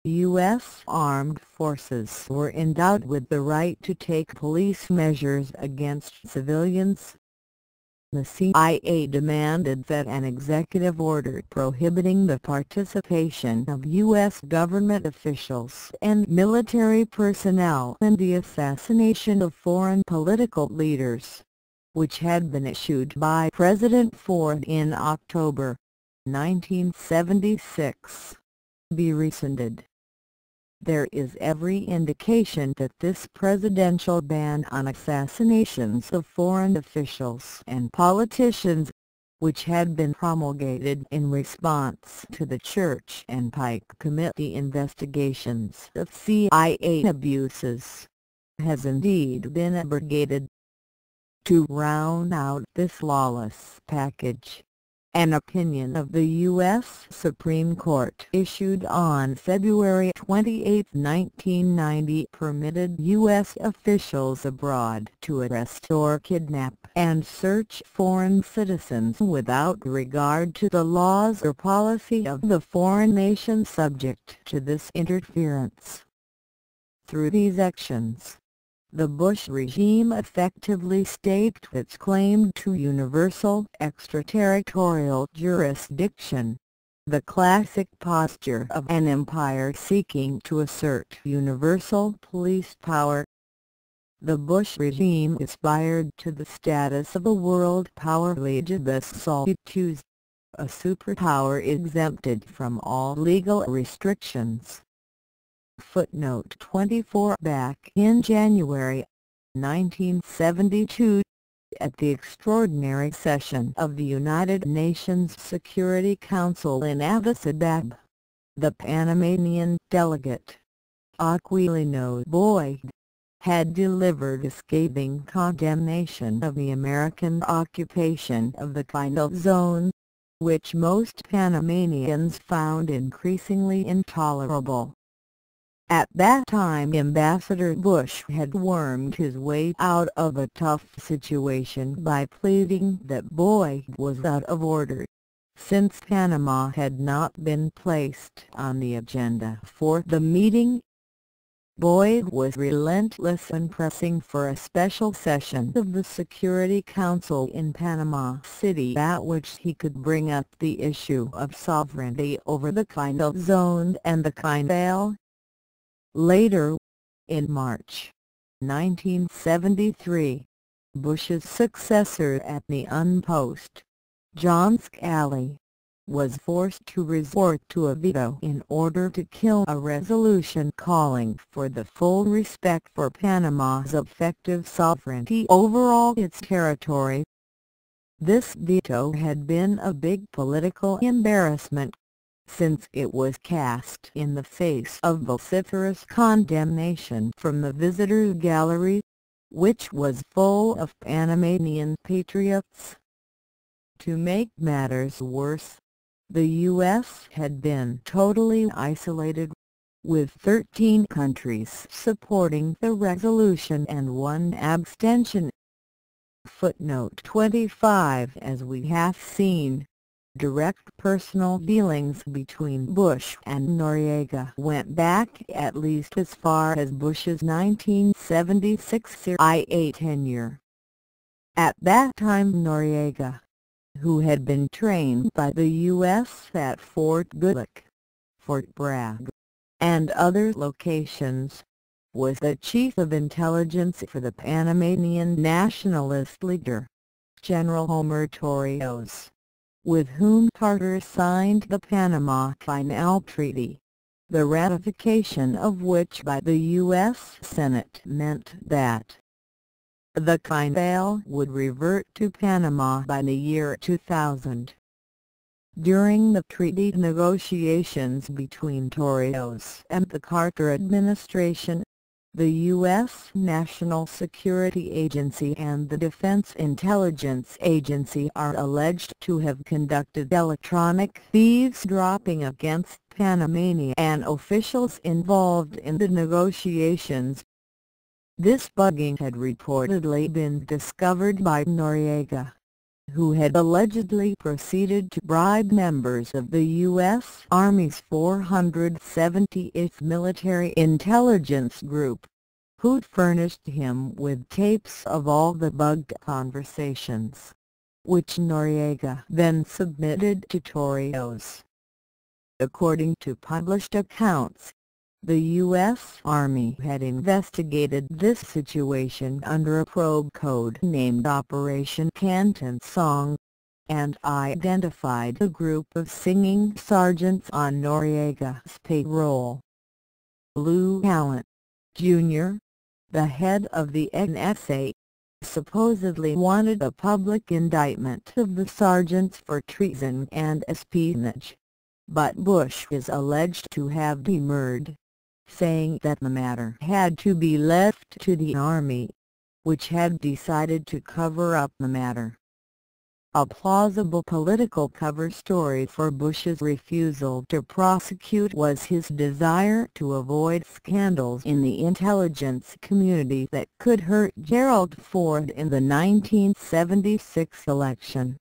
U.S. armed forces were endowed with the right to take police measures against civilians. The CIA demanded that an executive order prohibiting the participation of U.S. government officials and military personnel in the assassination of foreign political leaders, which had been issued by President Ford in October 1976, be rescinded. There is every indication that this presidential ban on assassinations of foreign officials and politicians, which had been promulgated in response to the Church and Pike Committee investigations of CIA abuses, has indeed been abrogated. To round out this lawless package, an opinion of the U.S. Supreme Court issued on February 28, 1990 permitted U.S. officials abroad to arrest or kidnap and search foreign citizens without regard to the laws or policy of the foreign nation subject to this interference. Through these actions, the Bush regime effectively staked its claim to universal extraterritorial jurisdiction, the classic posture of an empire seeking to assert universal police power. The Bush regime aspired to the status of a world power legibus solitude, a superpower exempted from all legal restrictions. Footnote 24. Back in January 1972, at the extraordinary session of the United Nations Security Council in Addis Ababa, the Panamanian delegate, Aquilino Boyd, had delivered a scathing condemnation of the American occupation of the Final Zone, which most Panamanians found increasingly intolerable. At that time Ambassador Bush had wormed his way out of a tough situation by pleading that Boyd was out of order, since Panama had not been placed on the agenda for the meeting. Boyd was relentless in pressing for a special session of the Security Council in Panama City at which he could bring up the issue of sovereignty over the Final Zone and the Canal. Later, in March 1973, Bush's successor at the UN post, John Scali, was forced to resort to a veto in order to kill a resolution calling for the full respect for Panama's effective sovereignty over all its territory. This veto had been a big political embarrassment, since it was cast in the face of vociferous condemnation from the visitors' gallery, which was full of Panamanian patriots. To make matters worse, the U.S. had been totally isolated, with 13 countries supporting the resolution and 1 abstention. Footnote 25. As we have seen, direct personal dealings between Bush and Noriega went back at least as far as Bush's 1976 CIA tenure. At that time Noriega, who had been trained by the U.S. at Fort Goodluck, Fort Bragg, and other locations, was the chief of intelligence for the Panamanian nationalist leader, General Homer Torrijos, with whom Carter signed the Panama Canal Treaty, the ratification of which by the U.S. Senate meant that the canal would revert to Panama by the year 2000. During the treaty negotiations between Torrijos and the Carter administration, the U.S. National Security Agency and the Defense Intelligence Agency are alleged to have conducted electronic eavesdropping against Panamanian officials involved in the negotiations. This bugging had reportedly been discovered by Noriega, who had allegedly proceeded to bribe members of the U.S. Army's 478th Military Intelligence Group, who'd furnished him with tapes of all the bugged conversations, which Noriega then submitted to Torrijos. According to published accounts, the U.S. Army had investigated this situation under a probe code named Operation Canton Song, and identified a group of singing sergeants on Noriega's payroll. Lou Allen, Jr., the head of the NSA, supposedly wanted a public indictment of the sergeants for treason and espionage, but Bush is alleged to have demurred, saying that the matter had to be left to the Army, which had decided to cover up the matter. A plausible political cover story for Bush's refusal to prosecute was his desire to avoid scandals in the intelligence community that could hurt Gerald Ford in the 1976 election.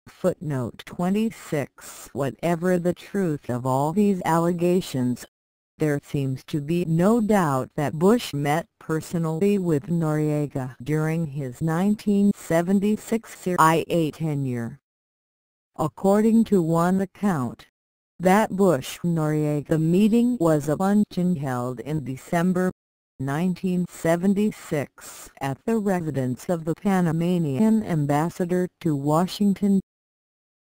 Footnote 26. Whatever the truth of all these allegations, there seems to be no doubt that Bush met personally with Noriega during his 1976 CIA tenure. According to one account, that Bush-Noriega meeting was a luncheon held in December 1976 at the residence of the Panamanian ambassador to Washington.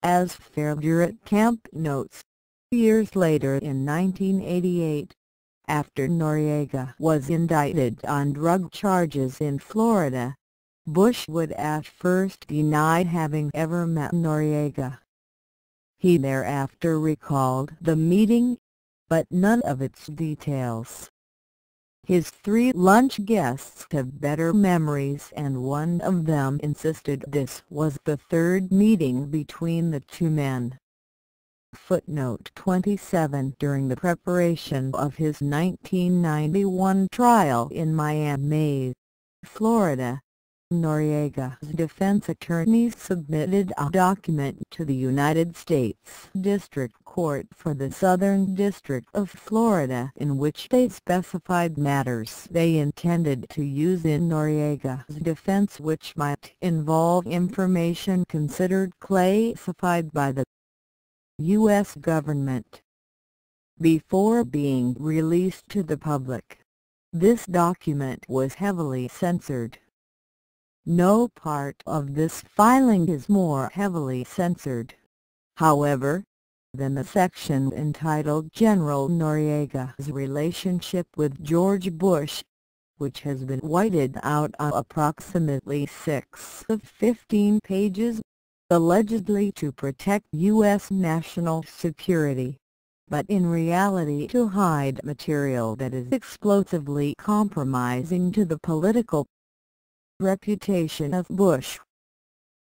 As Fairburett Camp notes, years later in 1988, after Noriega was indicted on drug charges in Florida, Bush would at first deny having ever met Noriega. He thereafter recalled the meeting, but none of its details. His three lunch guests have better memories, and one of them insisted this was the third meeting between the two men. Footnote 27. During the preparation of his 1991 trial in Miami, Florida, Noriega's defense attorneys submitted a document to the United States District Court for the Southern District of Florida in which they specified matters they intended to use in Noriega's defense which might involve information considered classified by the U.S. government. Before being released to the public, this document was heavily censored. No part of this filing is more heavily censored, however, than the section entitled General Noriega's Relationship with George Bush, which has been whited out on approximately 6 of 15 pages, allegedly to protect U.S. national security, but in reality to hide material that is explosively compromising to the political reputation of Bush.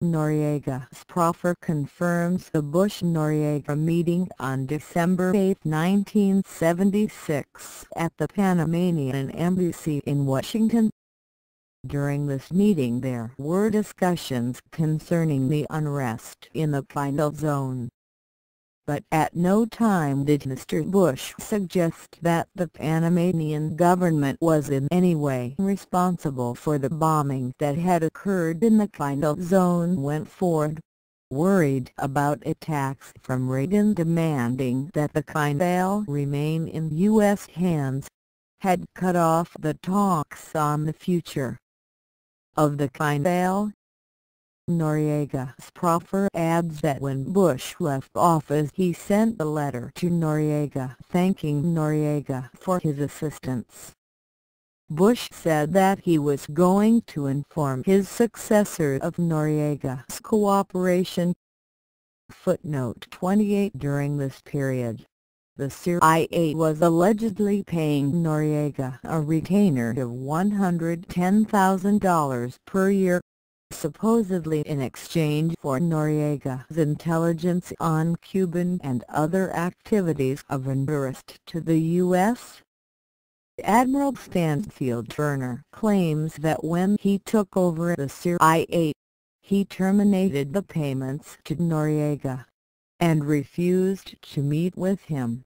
Noriega's proffer confirms the Bush-Noriega meeting on December 8, 1976 at the Panamanian Embassy in Washington. During this meeting there were discussions concerning the unrest in the Canal Zone. But at no time did Mr. Bush suggest that the Panamanian government was in any way responsible for the bombing that had occurred in the Canal Zone when Ford, worried about attacks from Reagan demanding that the canal remain in U.S. hands, had cut off the talks on the future of the kind. Noriega's proffer adds that when Bush left office he sent a letter to Noriega thanking Noriega for his assistance. Bush said that he was going to inform his successor of Noriega's cooperation. Footnote 28. During this period, the CIA was allegedly paying Noriega a retainer of $110,000 per year, supposedly in exchange for Noriega's intelligence on Cuban and other activities of interest to the U.S. Admiral Stansfield Turner claims that when he took over the CIA, he terminated the payments to Noriega and refused to meet with him.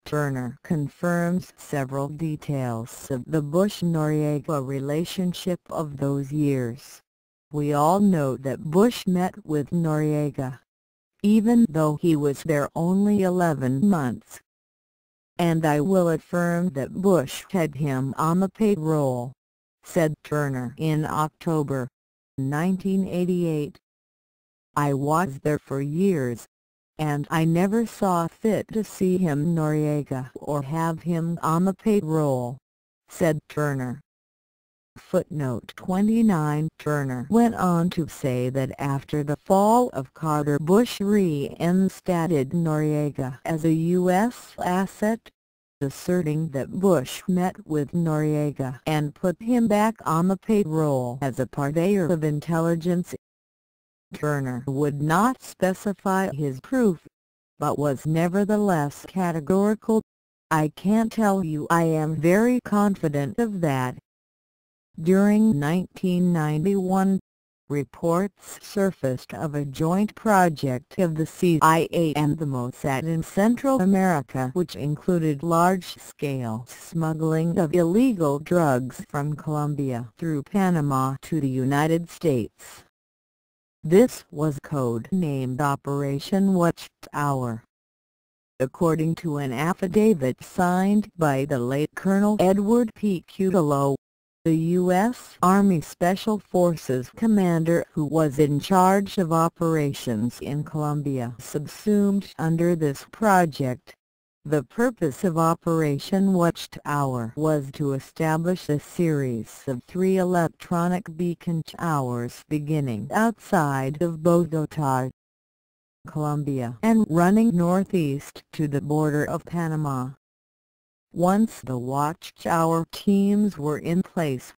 Turner confirms several details of the Bush-Noriega relationship of those years. We all know that Bush met with Noriega, even though he was there only 11 months. And I will affirm that Bush had him on the payroll, said Turner in October 1988. I was there for years, and I never saw fit to see him Noriega or have him on the payroll, said Turner. Footnote 29. Turner went on to say that after the fall of Carter, Bush reinstated Noriega as a U.S. asset, asserting that Bush met with Noriega and put him back on the payroll as a purveyor of intelligence. Turner would not specify his proof, but was nevertheless categorical. I can tell you I am very confident of that. During 1991, reports surfaced of a joint project of the CIA and the Mossad in Central America which included large-scale smuggling of illegal drugs from Colombia through Panama to the United States. This was code-named Operation Watchtower. According to an affidavit signed by the late Colonel Edward P. Cutolo, the U.S. Army Special Forces commander who was in charge of operations in Colombia, subsumed under this project. The purpose of Operation Watchtower was to establish a series of 3 electronic beacon towers beginning outside of Bogotá, Colombia, and running northeast to the border of Panama. Once the watchtower teams were in place,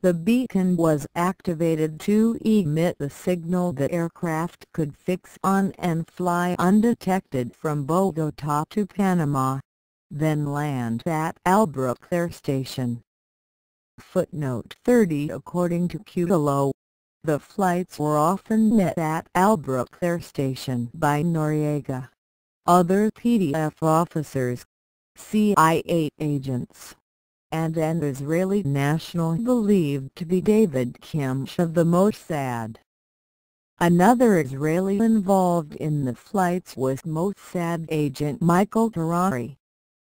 the beacon was activated to emit the signal that aircraft could fix on and fly undetected from Bogotá to Panama, then land at Albrook Air Station. Footnote 30. According to Cutolo, the flights were often met at Albrook Air Station by Noriega, other PDF officers, CIA agents, and an Israeli national believed to be David Kimch of the Mossad. Another Israeli involved in the flights was Mossad agent Michael Harari,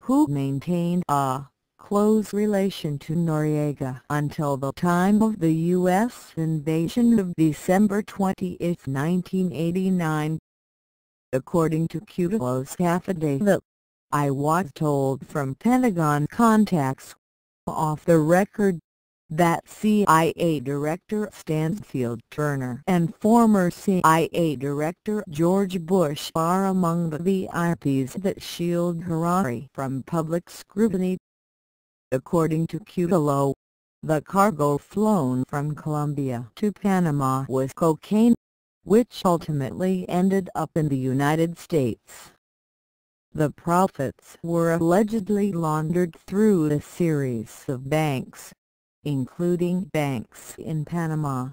who maintained a close relation to Noriega until the time of the U.S. invasion of December 20, 1989. According to Cutolo's affidavit, I was told from Pentagon contacts, off the record, that CIA Director Stansfield Turner and former CIA Director George Bush are among the VIPs that shield Harari from public scrutiny. According to Cutolo, the cargo flown from Colombia to Panama was cocaine, which ultimately ended up in the United States. The profits were allegedly laundered through a series of banks, including banks in Panama.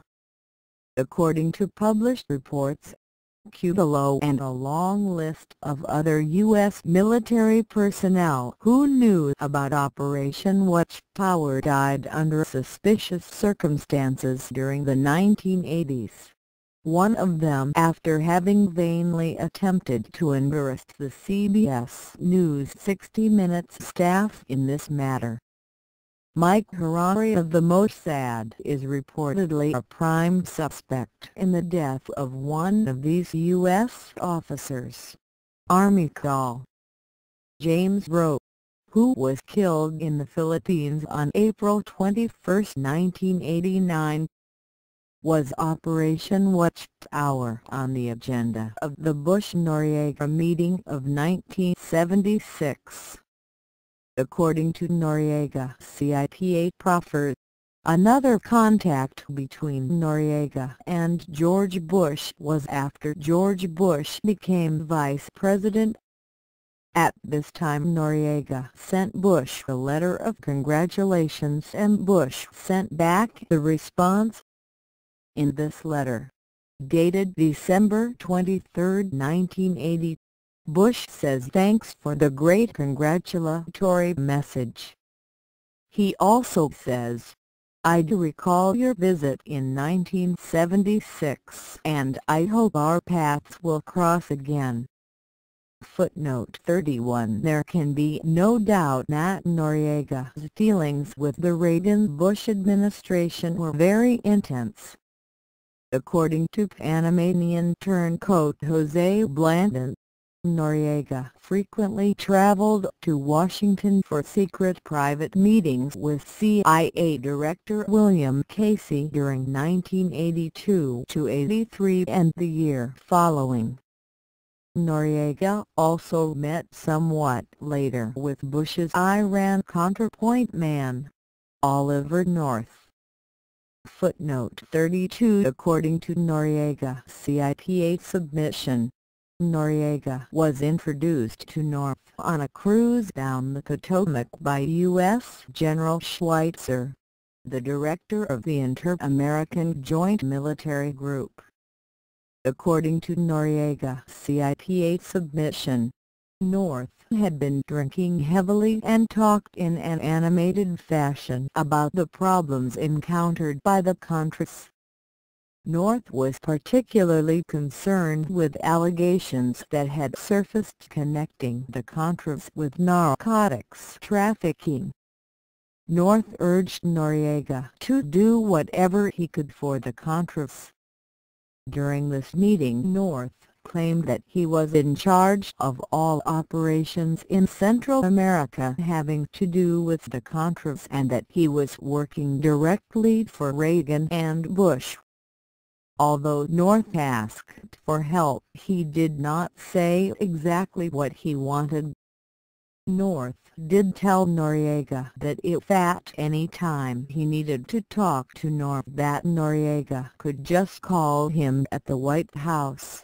According to published reports, Cutolo and a long list of other U.S. military personnel who knew about Operation Watchtower died under suspicious circumstances during the 1980s. One of them after having vainly attempted to embarrass the CBS News 60 Minutes staff in this matter. Mike Harari of the Mossad is reportedly a prime suspect in the death of one of these U.S. officers, Army Col. James Rowe, who was killed in the Philippines on April 21, 1989. Was Operation Watchtower on the agenda of the Bush-Noriega meeting of 1976. According to Noriega, CIPA proffers another contact between Noriega and George Bush was after George Bush became vice president. At this time Noriega sent Bush a letter of congratulations and Bush sent back the response. In this letter, dated December 23, 1980, Bush says thanks for the great congratulatory message. He also says, "I do recall your visit in 1976 and I hope our paths will cross again." Footnote 31. There can be no doubt that Noriega's dealings with the Reagan-Bush administration were very intense. According to Panamanian turncoat Jose Blandon, Noriega frequently traveled to Washington for secret private meetings with CIA Director William Casey during 1982–83 and the year following. Noriega also met somewhat later with Bush's Iran counterpoint man, Oliver North. Footnote 32. According to Noriega CIPA submission, Noriega was introduced to North on a cruise down the Potomac by U.S. General Schweitzer, the director of the Inter-American Joint Military Group. According to Noriega CIPA submission, North had been drinking heavily and talked in an animated fashion about the problems encountered by the Contras. North was particularly concerned with allegations that had surfaced connecting the Contras with narcotics trafficking. North urged Noriega to do whatever he could for the Contras. During this meeting North claimed that he was in charge of all operations in Central America having to do with the Contras and that he was working directly for Reagan and Bush. Although North asked for help, he did not say exactly what he wanted. North did tell Noriega that if at any time he needed to talk to North that Noriega could just call him at the White House.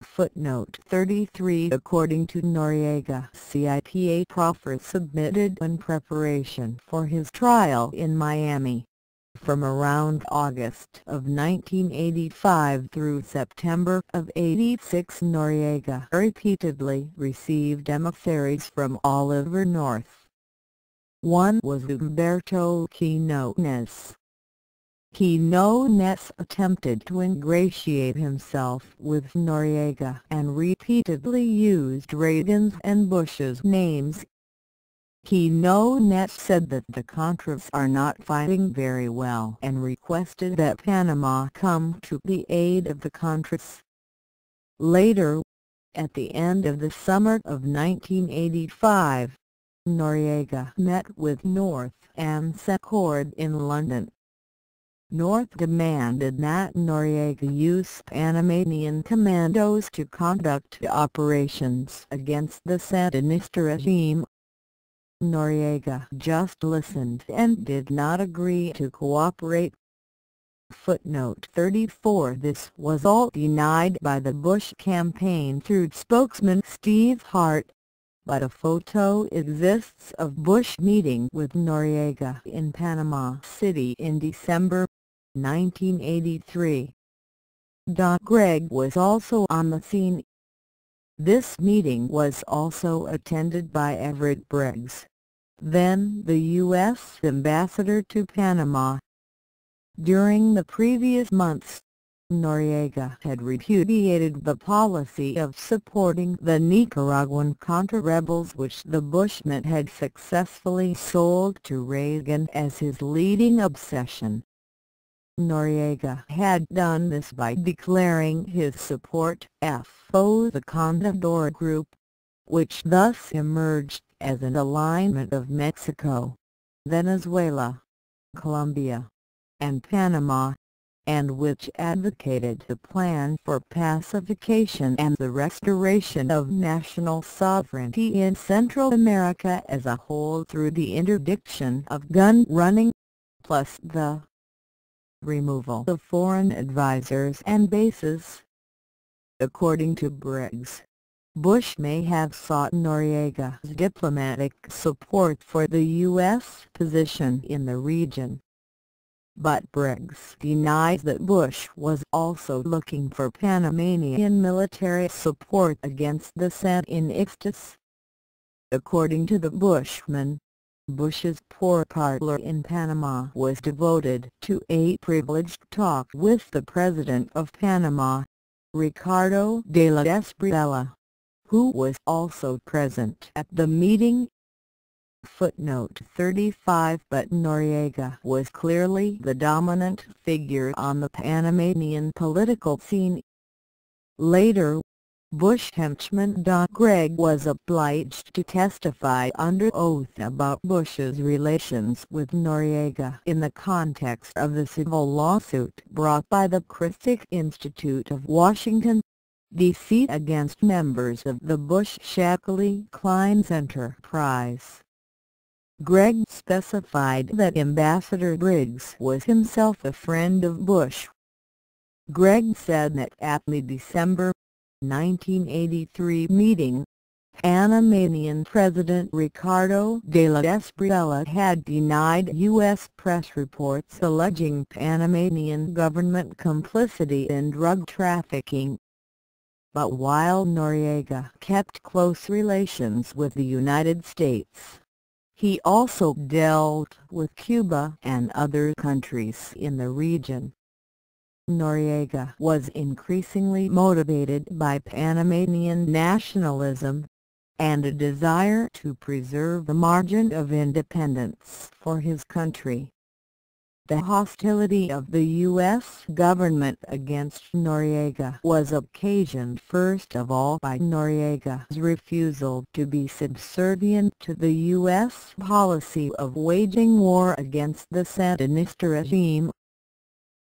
Footnote 33. According to Noriega CIPA proffer submitted in preparation for his trial in Miami. From around August of 1985 through September of '86 Noriega repeatedly received emissaries from Oliver North. One was Humberto Quinones. Quinones attempted to ingratiate himself with Noriega and repeatedly used Reagan's and Bush's names. Quinones said that the Contras are not fighting very well and requested that Panama come to the aid of the Contras. Later, at the end of the summer of 1985, Noriega met with North and Secord in London. North demanded that Noriega use Panamanian commandos to conduct operations against the Sandinista regime. Noriega just listened and did not agree to cooperate. Footnote 34. This was all denied by the Bush campaign through spokesman Steve Hart, but a photo exists of Bush meeting with Noriega in Panama City in December 1983. Gregg was also on the scene. This meeting was also attended by Everett Briggs, then the U.S. ambassador to Panama. During the previous months, Noriega had repudiated the policy of supporting the Nicaraguan counter-rebels which the Bushmen had successfully sold to Reagan as his leading obsession. Noriega had done this by declaring his support for the Contador Group, which thus emerged as an alignment of Mexico, Venezuela, Colombia, and Panama, and which advocated the plan for pacification and the restoration of national sovereignty in Central America as a whole through the interdiction of gun running, plus the removal of foreign advisors and bases. According to Briggs, Bush may have sought Noriega's diplomatic support for the U.S. position in the region, but Briggs denies that Bush was also looking for Panamanian military support against the Sandinistas. According to the Bushmen, Bush's pourparlor in Panama was devoted to a privileged talk with the President of Panama, Ricardo de la Espriella, who was also present at the meeting. Footnote 35. But Noriega was clearly the dominant figure on the Panamanian political scene. Later, Bush henchman Don Gregg was obliged to testify under oath about Bush's relations with Noriega in the context of the civil lawsuit brought by the Christic Institute of Washington, D.C. against members of the Bush-Shackley-Klein's enterprise. Gregg specified that Ambassador Briggs was himself a friend of Bush. Gregg said that at the December 1983 meeting, Panamanian President Ricardo de la Espriella had denied U.S. press reports alleging Panamanian government complicity in drug trafficking. But while Noriega kept close relations with the United States, he also dealt with Cuba and other countries in the region. Noriega was increasingly motivated by Panamanian nationalism, and a desire to preserve the margin of independence for his country. The hostility of the U.S. government against Noriega was occasioned first of all by Noriega's refusal to be subservient to the U.S. policy of waging war against the Sandinista regime.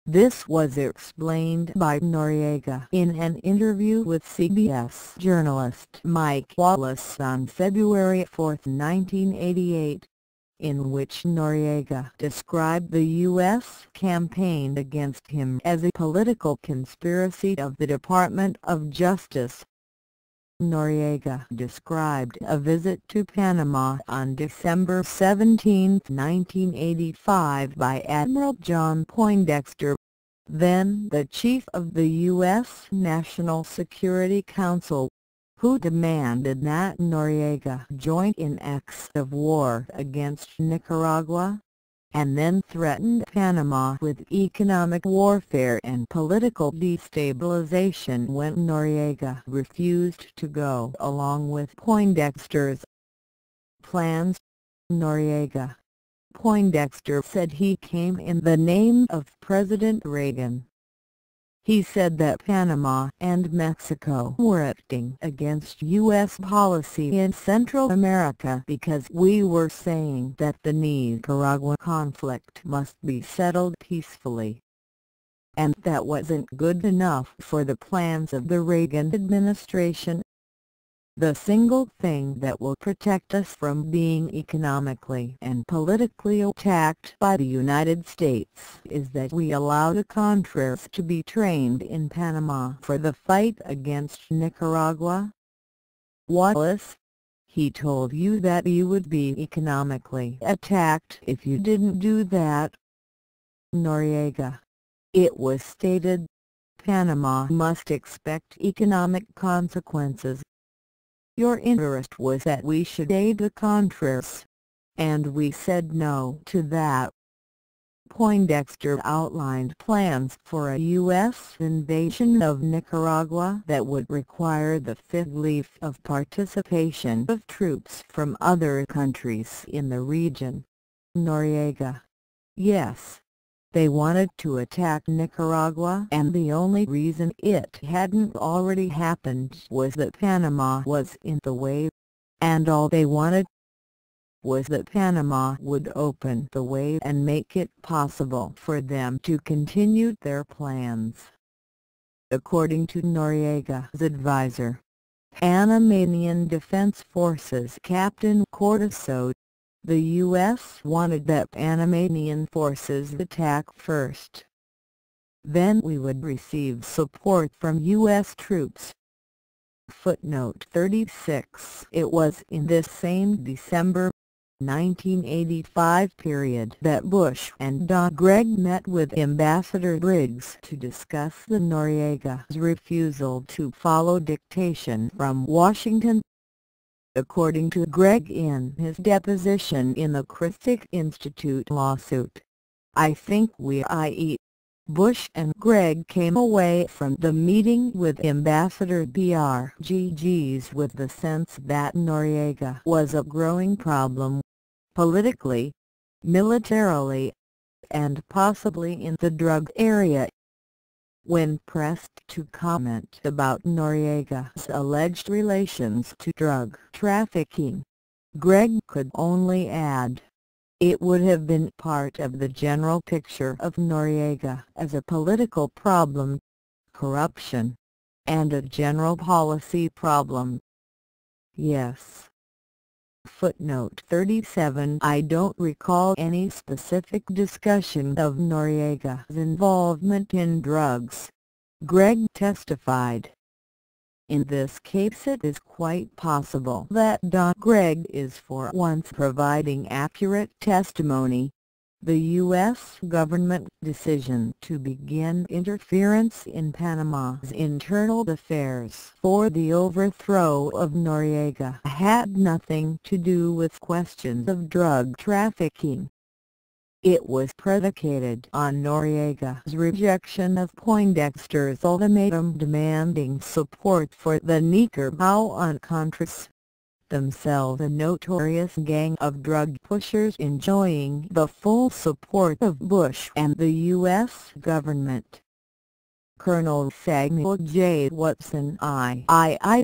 This was explained by Noriega in an interview with CBS journalist Mike Wallace on February 4, 1988, in which Noriega described the U.S. campaign against him as a political conspiracy of the Department of Justice. Noriega described a visit to Panama on December 17, 1985 by Admiral John Poindexter, then the chief of the U.S. National Security Council, who demanded that Noriega join in acts of war against Nicaragua, and then threatened Panama with economic warfare and political destabilization when Noriega refused to go along with Poindexter's plans. Noriega. Poindexter said he came in the name of President Reagan. He said that Panama and Mexico were acting against U.S. policy in Central America because we were saying that the Nicaragua conflict must be settled peacefully. And that wasn't good enough for the plans of the Reagan administration. The single thing that will protect us from being economically and politically attacked by the United States is that we allow the Contras to be trained in Panama for the fight against Nicaragua. Wallace, he told you that you would be economically attacked if you didn't do that. Noriega. It was stated, Panama must expect economic consequences. Your interest was that we should aid the Contras, and we said no to that. Poindexter outlined plans for a U.S. invasion of Nicaragua that would require the fig leaf of participation of troops from other countries in the region. Noriega: yes. They wanted to attack Nicaragua, and the only reason it hadn't already happened was that Panama was in the way, and all they wanted was that Panama would open the way and make it possible for them to continue their plans. According to Noriega's advisor, Panamanian Defense Forces Captain Cortizo, the U.S. wanted that Panamanian forces attack first. Then we would receive support from U.S. troops. Footnote 36. It was in this same December 1985 period that Bush and Don Gregg met with Ambassador Briggs to discuss the Noriega's refusal to follow dictation from Washington. According to Gregg in his deposition in the Christic Institute lawsuit, I think we, i.e., Bush and Gregg, came away from the meeting with Ambassador Briggs with the sense that Noriega was a growing problem, politically, militarily, and possibly in the drug area. When pressed to comment about Noriega's alleged relations to drug trafficking, Gregg could only add, it would have been part of the general picture of Noriega as a political problem, corruption, and a general policy problem. Yes. Footnote 37. I don't recall any specific discussion of Noriega's involvement in drugs, Gregg testified. In this case it is quite possible that Don Gregg is for once providing accurate testimony. The U.S. government decision to begin interference in Panama's internal affairs for the overthrow of Noriega had nothing to do with questions of drug trafficking. It was predicated on Noriega's rejection of Poindexter's ultimatum demanding support for the Nicaraguan Contras, themselves a notorious gang of drug pushers enjoying the full support of Bush and the U.S. government. Colonel Samuel J. Watson III,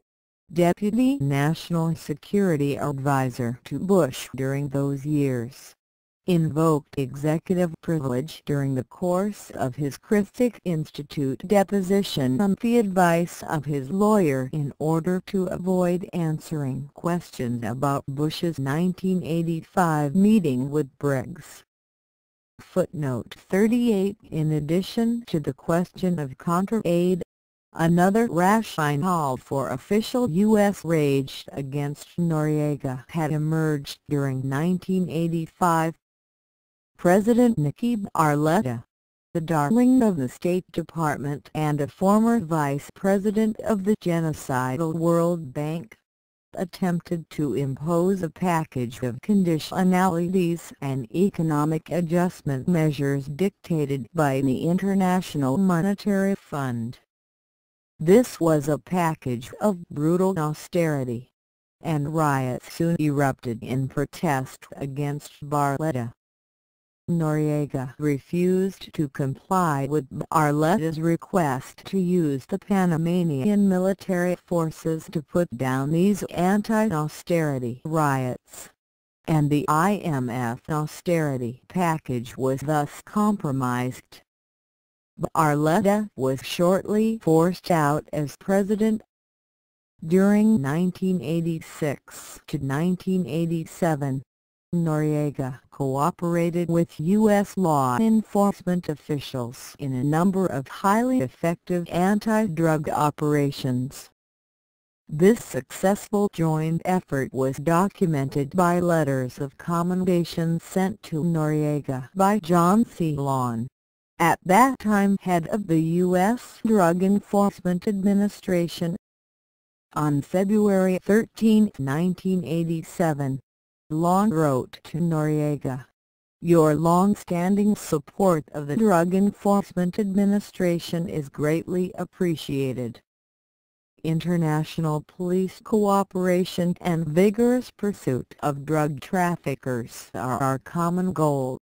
Deputy National Security Advisor to Bush during those years, invoked executive privilege during the course of his Christic Institute deposition on the advice of his lawyer in order to avoid answering questions about Bush's 1985 meeting with Briggs. Footnote 38. In addition to the question of contra-aid, another rationale for official U.S. rage against Noriega had emerged during 1985. President Nayib Arleta, the darling of the State Department and a former vice president of the genocidal World Bank, attempted to impose a package of conditionalities and economic adjustment measures dictated by the International Monetary Fund. This was a package of brutal austerity, and riots soon erupted in protest against Arleta. Noriega refused to comply with Arleta's request to use the Panamanian military forces to put down these anti-austerity riots, and the IMF austerity package was thus compromised. Arleta was shortly forced out as president. During 1986 to 1987, Noriega cooperated with U.S. law enforcement officials in a number of highly effective anti-drug operations. This successful joint effort was documented by letters of commendation sent to Noriega by John C. Lawn, at that time head of the U.S. Drug Enforcement Administration. On February 13, 1987, Lawn wrote to Noriega, Your long-standing support of the Drug Enforcement Administration is greatly appreciated. International police cooperation and vigorous pursuit of drug traffickers are our common goal.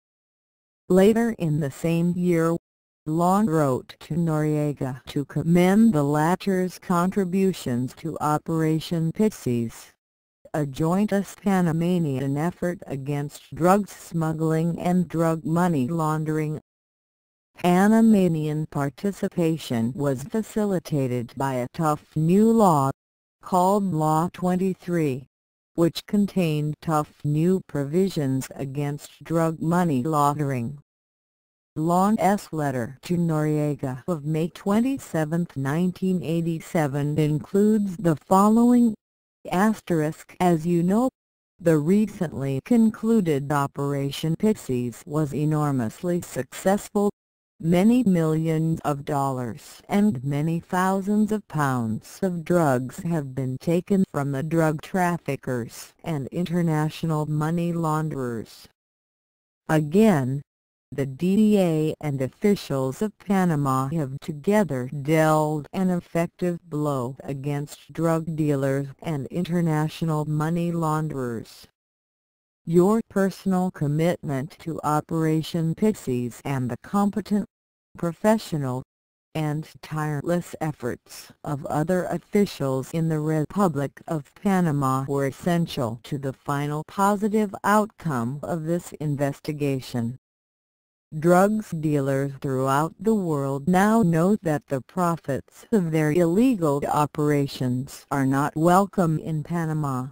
Later in the same year, Long wrote to Noriega to commend the latter's contributions to Operation Pixies, a joint Panamanian effort against drug smuggling and drug money laundering. Panamanian participation was facilitated by a tough new law, called Law 23, which contained tough new provisions against drug money laundering. Long's letter to Noriega of May 27, 1987 includes the following: As you know, the recently concluded Operation Pixies was enormously successful. Many millions of dollars and many thousands of pounds of drugs have been taken from the drug traffickers and international money launderers. Again, the DEA and officials of Panama have together dealt an effective blow against drug dealers and international money launderers. Your personal commitment to Operation Pixies and the competent, professional, and tireless efforts of other officials in the Republic of Panama were essential to the final positive outcome of this investigation. Drugs dealers throughout the world now know that the profits of their illegal operations are not welcome in Panama.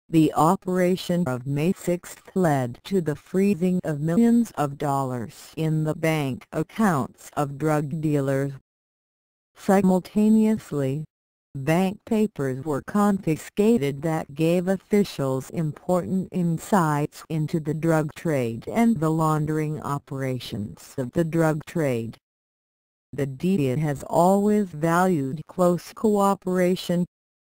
The operation of May 6 led to the freezing of millions of dollars in the bank accounts of drug dealers. Simultaneously, bank papers were confiscated that gave officials important insights into the drug trade and the laundering operations of the drug trade. The DEA has always valued close cooperation,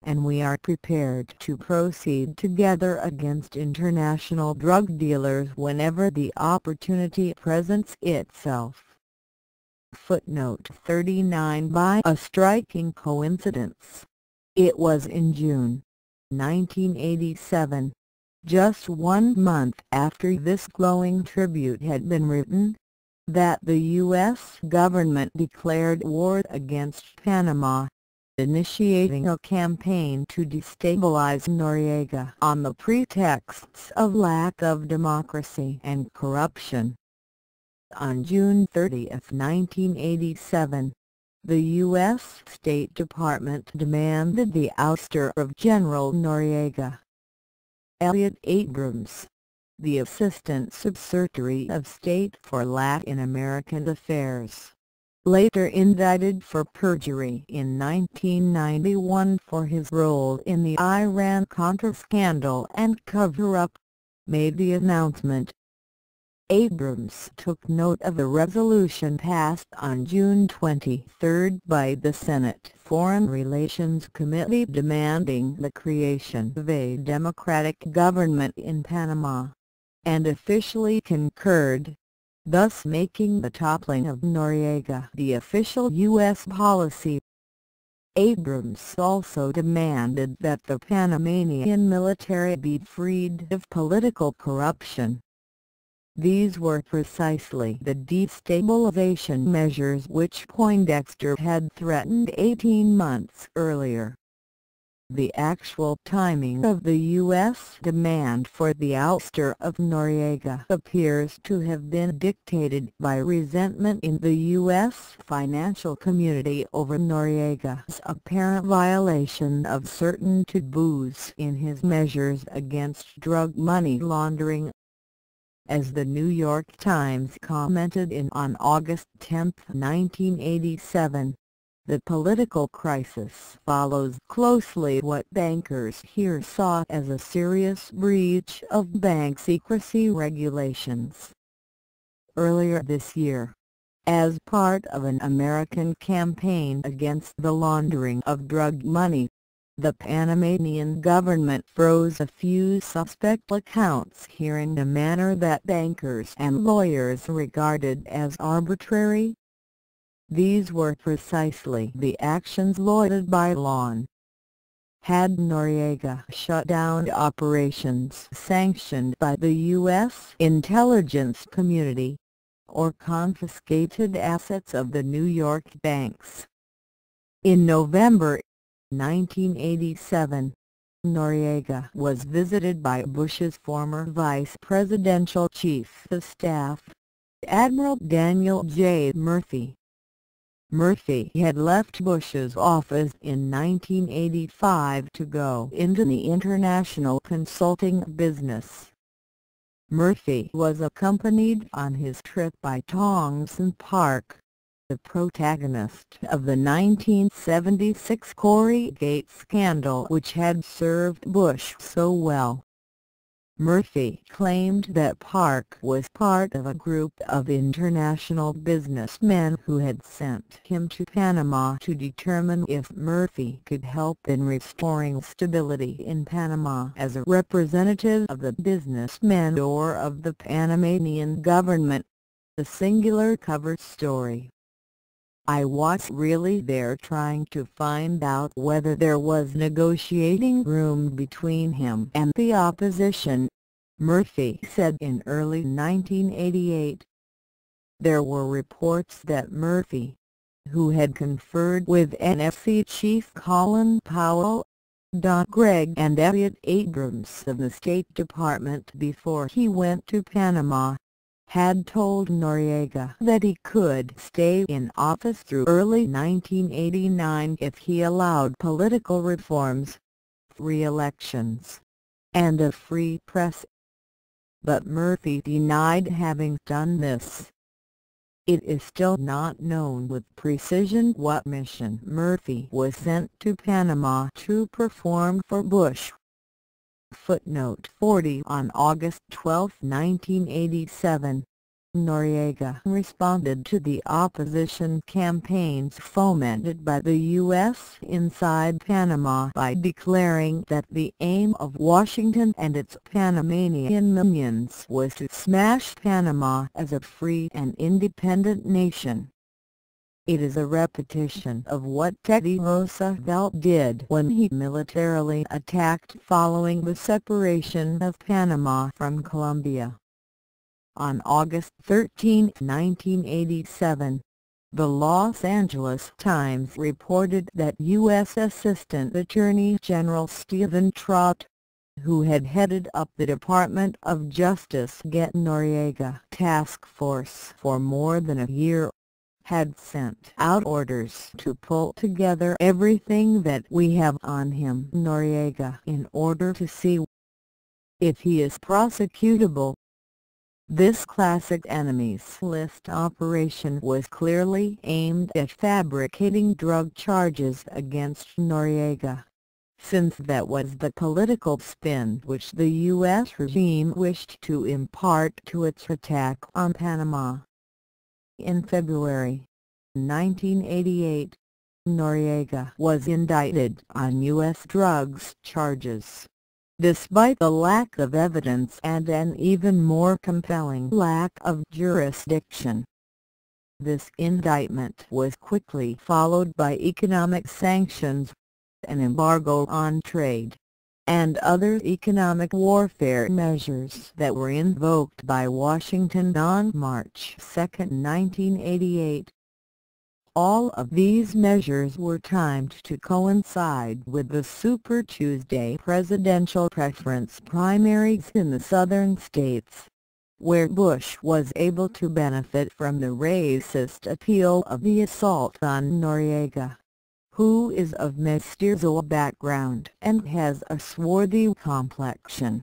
and we are prepared to proceed together against international drug dealers whenever the opportunity presents itself. Footnote 39. By a striking coincidence, it was in June 1987, just 1 month after this glowing tribute had been written, that the U.S. government declared war against Panama, initiating a campaign to destabilize Noriega on the pretexts of lack of democracy and corruption. On June 30, 1987, the U.S. State Department demanded the ouster of General Noriega. Elliot Abrams, the Assistant Secretary of State for Latin American Affairs, later indicted for perjury in 1991 for his role in the Iran-Contra scandal and cover-up, made the announcement. Abrams took note of a resolution passed on June 23 by the Senate Foreign Relations Committee demanding the creation of a democratic government in Panama, and officially concurred, thus making the toppling of Noriega the official U.S. policy. Abrams also demanded that the Panamanian military be freed of political corruption. These were precisely the destabilization measures which Poindexter had threatened 18 months earlier. The actual timing of the U.S. demand for the ouster of Noriega appears to have been dictated by resentment in the U.S. financial community over Noriega's apparent violation of certain taboos in his measures against drug money laundering. As the New York Times commented on August 10, 1987, the political crisis follows closely what bankers here saw as a serious breach of bank secrecy regulations. Earlier this year, as part of an American campaign against the laundering of drug money, The Panamanian government froze a few suspect accounts here in a manner that bankers and lawyers regarded as arbitrary. These were precisely the actions lauded by Lon. Had Noriega shut down operations sanctioned by the U.S. intelligence community, or confiscated assets of the New York banks? In November 1987, Noriega was visited by Bush's former vice presidential chief of staff, Admiral Daniel J. Murphy. Murphy had left Bush's office in 1985 to go into the international consulting business. Murphy was accompanied on his trip by Townsend Park, the protagonist of the 1976 Corrygate scandal which had served Bush so well. Murphy claimed that Park was part of a group of international businessmen who had sent him to Panama to determine if Murphy could help in restoring stability in Panama as a representative of the businessmen or of the Panamanian government. The singular cover story. I was really there trying to find out whether there was negotiating room between him and the opposition, Murphy said in early 1988. There were reports that Murphy, who had conferred with NFC chief Colin Powell, Don Gregg and Elliot Abrams of the State Department before he went to Panama, had told Noriega that he could stay in office through early 1989 if he allowed political reforms, free elections, and a free press. But Murphy denied having done this. It is still not known with precision what mission Murphy was sent to Panama to perform for Bush. Footnote 40. On August 12, 1987, Noriega responded to the opposition campaigns fomented by the U.S. inside Panama by declaring that the aim of Washington and its Panamanian minions was to smash Panama as a free and independent nation. It is a repetition of what Teddy Roosevelt did when he militarily attacked following the separation of Panama from Colombia. On August 13, 1987, the Los Angeles Times reported that U.S. Assistant Attorney General Stephen Trott, who had headed up the Department of Justice Get Noriega task force for more than a year, had sent out orders to pull together everything that we have on him Noriega in order to see if he is prosecutable. This classic enemies list operation was clearly aimed at fabricating drug charges against Noriega, since that was the political spin which the U.S. regime wished to impart to its attack on Panama. In February 1988, Noriega was indicted on U.S. drugs charges, despite the lack of evidence and an even more compelling lack of jurisdiction. This indictment was quickly followed by economic sanctions, an embargo on trade, and other economic warfare measures that were invoked by Washington on March 2, 1988. All of these measures were timed to coincide with the Super Tuesday presidential preference primaries in the southern states, where Bush was able to benefit from the racist appeal of the assault on Noriega, who is of mestizo background and has a swarthy complexion.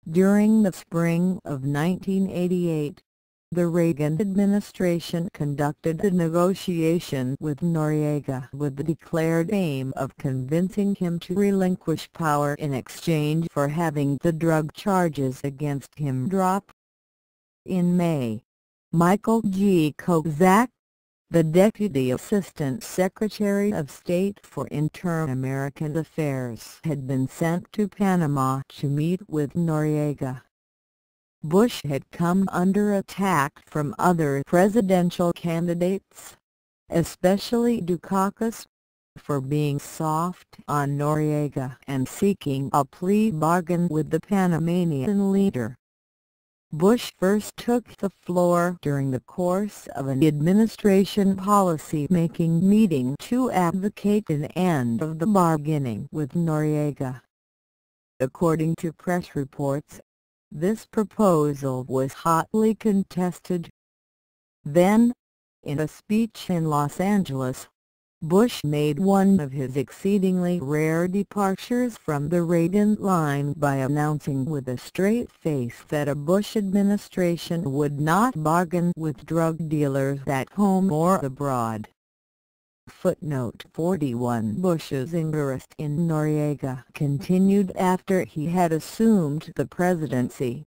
During the spring of 1988, the Reagan administration conducted a negotiation with Noriega with the declared aim of convincing him to relinquish power in exchange for having the drug charges against him dropped. In May, Michael G. Kozak, the Deputy Assistant Secretary of State for Inter-American Affairs, had been sent to Panama to meet with Noriega. Bush had come under attack from other presidential candidates, especially Dukakis, for being soft on Noriega and seeking a plea bargain with the Panamanian leader. Bush first took the floor during the course of an administration policy-making meeting to advocate an end of the bargaining with Noriega. According to press reports, this proposal was hotly contested. Then, in a speech in Los Angeles, Bush made one of his exceedingly rare departures from the Reagan line by announcing with a straight face that a Bush administration would not bargain with drug dealers at home or abroad. Footnote 41. Bush's interest in Noriega continued after he had assumed the presidency.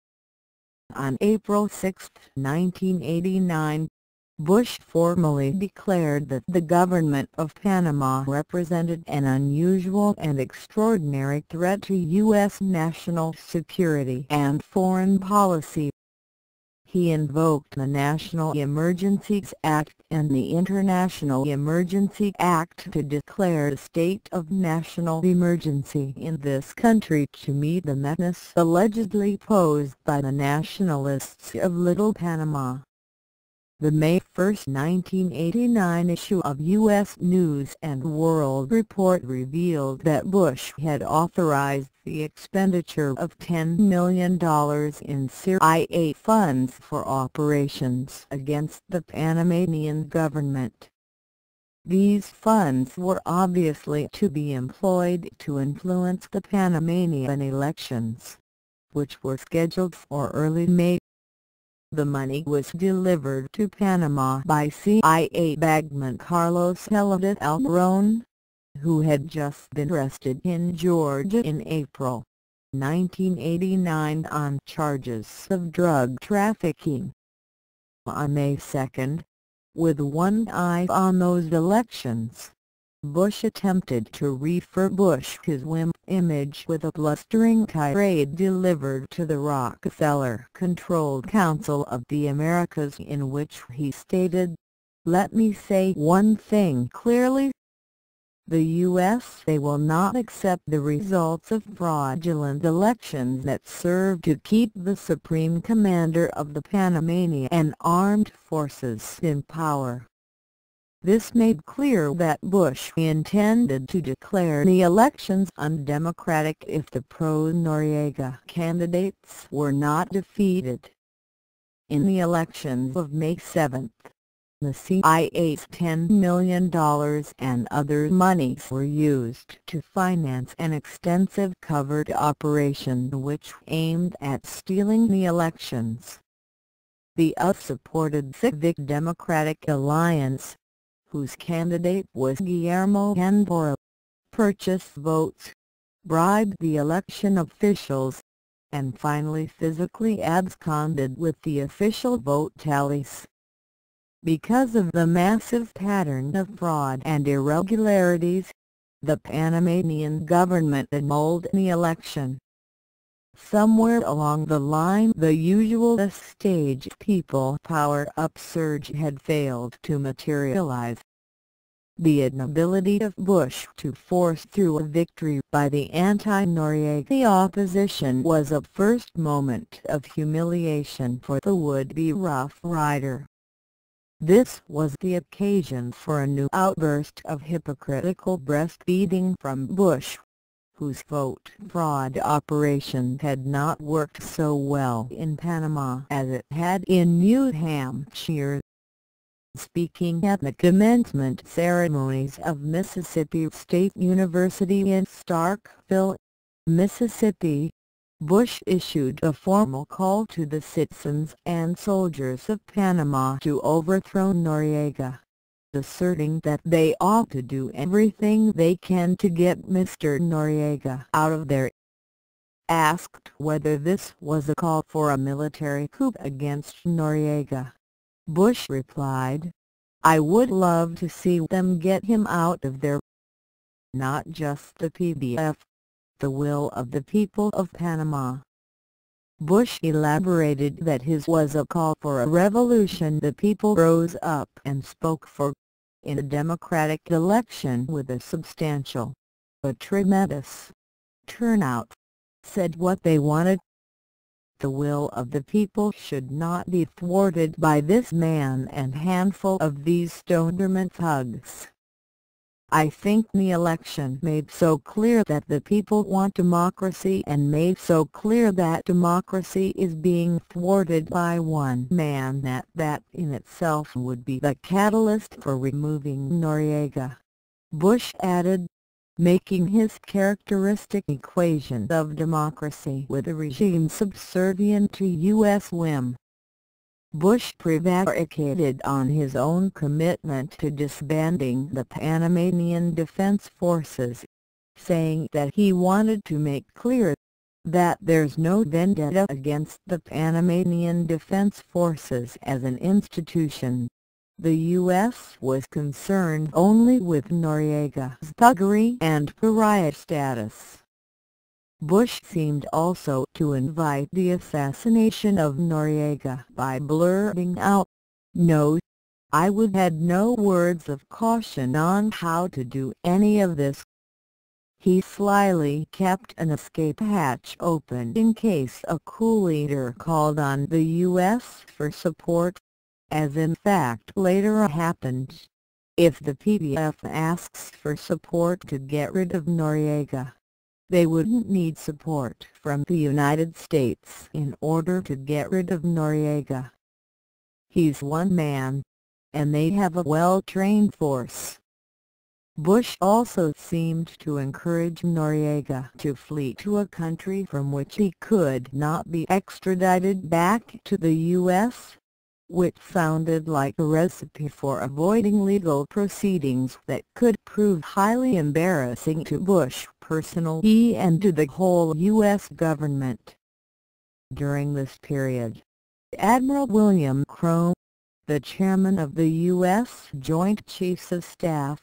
On April 6, 1989, Bush formally declared that the government of Panama represented an unusual and extraordinary threat to U.S. national security and foreign policy. He invoked the National Emergencies Act and the International Emergency Act to declare a state of national emergency in this country to meet the menace allegedly posed by the nationalists of Little Panama. The May 1, 1989 issue of U.S. News & World Report revealed that Bush had authorized the expenditure of $10 million in CIA funds for operations against the Panamanian government. These funds were obviously to be employed to influence the Panamanian elections, which were scheduled for early May. The money was delivered to Panama by CIA bagman Carlos Elliott Almiron, who had just been arrested in Georgia in April 1989 on charges of drug trafficking. On May 2, with one eye on those elections, Bush attempted to refurbish his wimp image with a blustering tirade delivered to the Rockefeller-controlled Council of the Americas, in which he stated, "Let me say one thing clearly. The USA will not accept the results of fraudulent elections that serve to keep the Supreme Commander of the Panamanian Armed Forces in power." This made clear that Bush intended to declare the elections undemocratic if the pro-Noriega candidates were not defeated. In the elections of May 7, the CIA's $10 million and other monies were used to finance an extensive covert operation which aimed at stealing the elections. The US-supported Civic Democratic Alliance, whose candidate was Guillermo Anton, purchased votes, bribed the election officials, and finally physically absconded with the official vote tallies. Because of the massive pattern of fraud and irregularities, the Panamanian government annulled the election. Somewhere along the line, the usual staged people power upsurge had failed to materialize. The inability of Bush to force through a victory by the anti-Noriega opposition was a first moment of humiliation for the would-be Rough Rider. This was the occasion for a new outburst of hypocritical breastfeeding from Bush, whose vote fraud operation had not worked so well in Panama as it had in New Hampshire. Speaking at the commencement ceremonies of Mississippi State University in Starkville, Mississippi, Bush issued a formal call to the citizens and soldiers of Panama to overthrow Noriega, asserting that they ought to do everything they can to get Mr. Noriega out of there. Asked whether this was a call for a military coup against Noriega, Bush replied, I would love to see them get him out of there. Not just the PDF, the will of the people of Panama. Bush elaborated that his was a call for a revolution the people rose up and spoke for, in a democratic election with a substantial, a tremendous, turnout, said what they wanted. The will of the people should not be thwarted by this man and handful of these Stoneman thugs. I think the election made so clear that the people want democracy and made so clear that democracy is being thwarted by one man that in itself would be the catalyst for removing Noriega. Bush added, making his characteristic equation of democracy with a regime subservient to U.S. whim. Bush prevaricated on his own commitment to disbanding the Panamanian Defense Forces, saying that he wanted to make clear that there's no vendetta against the Panamanian Defense Forces as an institution. The U.S. was concerned only with Noriega's thuggery and pariah status. Bush seemed also to invite the assassination of Noriega by blurting out, "No, I would had no words of caution on how to do any of this." He slyly kept an escape hatch open in case a coup leader called on the U.S. for support, as in fact later happened. If the PDF asks for support to get rid of Noriega, they wouldn't need support from the United States in order to get rid of Noriega. He's one man, and they have a well-trained force. Bush also seemed to encourage Noriega to flee to a country from which he could not be extradited back to the U.S., which sounded like a recipe for avoiding legal proceedings that could prove highly embarrassing to Bush personally and to the whole U.S. government. During this period, Admiral William Crowe, the chairman of the U.S. Joint Chiefs of Staff,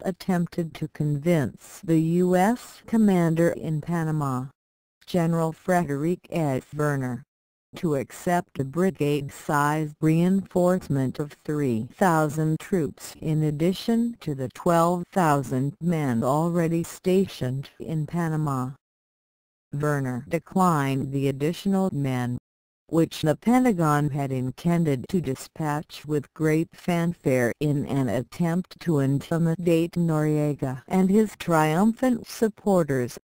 attempted to convince the U.S. commander in Panama, General Frederick S. Werner, to accept a brigade-sized reinforcement of 3,000 troops in addition to the 12,000 men already stationed in Panama. Werner declined the additional men, which the Pentagon had intended to dispatch with great fanfare in an attempt to intimidate Noriega and his triumphant supporters.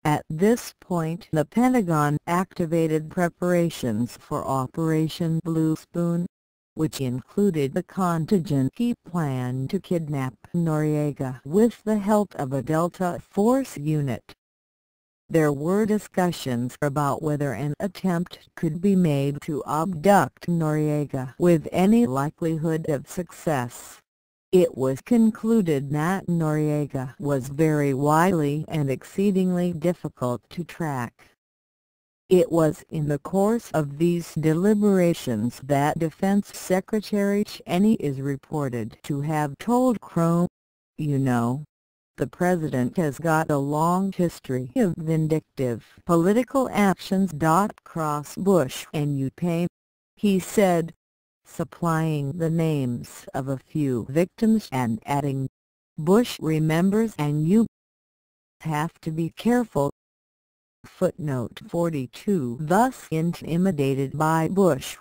At this point the Pentagon activated preparations for Operation Blue Spoon, which included the contingent he planned to kidnap Noriega with the help of a Delta Force unit. There were discussions about whether an attempt could be made to abduct Noriega with any likelihood of success. It was concluded that Noriega was very wily and exceedingly difficult to track. It was in the course of these deliberations that Defense Secretary Cheney is reported to have told Crowe, "You know, the President has got a long history of vindictive political actions. Cross Bush and you pay," he said, supplying the names of a few victims and adding, "Bush remembers and you have to be careful." Footnote 42. Thus intimidated by Bush,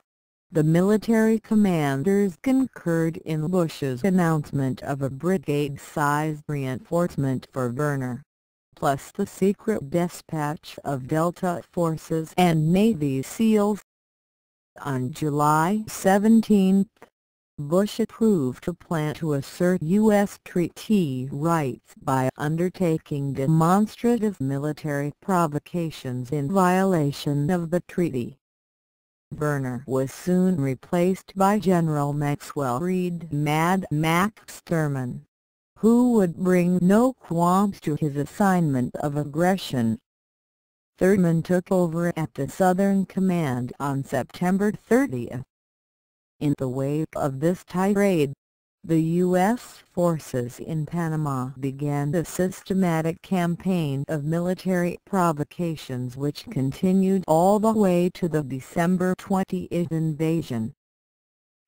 the military commanders concurred in Bush's announcement of a brigade-sized reinforcement for Werner, plus the secret dispatch of Delta forces and Navy SEALs. On July 17, Bush approved a plan to assert U.S. treaty rights by undertaking demonstrative military provocations in violation of the treaty. Werner was soon replaced by General Maxwell Reed "Mad Max" Thurman, who would bring no qualms to his assignment of aggression. Thurman took over at the Southern Command on September 30. In the wake of this tirade, the U.S. forces in Panama began a systematic campaign of military provocations which continued all the way to the December 20th invasion.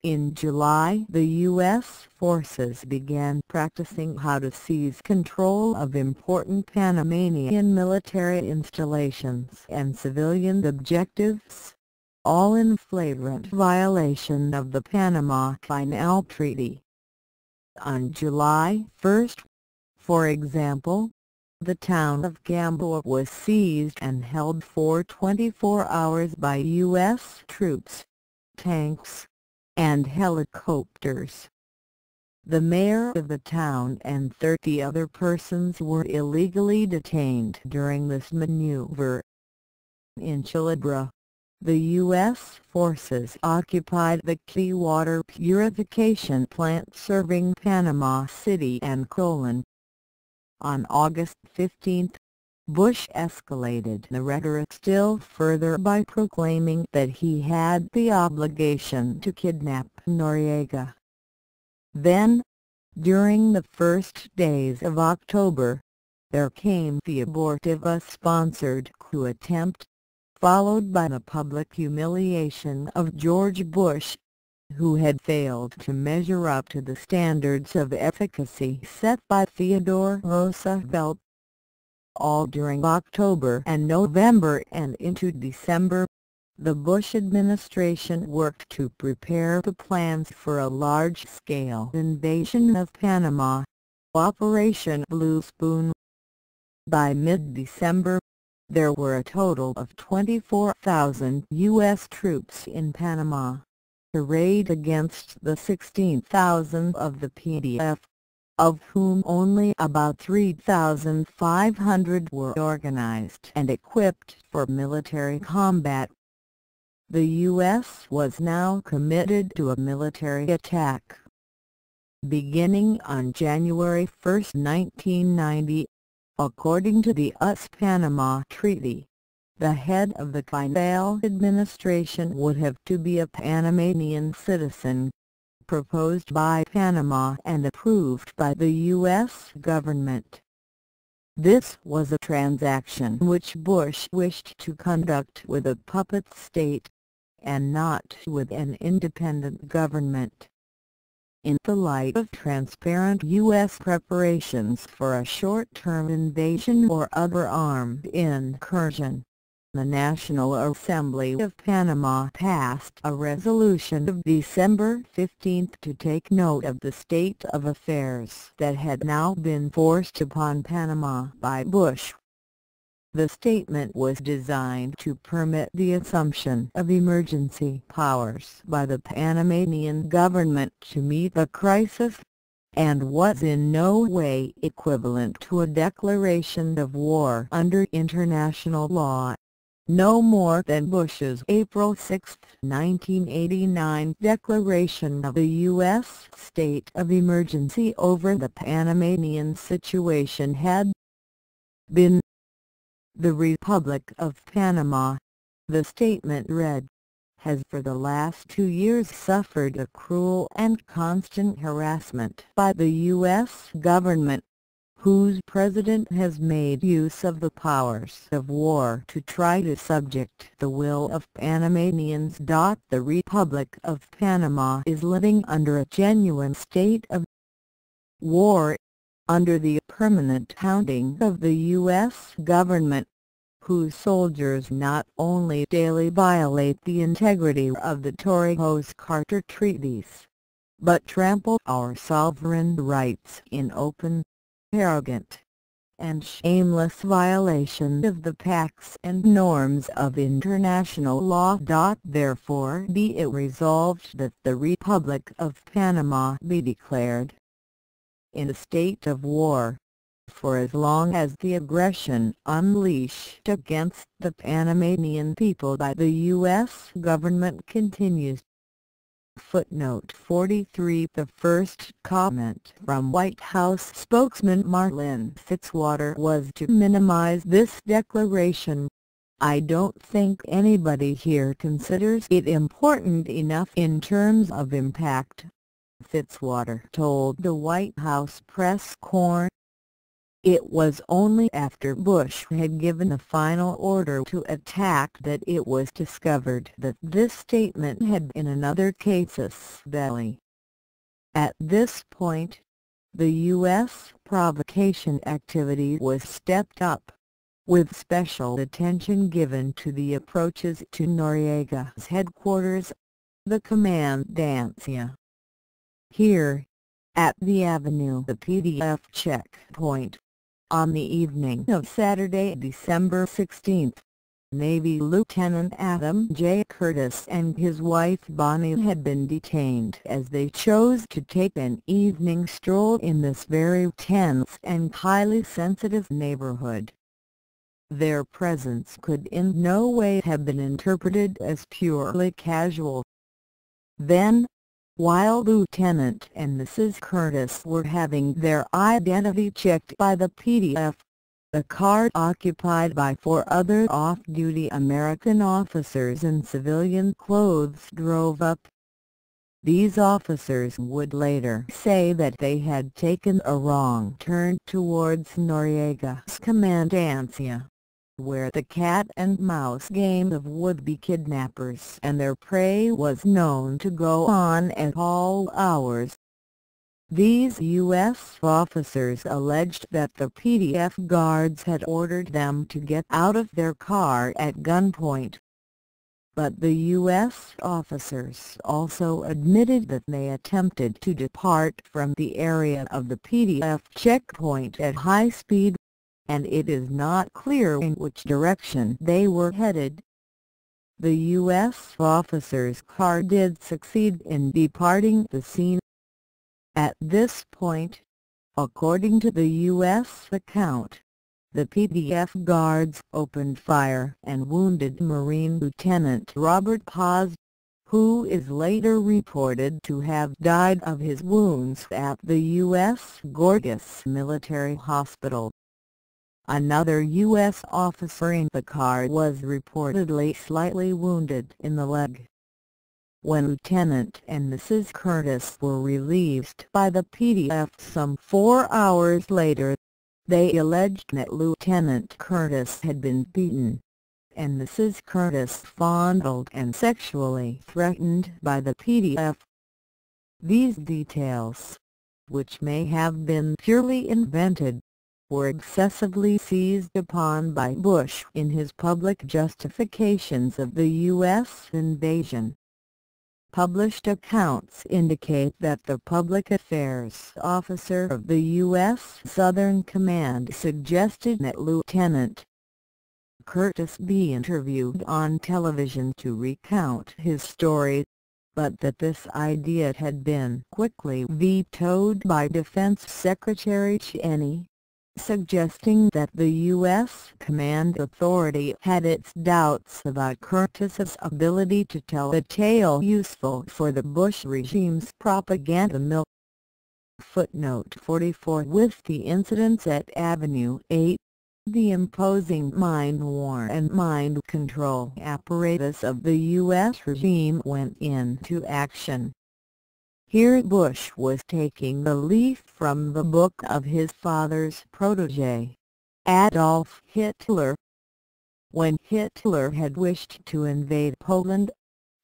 In July, the U.S. forces began practicing how to seize control of important Panamanian military installations and civilian objectives, all in flagrant violation of the Panama Canal Treaty. On July 1, for example, the town of Gamboa was seized and held for 24 hours by U.S. troops, tanks, and helicopters. The mayor of the town and 30 other persons were illegally detained during this maneuver. In Chilabra, the U.S. forces occupied the key water purification plant serving Panama City and Colon. On August 15, Bush escalated the rhetoric still further by proclaiming that he had the obligation to kidnap Noriega. Then, during the first days of October, there came the abortive US-sponsored coup attempt, followed by the public humiliation of George Bush, who had failed to measure up to the standards of efficacy set by Theodore Roosevelt. All during October and November and into December, the Bush administration worked to prepare the plans for a large-scale invasion of Panama, Operation Blue Spoon. By mid-December, there were a total of 24,000 U.S. troops in Panama, arrayed against the 16,000 of the PDF, of whom only about 3,500 were organized and equipped for military combat. The U.S. was now committed to a military attack. Beginning on January 1, 1990, according to the US-Panama Treaty, the head of the Canal administration would have to be a Panamanian citizen, proposed by Panama and approved by the U.S. government. This was a transaction which Bush wished to conduct with a puppet state, and not with an independent government. In the light of transparent U.S. preparations for a short-term invasion or other armed incursion, the National Assembly of Panama passed a resolution of December 15 to take note of the state of affairs that had now been forced upon Panama by Bush. The statement was designed to permit the assumption of emergency powers by the Panamanian government to meet the crisis, and was in no way equivalent to a declaration of war under international law, no more than Bush's April 6, 1989 declaration of a U.S. state of emergency over the Panamanian situation had been. The Republic of Panama, the statement read, has for the last 2 years suffered a cruel and constant harassment by the U.S. government, whose president has made use of the powers of war to try to subject the will of Panamanians. The Republic of Panama is living under a genuine state of war, under the permanent hounding of the U.S. government, whose soldiers not only daily violate the integrity of the Torrijos-Carter treaties, but trample our sovereign rights in open, arrogant, and shameless violation of the pacts and norms of international law. Therefore be it resolved that the Republic of Panama be declared in a state of war, for as long as the aggression unleashed against the Panamanian people by the U.S. government continues. Footnote 43. The first comment from White House spokesman Marlin Fitzwater was to minimize this declaration, "I don't think anybody here considers it important enough in terms of impact," Fitzwater told the White House press corps. It was only after Bush had given a final order to attack that it was discovered that this statement had been another casus belli. At this point, the U.S. provocation activity was stepped up, with special attention given to the approaches to Noriega's headquarters, the Commandancia. Here, at the the PDF checkpoint, on the evening of Saturday, December 16, Navy Lieutenant Adam J. Curtis and his wife Bonnie had been detained as they chose to take an evening stroll in this very tense and highly sensitive neighborhood. Their presence could in no way have been interpreted as purely casual. Then, while Lieutenant and Mrs. Curtis were having their identity checked by the PDF, the car occupied by 4 other off-duty American officers in civilian clothes drove up. These officers would later say that they had taken a wrong turn towards Noriega's Commandancia, where the cat-and-mouse game of would-be kidnappers and their prey was known to go on at all hours. These U.S. officers alleged that the PDF guards had ordered them to get out of their car at gunpoint. But the U.S. officers also admitted that they attempted to depart from the area of the PDF checkpoint at high speed, and it is not clear in which direction they were headed. The U.S. officers' car did succeed in departing the scene. At this point, according to the U.S. account, the PDF guards opened fire and wounded Marine Lieutenant Robert Paz, who is later reported to have died of his wounds at the U.S. Gorgas Military Hospital. Another U.S. officer in the car was reportedly slightly wounded in the leg. When Lieutenant and Mrs. Curtis were released by the PDF some 4 hours later, they alleged that Lieutenant Curtis had been beaten, and Mrs. Curtis fondled and sexually threatened by the PDF. These details, which may have been purely invented, were excessively seized upon by Bush in his public justifications of the U.S. invasion. Published accounts indicate that the public affairs officer of the U.S. Southern Command suggested that Lieutenant Curtis be interviewed on television to recount his story, but that this idea had been quickly vetoed by Defense Secretary Cheney, suggesting that the U.S. Command Authority had its doubts about Curtis's ability to tell a tale useful for the Bush regime's propaganda mill. Footnote 44. With the incidents at Avenue 8, the imposing mind war and mind control apparatus of the U.S. regime went into action. Here Bush was taking the leaf from the book of his father's protege, Adolf Hitler. When Hitler had wished to invade Poland,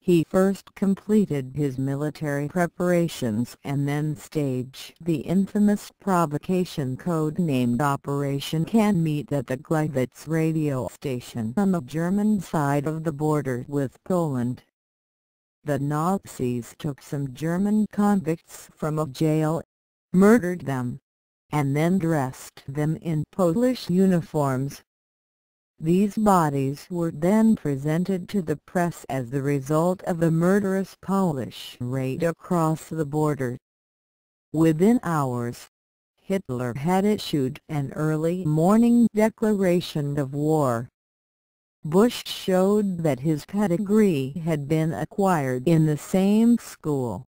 he first completed his military preparations and then staged the infamous provocation code-named Operation Can Meet at the Gleiwitz radio station on the German side of the border with Poland. The Nazis took some German convicts from a jail, murdered them, and then dressed them in Polish uniforms. These bodies were then presented to the press as the result of a murderous Polish raid across the border. Within hours, Hitler had issued an early morning declaration of war. Bush showed that his pedigree had been acquired in the same school.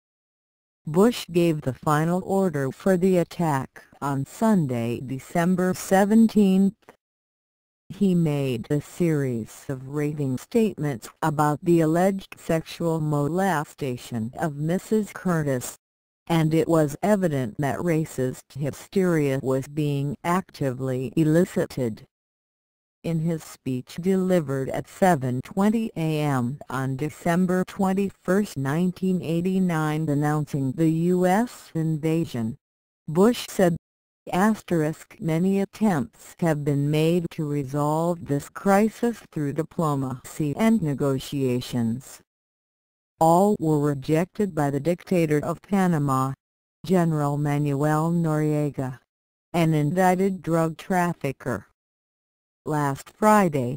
Bush gave the final order for the attack on Sunday, December 17. He made a series of raving statements about the alleged sexual molestation of Mrs. Curtis, and it was evident that racist hysteria was being actively elicited. In his speech delivered at 7:20 a.m. on December 21, 1989 announcing the U.S. invasion, Bush said, "Many attempts have been made to resolve this crisis through diplomacy and negotiations. All were rejected by the dictator of Panama, General Manuel Noriega, an indicted drug trafficker." Last Friday,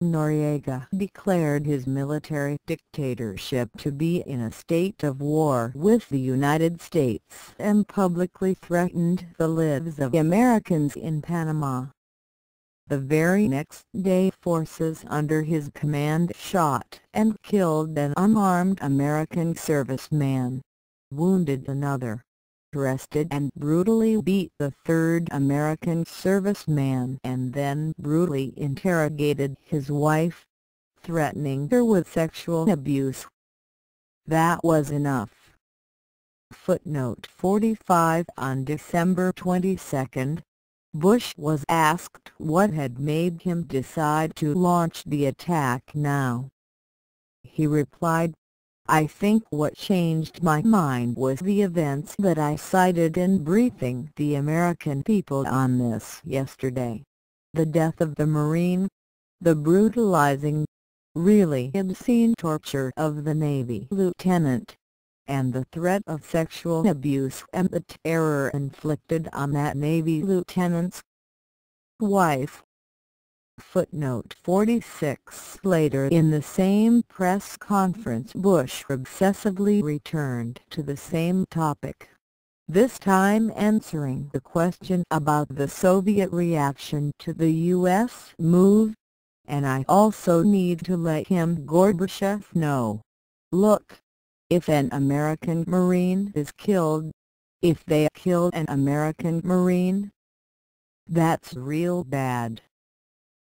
Noriega declared his military dictatorship to be in a state of war with the United States and publicly threatened the lives of Americans in Panama. The very next day, forces under his command shot and killed an unarmed American serviceman, wounded another, arrested and brutally beat the third American serviceman, and then brutally interrogated his wife, threatening her with sexual abuse. That was enough. Footnote 45. On December 22, Bush was asked what had made him decide to launch the attack now. He replied, "I think what changed my mind was the events that I cited in briefing the American people on this yesterday. The death of the Marine, the brutalizing, really obscene torture of the Navy lieutenant, and the threat of sexual abuse and the terror inflicted on that Navy lieutenant's wife." Footnote 46. Later in the same press conference, Bush obsessively returned to the same topic, this time answering the question about the Soviet reaction to the U.S. move, "And I also need to let him Gorbachev know. Look, if an American Marine is killed, if they kill an American Marine, that's real bad.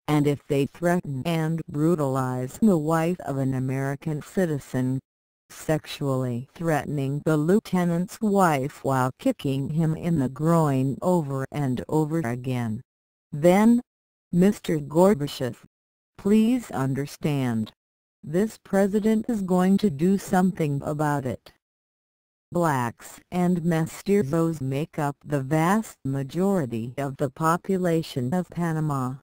And if they threaten and brutalize the wife of an American citizen, sexually threatening the lieutenant's wife while kicking him in the groin over and over again, then, Mr. Gorbachev, please understand, this president is going to do something about it." Blacks and mestizos make up the vast majority of the population of Panama.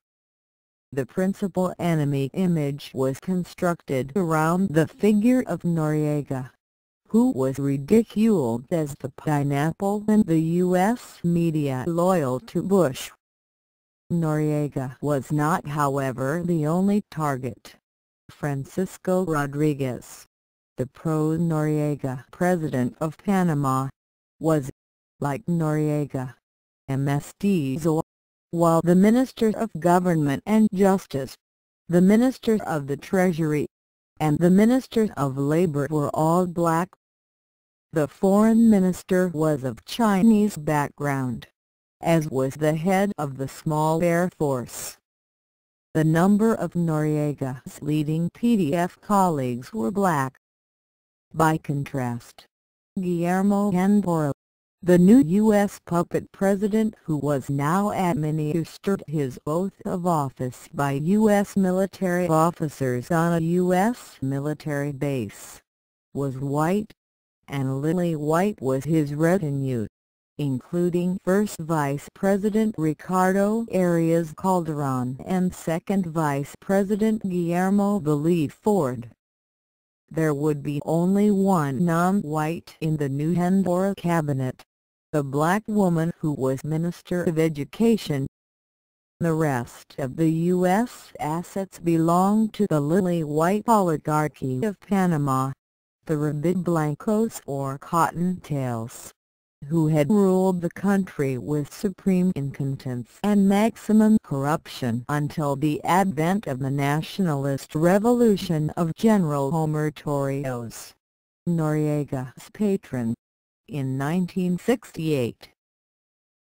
The principal enemy image was constructed around the figure of Noriega, who was ridiculed as the pineapple in the U.S. media loyal to Bush. Noriega was not, however, the only target. Francisco Rodriguez, the pro-Noriega president of Panama, was, like Noriega, a mestizo, while the Minister of Government and Justice, the Minister of the Treasury, and the Minister of Labor were all black. The Foreign Minister was of Chinese background, as was the head of the small Air Force. The number of Noriega's leading PDF colleagues were black. By contrast, Guillermo Andor, the new U.S. puppet president who was now administered his oath of office by U.S. military officers on a U.S. military base, was white, and lily white was his retinue, including First Vice President Ricardo Arias Calderon and Second Vice President Guillermo Believe Ford. There would be only one non-white in the new Andor cabinet, the black woman who was Minister of Education. The rest of the U.S. assets belonged to the lily-white oligarchy of Panama, the rabid blancos or cottontails, who had ruled the country with supreme incompetence and maximum corruption until the advent of the nationalist revolution of General Homer Torrijos, Noriega's patron, in 1968.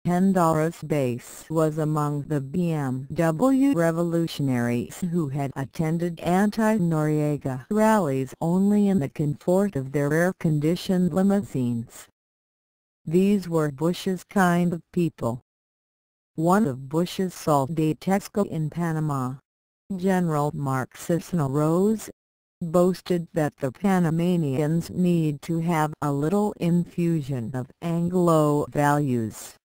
Honduras base was among the BMW revolutionaries who had attended anti-Noriega rallies only in the comfort of their air-conditioned limousines. These were Bush's kind of people. One of Bush's soldados in Panama, General Marxisno Rose, boasted that the Panamanians need to have a little infusion of Anglo values.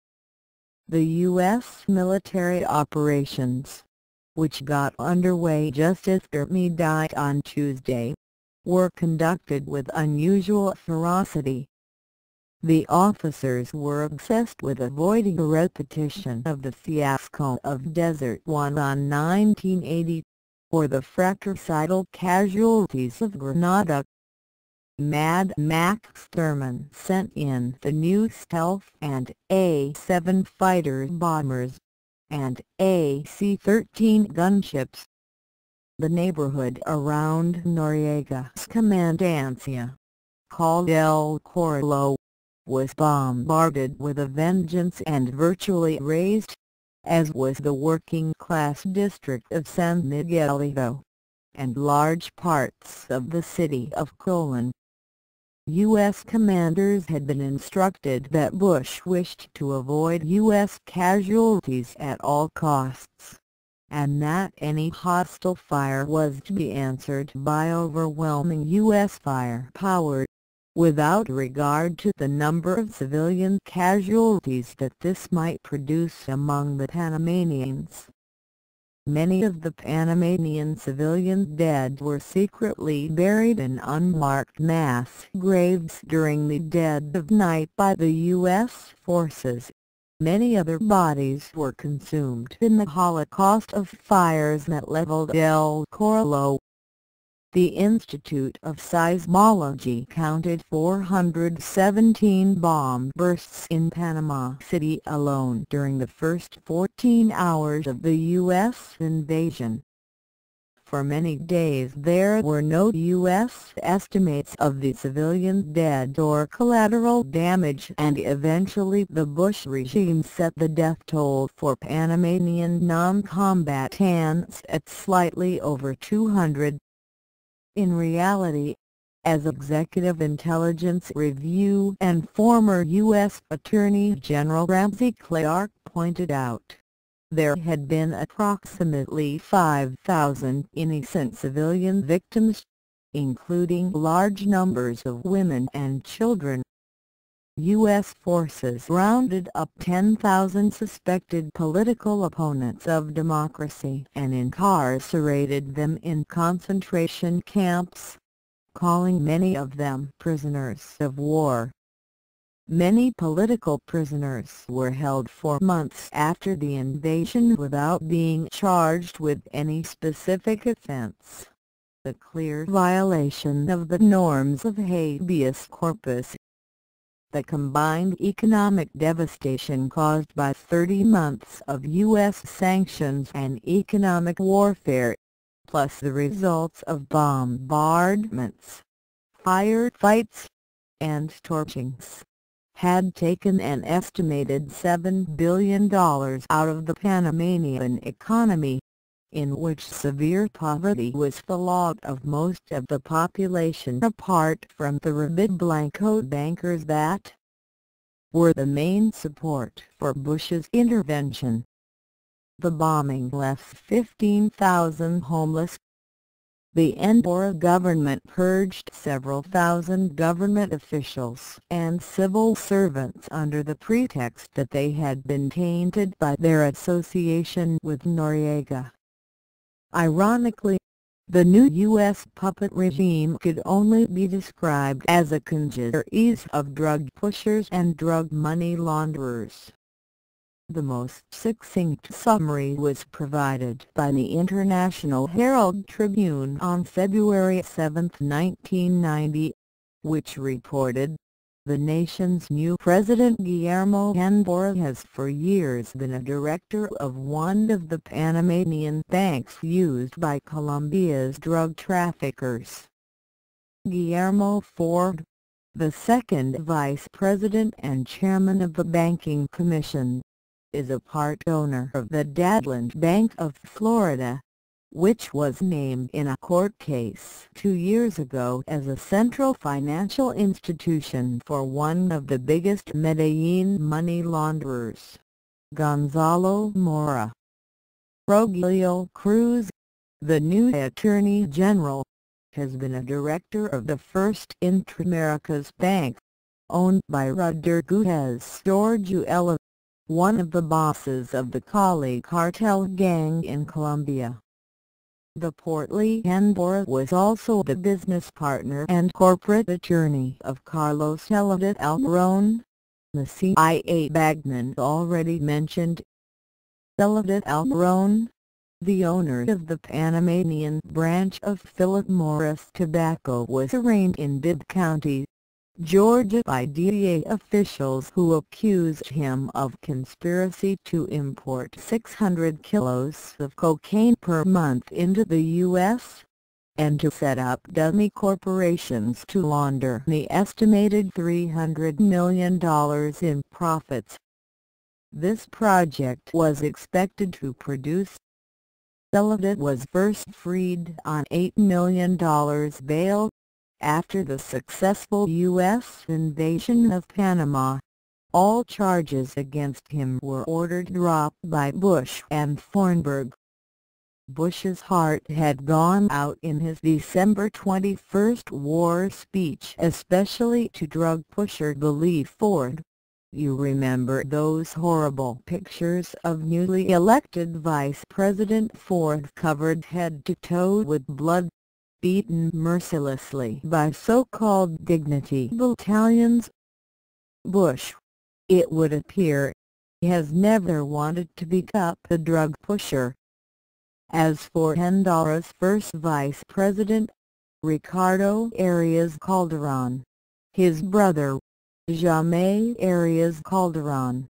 The U.S. military operations, which got underway just after midnight on Tuesday, were conducted with unusual ferocity. The officers were obsessed with avoiding a repetition of the fiasco of Desert One on 1980, or the fratricidal casualties of Grenada. Mad Max Thurman sent in the new Stealth and A-7 fighter bombers, and AC-13 gunships. The neighborhood around Noriega's commandancia, called El Corralo, was bombarded with a vengeance and virtually razed, as was the working-class district of San Miguelito, and large parts of the city of Colon. U.S. commanders had been instructed that Bush wished to avoid U.S. casualties at all costs, and that any hostile fire was to be answered by overwhelming U.S. firepower, without regard to the number of civilian casualties that this might produce among the Panamanians. Many of the Panamanian civilian dead were secretly buried in unmarked mass graves during the dead of night by the U.S. forces. Many other bodies were consumed in the holocaust of fires that leveled El Corralo. The Institute of Seismology counted 417 bomb bursts in Panama City alone during the first 14 hours of the U.S. invasion. For many days there were no U.S. estimates of the civilian dead or collateral damage, and eventually the Bush regime set the death toll for Panamanian non-combatants at slightly over 200. In reality, as Executive Intelligence Review and former U.S. Attorney General Ramsey Clark pointed out, there had been approximately 5,000 innocent civilian victims, including large numbers of women and children. U.S. forces rounded up 10,000 suspected political opponents of democracy and incarcerated them in concentration camps, calling many of them prisoners of war. Many political prisoners were held for months after the invasion without being charged with any specific offense, a clear violation of the norms of habeas corpus. The combined economic devastation caused by 30 months of U.S. sanctions and economic warfare, plus the results of bombardments, firefights, and torchings, had taken an estimated $7 billion out of the Panamanian economy, in which severe poverty was the lot of most of the population apart from the rabid Blanco bankers that were the main support for Bush's intervention. The bombing left 15,000 homeless. The Honduran government purged several thousand government officials and civil servants under the pretext that they had been tainted by their association with Noriega. Ironically, the new U.S. puppet regime could only be described as a congeries of drug pushers and drug money launderers. The most succinct summary was provided by the International Herald Tribune on February 7, 1990, which reported, "The nation's new president Guillermo Honduras has for years been a director of one of the Panamanian banks used by Colombia's drug traffickers. Guillermo Ford, the second vice president and chairman of the Banking Commission, is a part owner of the Dadland Bank of Florida, which was named in a court case 2 years ago as a central financial institution for one of the biggest Medellin money launderers, Gonzalo Mora. Rogelio Cruz, the new Attorney General, has been a director of the First Interamerica's Bank, owned by Rodriguez Dorjuela, one of the bosses of the Cali cartel gang in Colombia. The portly Andorra was also the business partner and corporate attorney of Carlos Elliot Almiron, the CIA bagman already mentioned. Elliot Almiron, the owner of the Panamanian branch of Philip Morris Tobacco, was arraigned in Bibb County, Georgia by DEA officials who accused him of conspiracy to import 600 kilos of cocaine per month into the U.S., and to set up dummy corporations to launder the estimated $300 million in profits. This project was expected to produce. Elliot was first freed on $8 million bail, after the successful U.S. invasion of Panama. All charges against him were ordered dropped by Bush and Thornburg. Bush's heart had gone out in his December 21 war speech, especially to drug pusher Billy Ford. You remember those horrible pictures of newly elected Vice President Ford covered head to toe with blood, beaten mercilessly by so-called dignity battalions? Bush, it would appear, has never wanted to become a drug pusher. As for Honduras' first vice president, Ricardo Arias Calderon, his brother, Jaime Arias Calderon,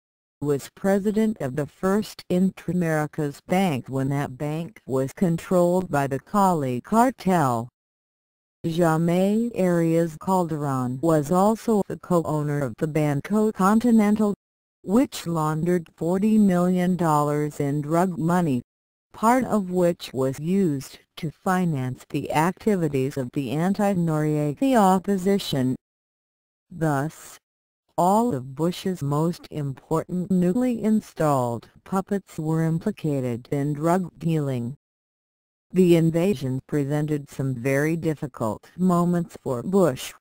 was president of the First Interamerica's Bank when that bank was controlled by the Cali cartel. Jaime Arias Calderon was also the co-owner of the Banco Continental, which laundered $40 million in drug money, part of which was used to finance the activities of the anti-Noriega opposition. Thus, all of Bush's most important newly installed puppets were implicated in drug dealing. The invasion presented some very difficult moments for Bush.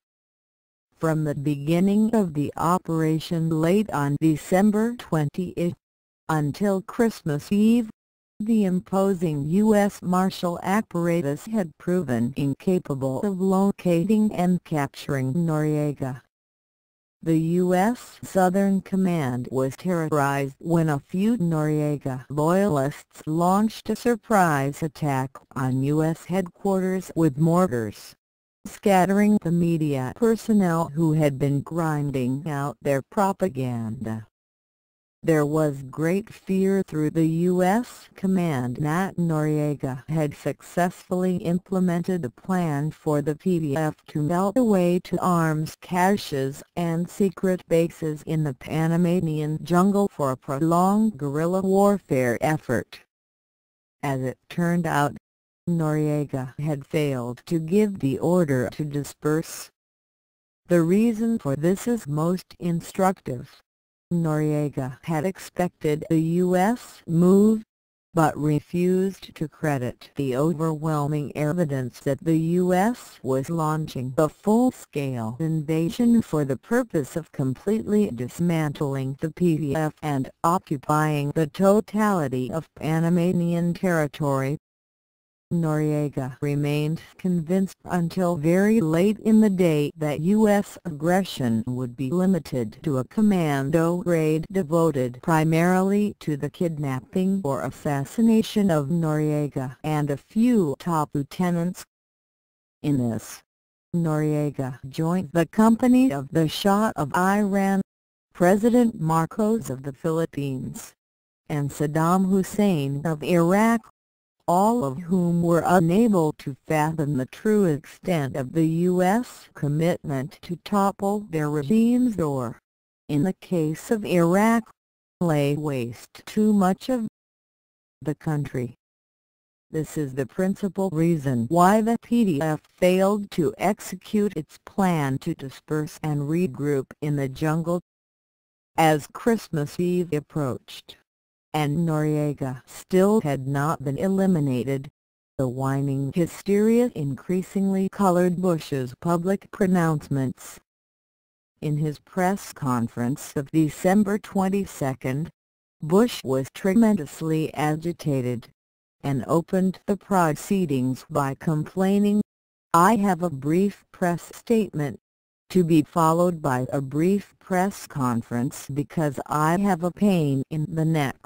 From the beginning of the operation late on December 20th, until Christmas Eve, the imposing U.S. Marshal apparatus had proven incapable of locating and capturing Noriega. The U.S. Southern Command was terrorized when a few Noriega loyalists launched a surprise attack on U.S. headquarters with mortars, scattering the media personnel who had been grinding out their propaganda. There was great fear through the U.S. command that Noriega had successfully implemented a plan for the PDF to melt away to arms caches and secret bases in the Panamanian jungle for a prolonged guerrilla warfare effort. As it turned out, Noriega had failed to give the order to disperse. The reason for this is most instructive. Noriega had expected a U.S. move, but refused to credit the overwhelming evidence that the U.S. was launching a full-scale invasion for the purpose of completely dismantling the PDF and occupying the totality of Panamanian territory. Noriega remained convinced until very late in the day that U.S. aggression would be limited to a commando raid devoted primarily to the kidnapping or assassination of Noriega and a few top lieutenants. In this, Noriega joined the company of the Shah of Iran, President Marcos of the Philippines, and Saddam Hussein of Iraq, all of whom were unable to fathom the true extent of the U.S. commitment to topple their regimes or, in the case of Iraq, lay waste too much of the country. This is the principal reason why the PDF failed to execute its plan to disperse and regroup in the jungle. As Christmas Eve approached, and Noriega still had not been eliminated, the whining hysteria increasingly colored Bush's public pronouncements. In his press conference of December 22, Bush was tremendously agitated, and opened the proceedings by complaining, "I have a brief press statement, to be followed by a brief press conference because I have a pain in the neck."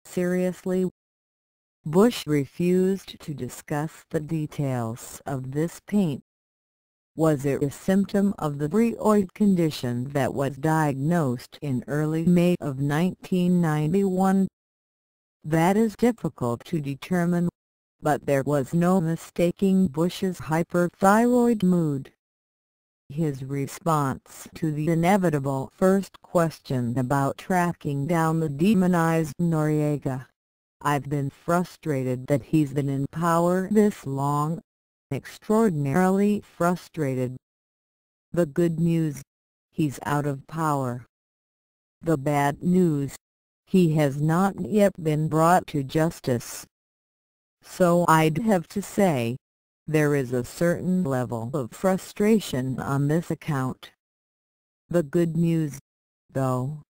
Seriously? Bush refused to discuss the details of this pain. Was it a symptom of the rheumatoid condition that was diagnosed in early May of 1991? That is difficult to determine, but there was no mistaking Bush's hyperthyroid mood. His response to the inevitable first question about tracking down the demonized Noriega: "I've been frustrated that he's been in power this long, extraordinarily frustrated. The good news: he's out of power. The bad news: he has not yet been brought to justice." So I'd have to say, there is a certain level of frustration on this account. The good news, though,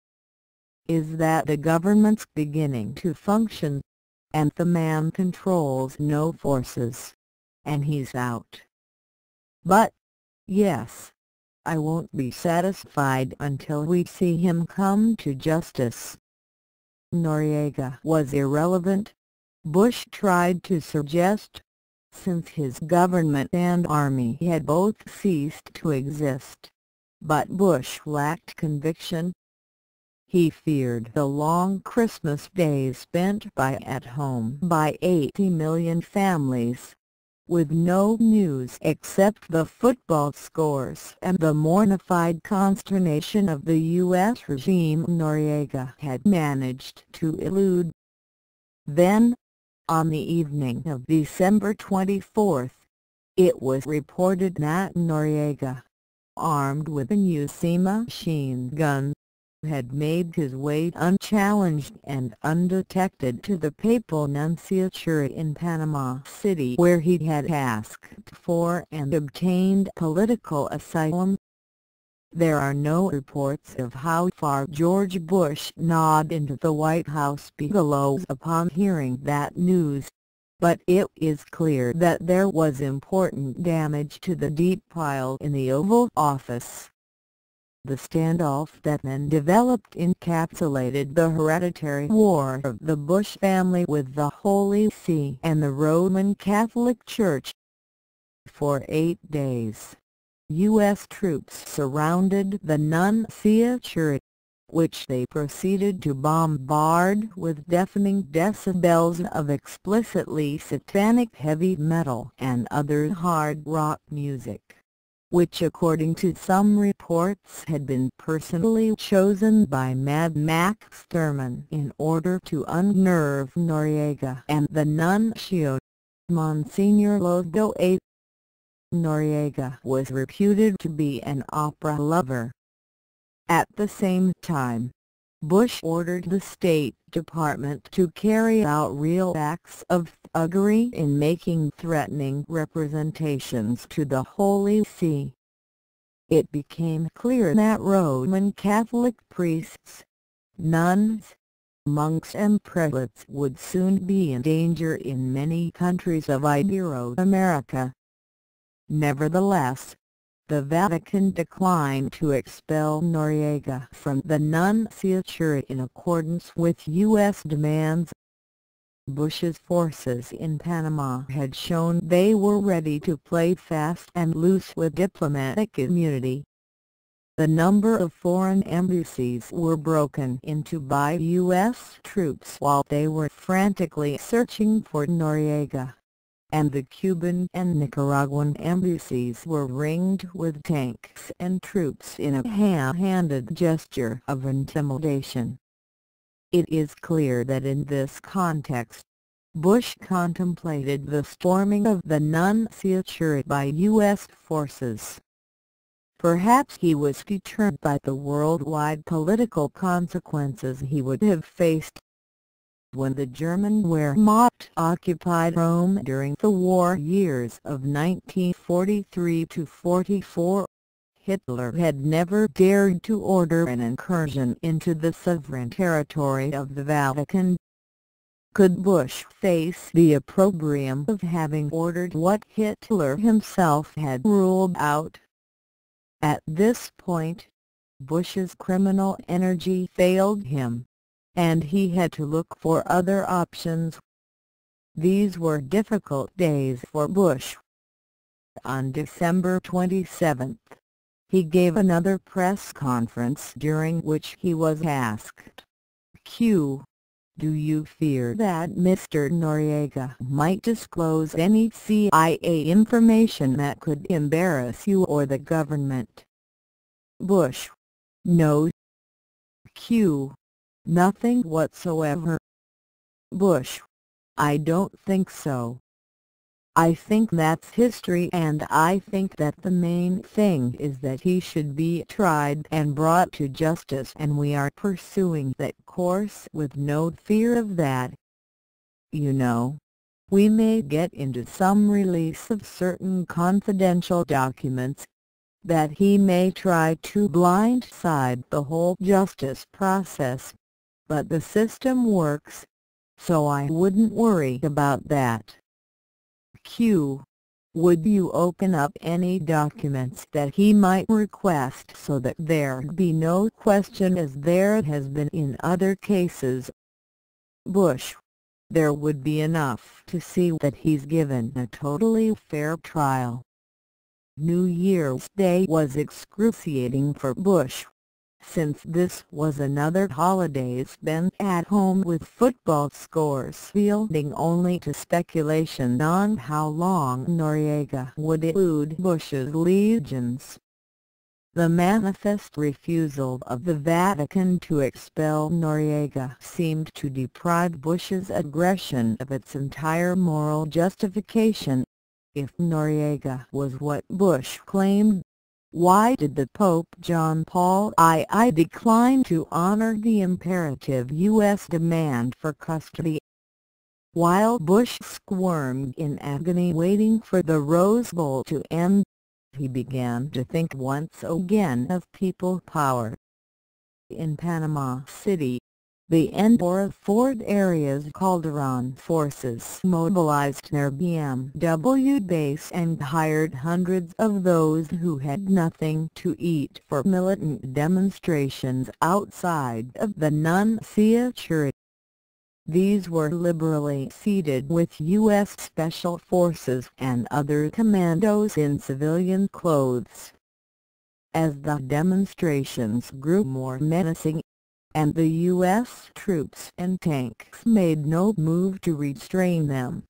is that the government's beginning to function, and the man controls no forces, and he's out. But, yes, I won't be satisfied until we see him come to justice. Noriega was irrelevant, Bush tried to suggest, since his government and army had both ceased to exist. But Bush lacked conviction. He feared the long Christmas days spent at home by 80 million families, with no news except the football scores and the mortified consternation of the U.S. regime Noriega had managed to elude. Then, on the evening of December 24, it was reported that Noriega, armed with a UC machine gun, had made his way unchallenged and undetected to the papal nunciature in Panama City, where he had asked for and obtained political asylum. There are no reports of how far George Bush gnawed into the White House bigelows upon hearing that news, but it is clear that there was important damage to the deep pile in the Oval Office. The standoff that then developed encapsulated the hereditary war of the Bush family with the Holy See and the Roman Catholic Church. For 8 days, U.S. troops surrounded the nunciature, which they proceeded to bombard with deafening decibels of explicitly satanic heavy metal and other hard rock music, which according to some reports had been personally chosen by Mad Max Thurman in order to unnerve Noriega and the nuncio, Monsignor Lodo A. Noriega was reputed to be an opera lover. At the same time, Bush ordered the State Department to carry out real acts of thuggery in making threatening representations to the Holy See. It became clear that Roman Catholic priests, nuns, monks and prelates would soon be in danger in many countries of Ibero-America. Nevertheless, the Vatican declined to expel Noriega from the nunciature in accordance with U.S. demands. Bush's forces in Panama had shown they were ready to play fast and loose with diplomatic immunity. The number of foreign embassies were broken into by U.S. troops while they were frantically searching for Noriega, and the Cuban and Nicaraguan embassies were ringed with tanks and troops in a ham-handed gesture of intimidation. It is clear that in this context, Bush contemplated the storming of the nunciature by U.S. forces. Perhaps he was deterred by the worldwide political consequences he would have faced. When the German Wehrmacht occupied Rome during the war years of 1943–44, Hitler had never dared to order an incursion into the sovereign territory of the Vatican. Could Bush face the opprobrium of having ordered what Hitler himself had ruled out? At this point, Bush's criminal energy failed him, and he had to look for other options. These were difficult days for Bush. On December 27, he gave another press conference during which he was asked, Q. Do you fear that Mr. Noriega might disclose any CIA information that could embarrass you or the government? Bush: No. Q. Nothing whatsoever. Bush: I don't think so. I think that's history, and I think that the main thing is that he should be tried and brought to justice, and we are pursuing that course with no fear of that. You know, we may get into some release of certain confidential documents, that he may try to blindside the whole justice process, but the system works, so I wouldn't worry about that. Q. Would you open up any documents that he might request so that there be no question, as there has been in other cases? Bush: There would be enough to see that he's given a totally fair trial. New Year's Day was excruciating for Bush, since this was another holiday spent at home with football scores yielding only to speculation on how long Noriega would elude Bush's legions. The manifest refusal of the Vatican to expel Noriega seemed to deprive Bush's aggression of its entire moral justification. If Noriega was what Bush claimed, why did the Pope John Paul II decline to honor the imperative U.S. demand for custody? While Bush squirmed in agony waiting for the Rose Bowl to end, he began to think once again of people power. In Panama City, the Endora Fort area's Calderon forces mobilized their BMW base and hired hundreds of those who had nothing to eat for militant demonstrations outside of the nunciature. These were liberally seated with U.S. Special Forces and other commandos in civilian clothes. As the demonstrations grew more menacing, and the U.S. troops and tanks made no move to restrain them,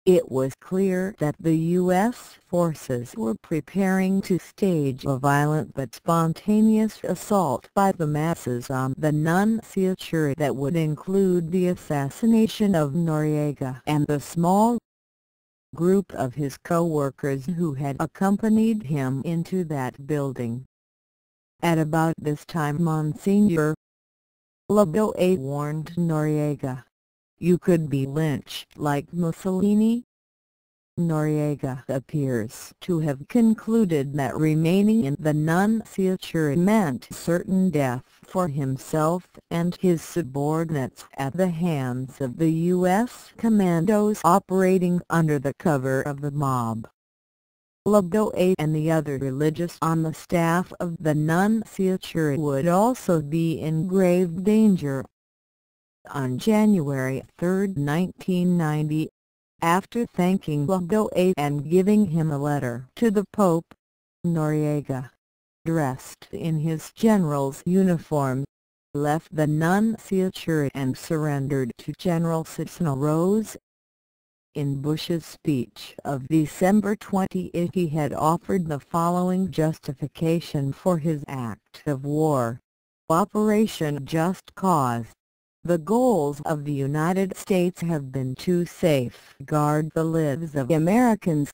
it was clear that the U.S. forces were preparing to stage a violent but spontaneous assault by the masses on the nunciature that would include the assassination of Noriega and the small group of his co-workers who had accompanied him into that building. At about this time, Monsignor Laboe warned Noriega, "You could be lynched like Mussolini." Noriega appears to have concluded that remaining in the nunciature meant certain death for himself and his subordinates at the hands of the U.S. commandos operating under the cover of the mob. Laboe and the other religious on the staff of the nunciature would also be in grave danger. On January 3, 1990, after thanking Laboe and giving him a letter to the Pope, Noriega, dressed in his general's uniform, left the nunciature and surrendered to General Cisneros. In Bush's speech of December 28, he had offered the following justification for his act of war: Operation Just Cause. The goals of the United States have been to safeguard the lives of Americans,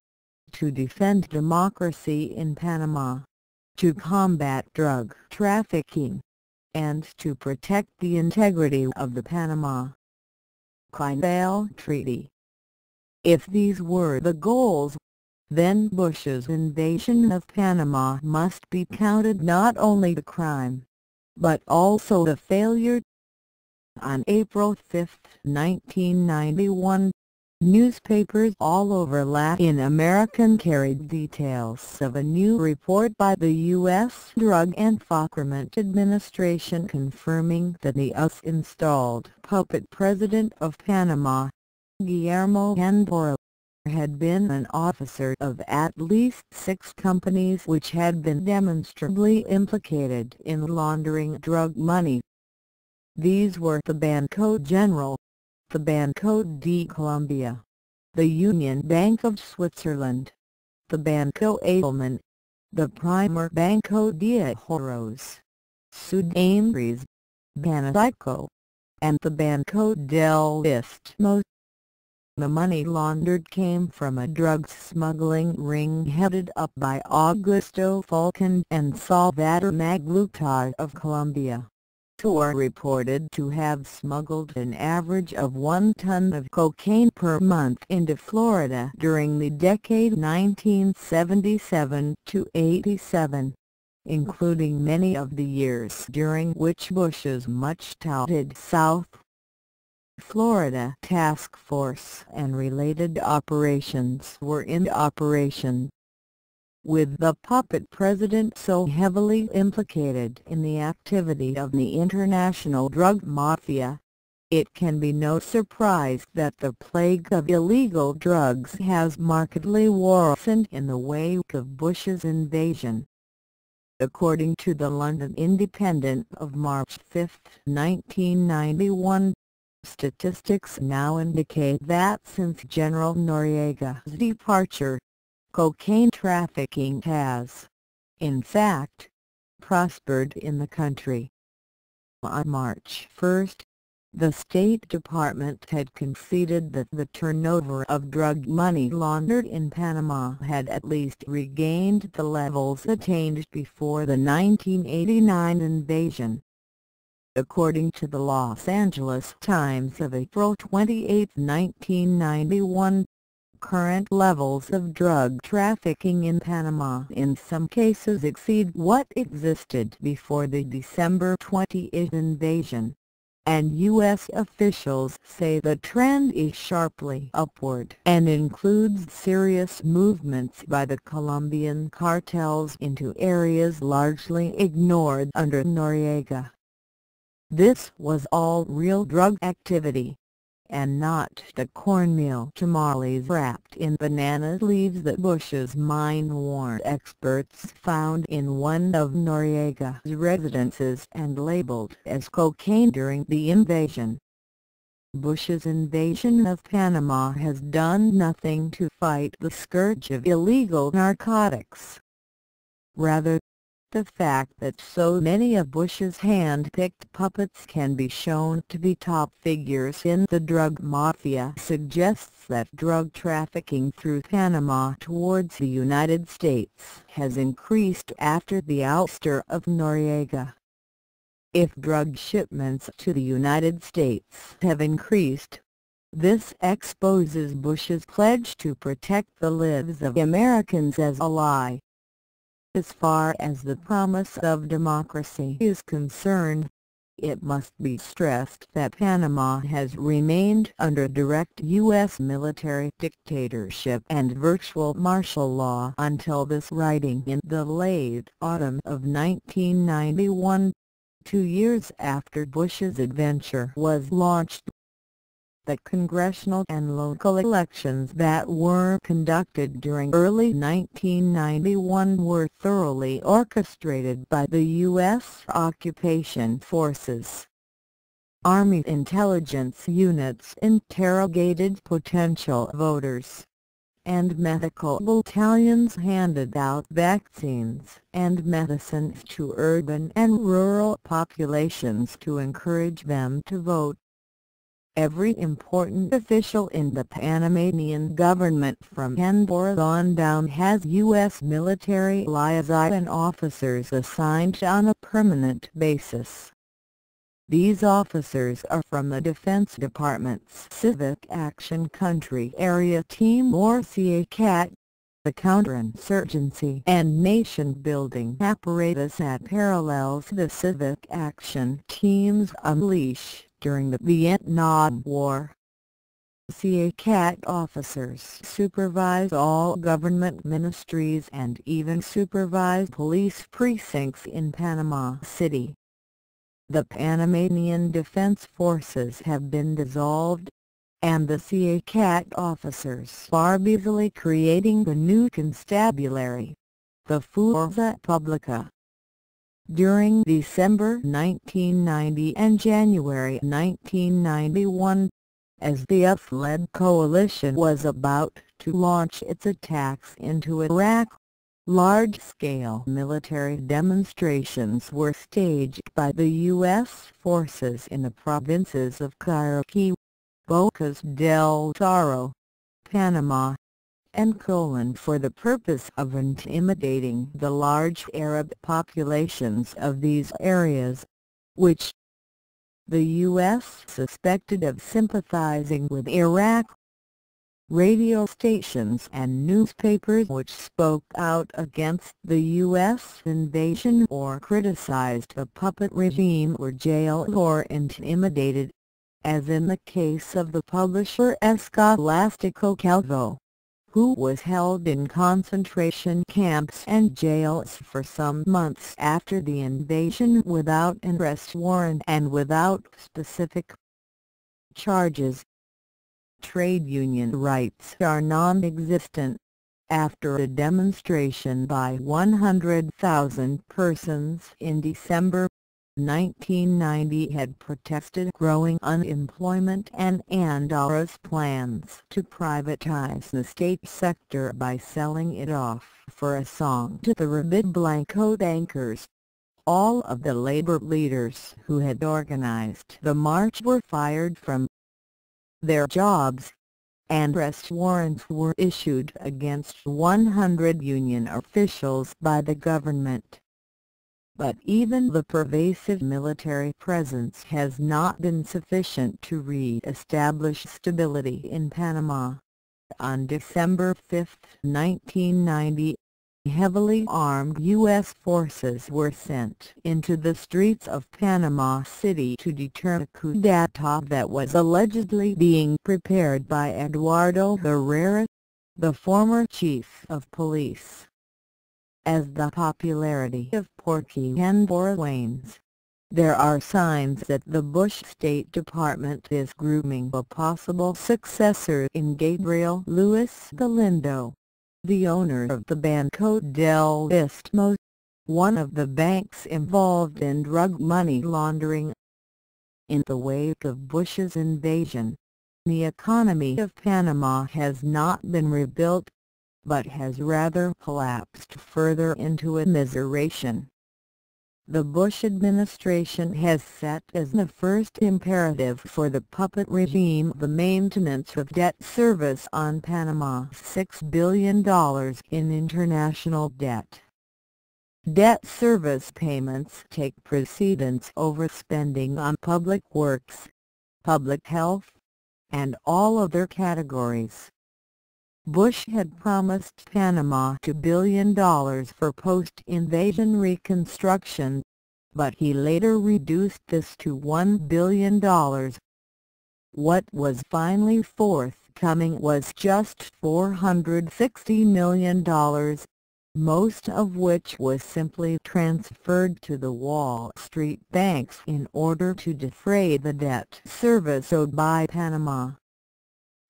to defend democracy in Panama, to combat drug trafficking, and to protect the integrity of the Panama Canal Treaty. If these were the goals, then Bush's invasion of Panama must be counted not only a crime, but also a failure. On April 5, 1991, newspapers all over Latin America carried details of a new report by the U.S. Drug and Enforcement Administration confirming that the US-installed puppet president of Panama, Guillermo Anton, had been an officer of at least 6 companies which had been demonstrably implicated in laundering drug money. These were the Banco General, the Banco de Colombia, the Union Bank of Switzerland, the Banco Alemán, the Primer Banco de Ahorros, Sudameri's, Banxico, and the Banco del Istmo. The money laundered came from a drug smuggling ring headed up by Augusto Falcon and Salvador Magluta of Colombia, who are reported to have smuggled an average of 1 ton of cocaine per month into Florida during the decade 1977 to 87, including many of the years during which Bush's much-touted South Florida Task Force and related operations were in operation. With the puppet president so heavily implicated in the activity of the international drug mafia, it can be no surprise that the plague of illegal drugs has markedly worsened in the wake of Bush's invasion. According to the London Independent of March 5, 1991, statistics now indicate that since General Noriega's departure, cocaine trafficking has, in fact, prospered in the country. On March 1, the State Department had conceded that the turnover of drug money laundered in Panama had at least regained the levels attained before the 1989 invasion. According to the Los Angeles Times of April 28, 1991, current levels of drug trafficking in Panama in some cases exceed what existed before the December 20 invasion, and U.S. officials say the trend is sharply upward and includes serious movements by the Colombian cartels into areas largely ignored under Noriega. This was all real drug activity, and not the cornmeal tamales wrapped in banana leaves that Bush's mind-worn experts found in one of Noriega's residences and labeled as cocaine during the invasion. Bush's invasion of Panama has done nothing to fight the scourge of illegal narcotics. Rather, the fact that so many of Bush's hand-picked puppets can be shown to be top figures in the drug mafia suggests that drug trafficking through Panama towards the United States has increased after the ouster of Noriega. If drug shipments to the United States have increased, this exposes Bush's pledge to protect the lives of Americans as a lie. As far as the promise of democracy is concerned, it must be stressed that Panama has remained under direct U.S. military dictatorship and virtual martial law until this writing in the late autumn of 1991, 2 years after Bush's adventure was launched. The congressional and local elections that were conducted during early 1991 were thoroughly orchestrated by the U.S. occupation forces. Army intelligence units interrogated potential voters, and medical battalions handed out vaccines and medicines to urban and rural populations to encourage them to vote. every important official in the Panamanian government from Canberra on down has U.S. military liaison officers assigned on a permanent basis. These officers are from the Defense Department's Civic Action Country Area Team or CACAT, the counterinsurgency and nation-building apparatus that parallels the Civic Action Teams unleashed during the Vietnam War. CACAT officers supervise all government ministries and even supervise police precincts in Panama City. The Panamanian Defense Forces have been dissolved, and the CACAT officers are busily creating the new constabulary, the Fuerza Pública. During December 1990 and January 1991, as the US-led coalition was about to launch its attacks into Iraq, large-scale military demonstrations were staged by the U.S. forces in the provinces of Chaitkin, Bocas del Toro, Panama, and Colon for the purpose of intimidating the large Arab populations of these areas, which the U.S. suspected of sympathizing with Iraq. Radio stations and newspapers which spoke out against the U.S. invasion or criticized the puppet regime were jailed or intimidated, as in the case of the publisher Escolastico Calvo, who was held in concentration camps and jails for some months after the invasion without an arrest warrant and without specific charges. Trade union rights are non-existent. After a demonstration by 100,000 persons in December 1990 had protested growing unemployment and Andorra's plans to privatize the state sector by selling it off for a song to the rabid Blanco bankers. All of the labor leaders who had organized the march were fired from their jobs, and arrest warrants were issued against 100 union officials by the government. But even the pervasive military presence has not been sufficient to re-establish stability in Panama. On December 5, 1990, heavily armed U.S. forces were sent into the streets of Panama City to deter a coup d'état that was allegedly being prepared by Eduardo Herrera, the former chief of police. As the popularity of Porky Canberra wanes, there are signs that the Bush State Department is grooming a possible successor in Gabriel Luis Galindo, the owner of the Banco del Istmo, one of the banks involved in drug money laundering. In the wake of Bush's invasion, the economy of Panama has not been rebuilt, but has rather collapsed further into immiseration. The Bush administration has set as the first imperative for the puppet regime the maintenance of debt service on Panama's $6 billion in international debt. Debt service payments take precedence over spending on public works, public health, and all other categories. Bush had promised Panama $2 billion for post-invasion reconstruction, but he later reduced this to $1 billion. What was finally forthcoming was just $460 million, most of which was simply transferred to the Wall Street banks in order to defray the debt service owed by Panama.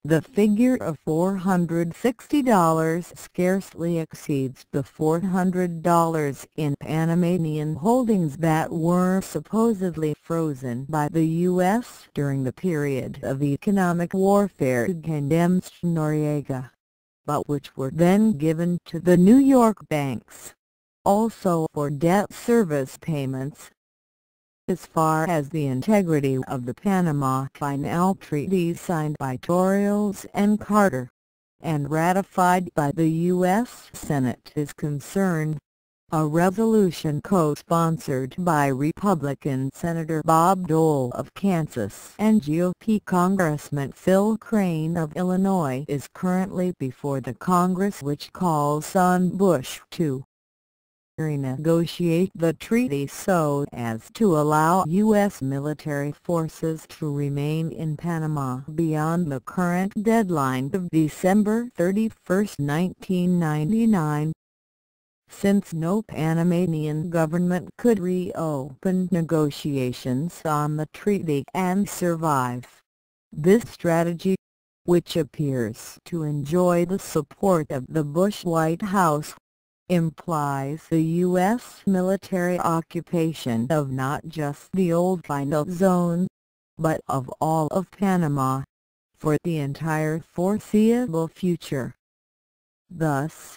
The figure of $460 scarcely exceeds the $400 in Panamanian holdings that were supposedly frozen by the U.S. during the period of economic warfare against Noriega, but which were then given to the New York banks, also for debt service payments. as far as the integrity of the Panama Canal Treaty signed by Torrijos and Carter, and ratified by the U.S. Senate is concerned. A resolution co-sponsored by Republican Senator Bob Dole of Kansas and GOP Congressman Phil Crane of Illinois is currently before the Congress, which calls on Bush to renegotiate the treaty so as to allow U.S. military forces to remain in Panama beyond the current deadline of December 31, 1999. Since no Panamanian government could reopen negotiations on the treaty and survive, this strategy, which appears to enjoy the support of the Bush White House, implies the U.S. military occupation of not just the old final zone, but of all of Panama, for the entire foreseeable future. Thus,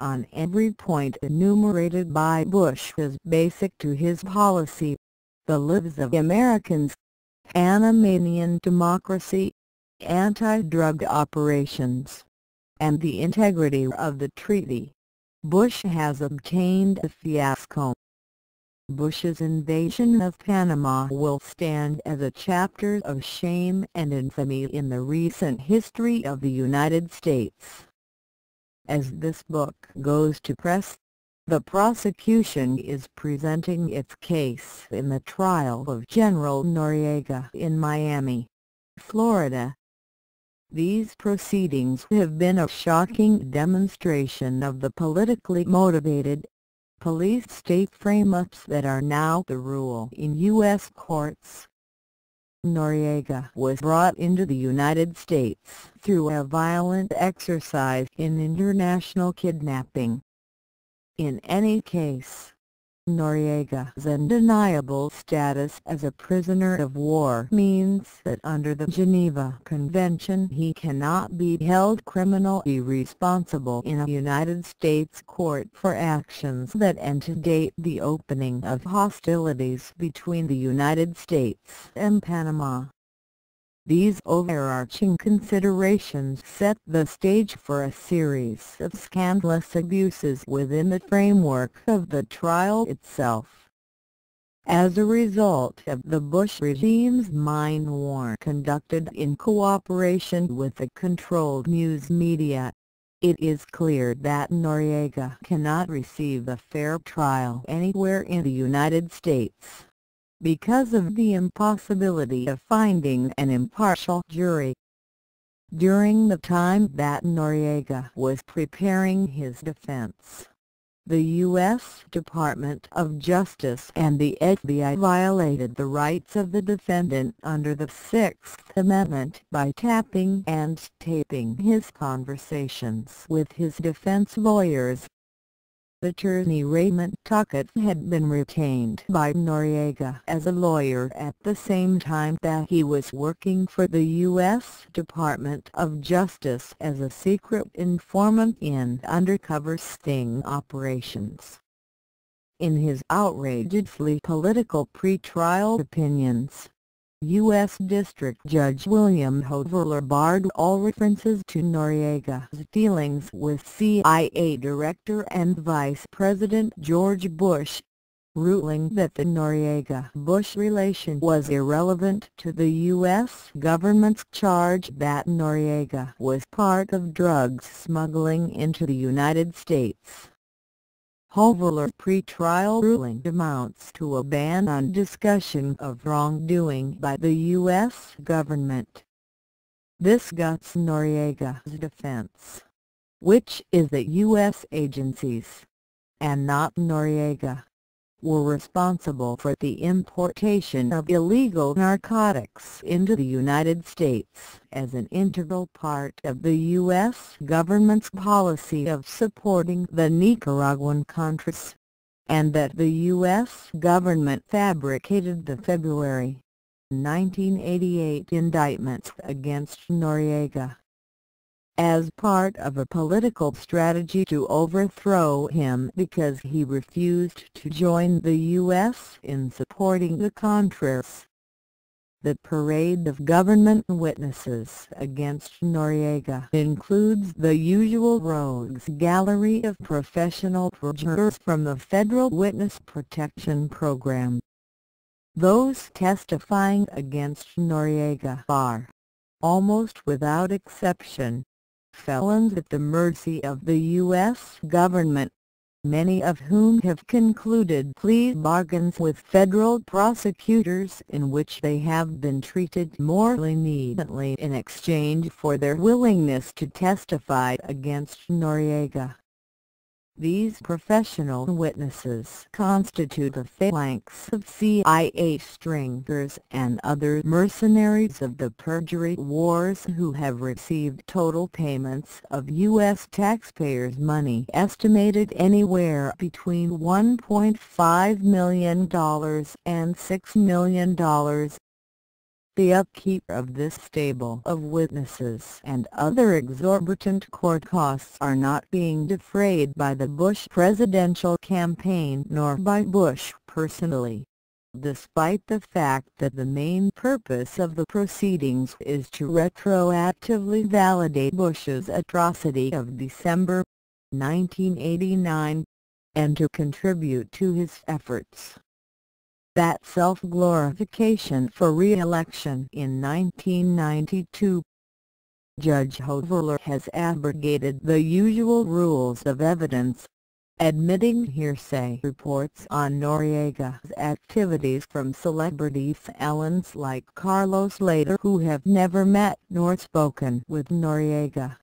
on every point enumerated by Bush as basic to his policy, the lives of Americans, Panamanian democracy, anti-drug operations, and the integrity of the treaty, Bush has obtained a fiasco. Bush's invasion of Panama will stand as a chapter of shame and infamy in the recent history of the United States. As this book goes to press, the prosecution is presenting its case in the trial of General Noriega in Miami, Florida. These proceedings have been a shocking demonstration of the politically motivated, police state frame-ups that are now the rule in U.S. courts. Noriega was brought into the United States through a violent exercise in international kidnapping. In any case, Noriega's undeniable status as a prisoner of war means that under the Geneva Convention he cannot be held criminally responsible in a United States court for actions that antedate the opening of hostilities between the United States and Panama. These overarching considerations set the stage for a series of scandalous abuses within the framework of the trial itself. As a result of the Bush regime's mind war conducted in cooperation with the controlled news media, it is clear that Noriega cannot receive a fair trial anywhere in the United States, because of the impossibility of finding an impartial jury. During the time that Noriega was preparing his defense, the U.S. Department of Justice and the FBI violated the rights of the defendant under the Sixth Amendment by tapping and taping his conversations with his defense lawyers. Attorney Raymond Tuckett had been retained by Noriega as a lawyer at the same time that he was working for the U.S. Department of Justice as a secret informant in undercover sting operations. In his outrageously political pre-trial opinions, U.S. District Judge William Hoverler barred all references to Noriega's dealings with CIA Director and Vice President George Bush, ruling that the Noriega-Bush relation was irrelevant to the U.S. government's charge that Noriega was part of drugs smuggling into the United States. Hoverler's pre-trial ruling amounts to a ban on discussion of wrongdoing by the U.S. government. This guts Noriega's defense, which is that U.S. agencies, and not Noriega, were responsible for the importation of illegal narcotics into the United States as an integral part of the U.S. government's policy of supporting the Nicaraguan Contras, and that the U.S. government fabricated the February 1988 indictments against Noriega. as part of a political strategy to overthrow him because he refused to join the U.S. in supporting the Contras. The parade of government witnesses against Noriega includes the usual rogues gallery of professional perjurers from the Federal Witness Protection Program. Those testifying against Noriega are, almost without exception, felons at the mercy of the U.S. government, many of whom have concluded plea bargains with federal prosecutors in which they have been treated more leniently in exchange for their willingness to testify against Noriega. These professional witnesses constitute a phalanx of CIA stringers and other mercenaries of the perjury wars who have received total payments of U.S. taxpayers' money estimated anywhere between $1.5 million and $6 million. The upkeep of this stable of witnesses and other exorbitant court costs are not being defrayed by the Bush presidential campaign nor by Bush personally, despite the fact that the main purpose of the proceedings is to retroactively validate Bush's atrocity of December 1989, and to contribute to his efforts. That self-glorification for re-election in 1992. Judge Hoveler has abrogated the usual rules of evidence, admitting hearsay reports on Noriega's activities from celebrity felons like Carlos Slater who have never met nor spoken with Noriega.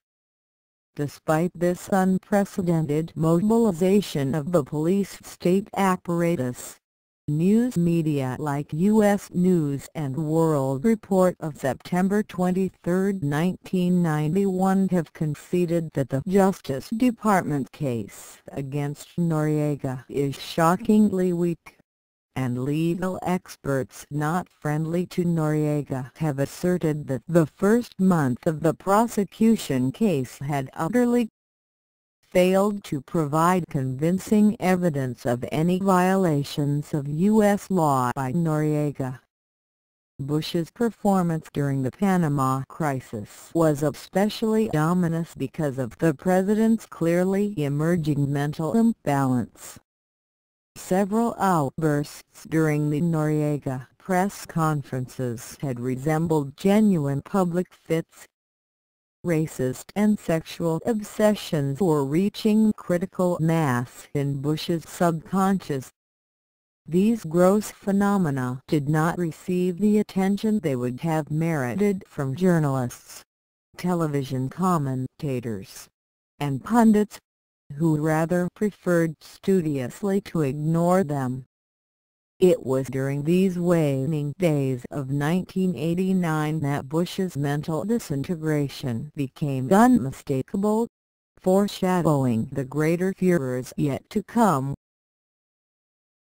Despite this unprecedented mobilization of the police state apparatus, news media like U.S. News and World Report of September 23, 1991 have conceded that the Justice Department case against Noriega is shockingly weak, and legal experts not friendly to Noriega have asserted that the first month of the prosecution case had utterly failed to provide convincing evidence of any violations of U.S. law by Noriega. Bush's performance during the Panama crisis was especially ominous because of the president's clearly emerging mental imbalance. Several outbursts during the Noriega press conferences had resembled genuine public fits. Racist and sexual obsessions were reaching critical mass in Bush's subconscious. These gross phenomena did not receive the attention they would have merited from journalists, television commentators, and pundits, who rather preferred studiously to ignore them. It was during these waning days of 1989 that Bush's mental disintegration became unmistakable, foreshadowing the greater furors yet to come.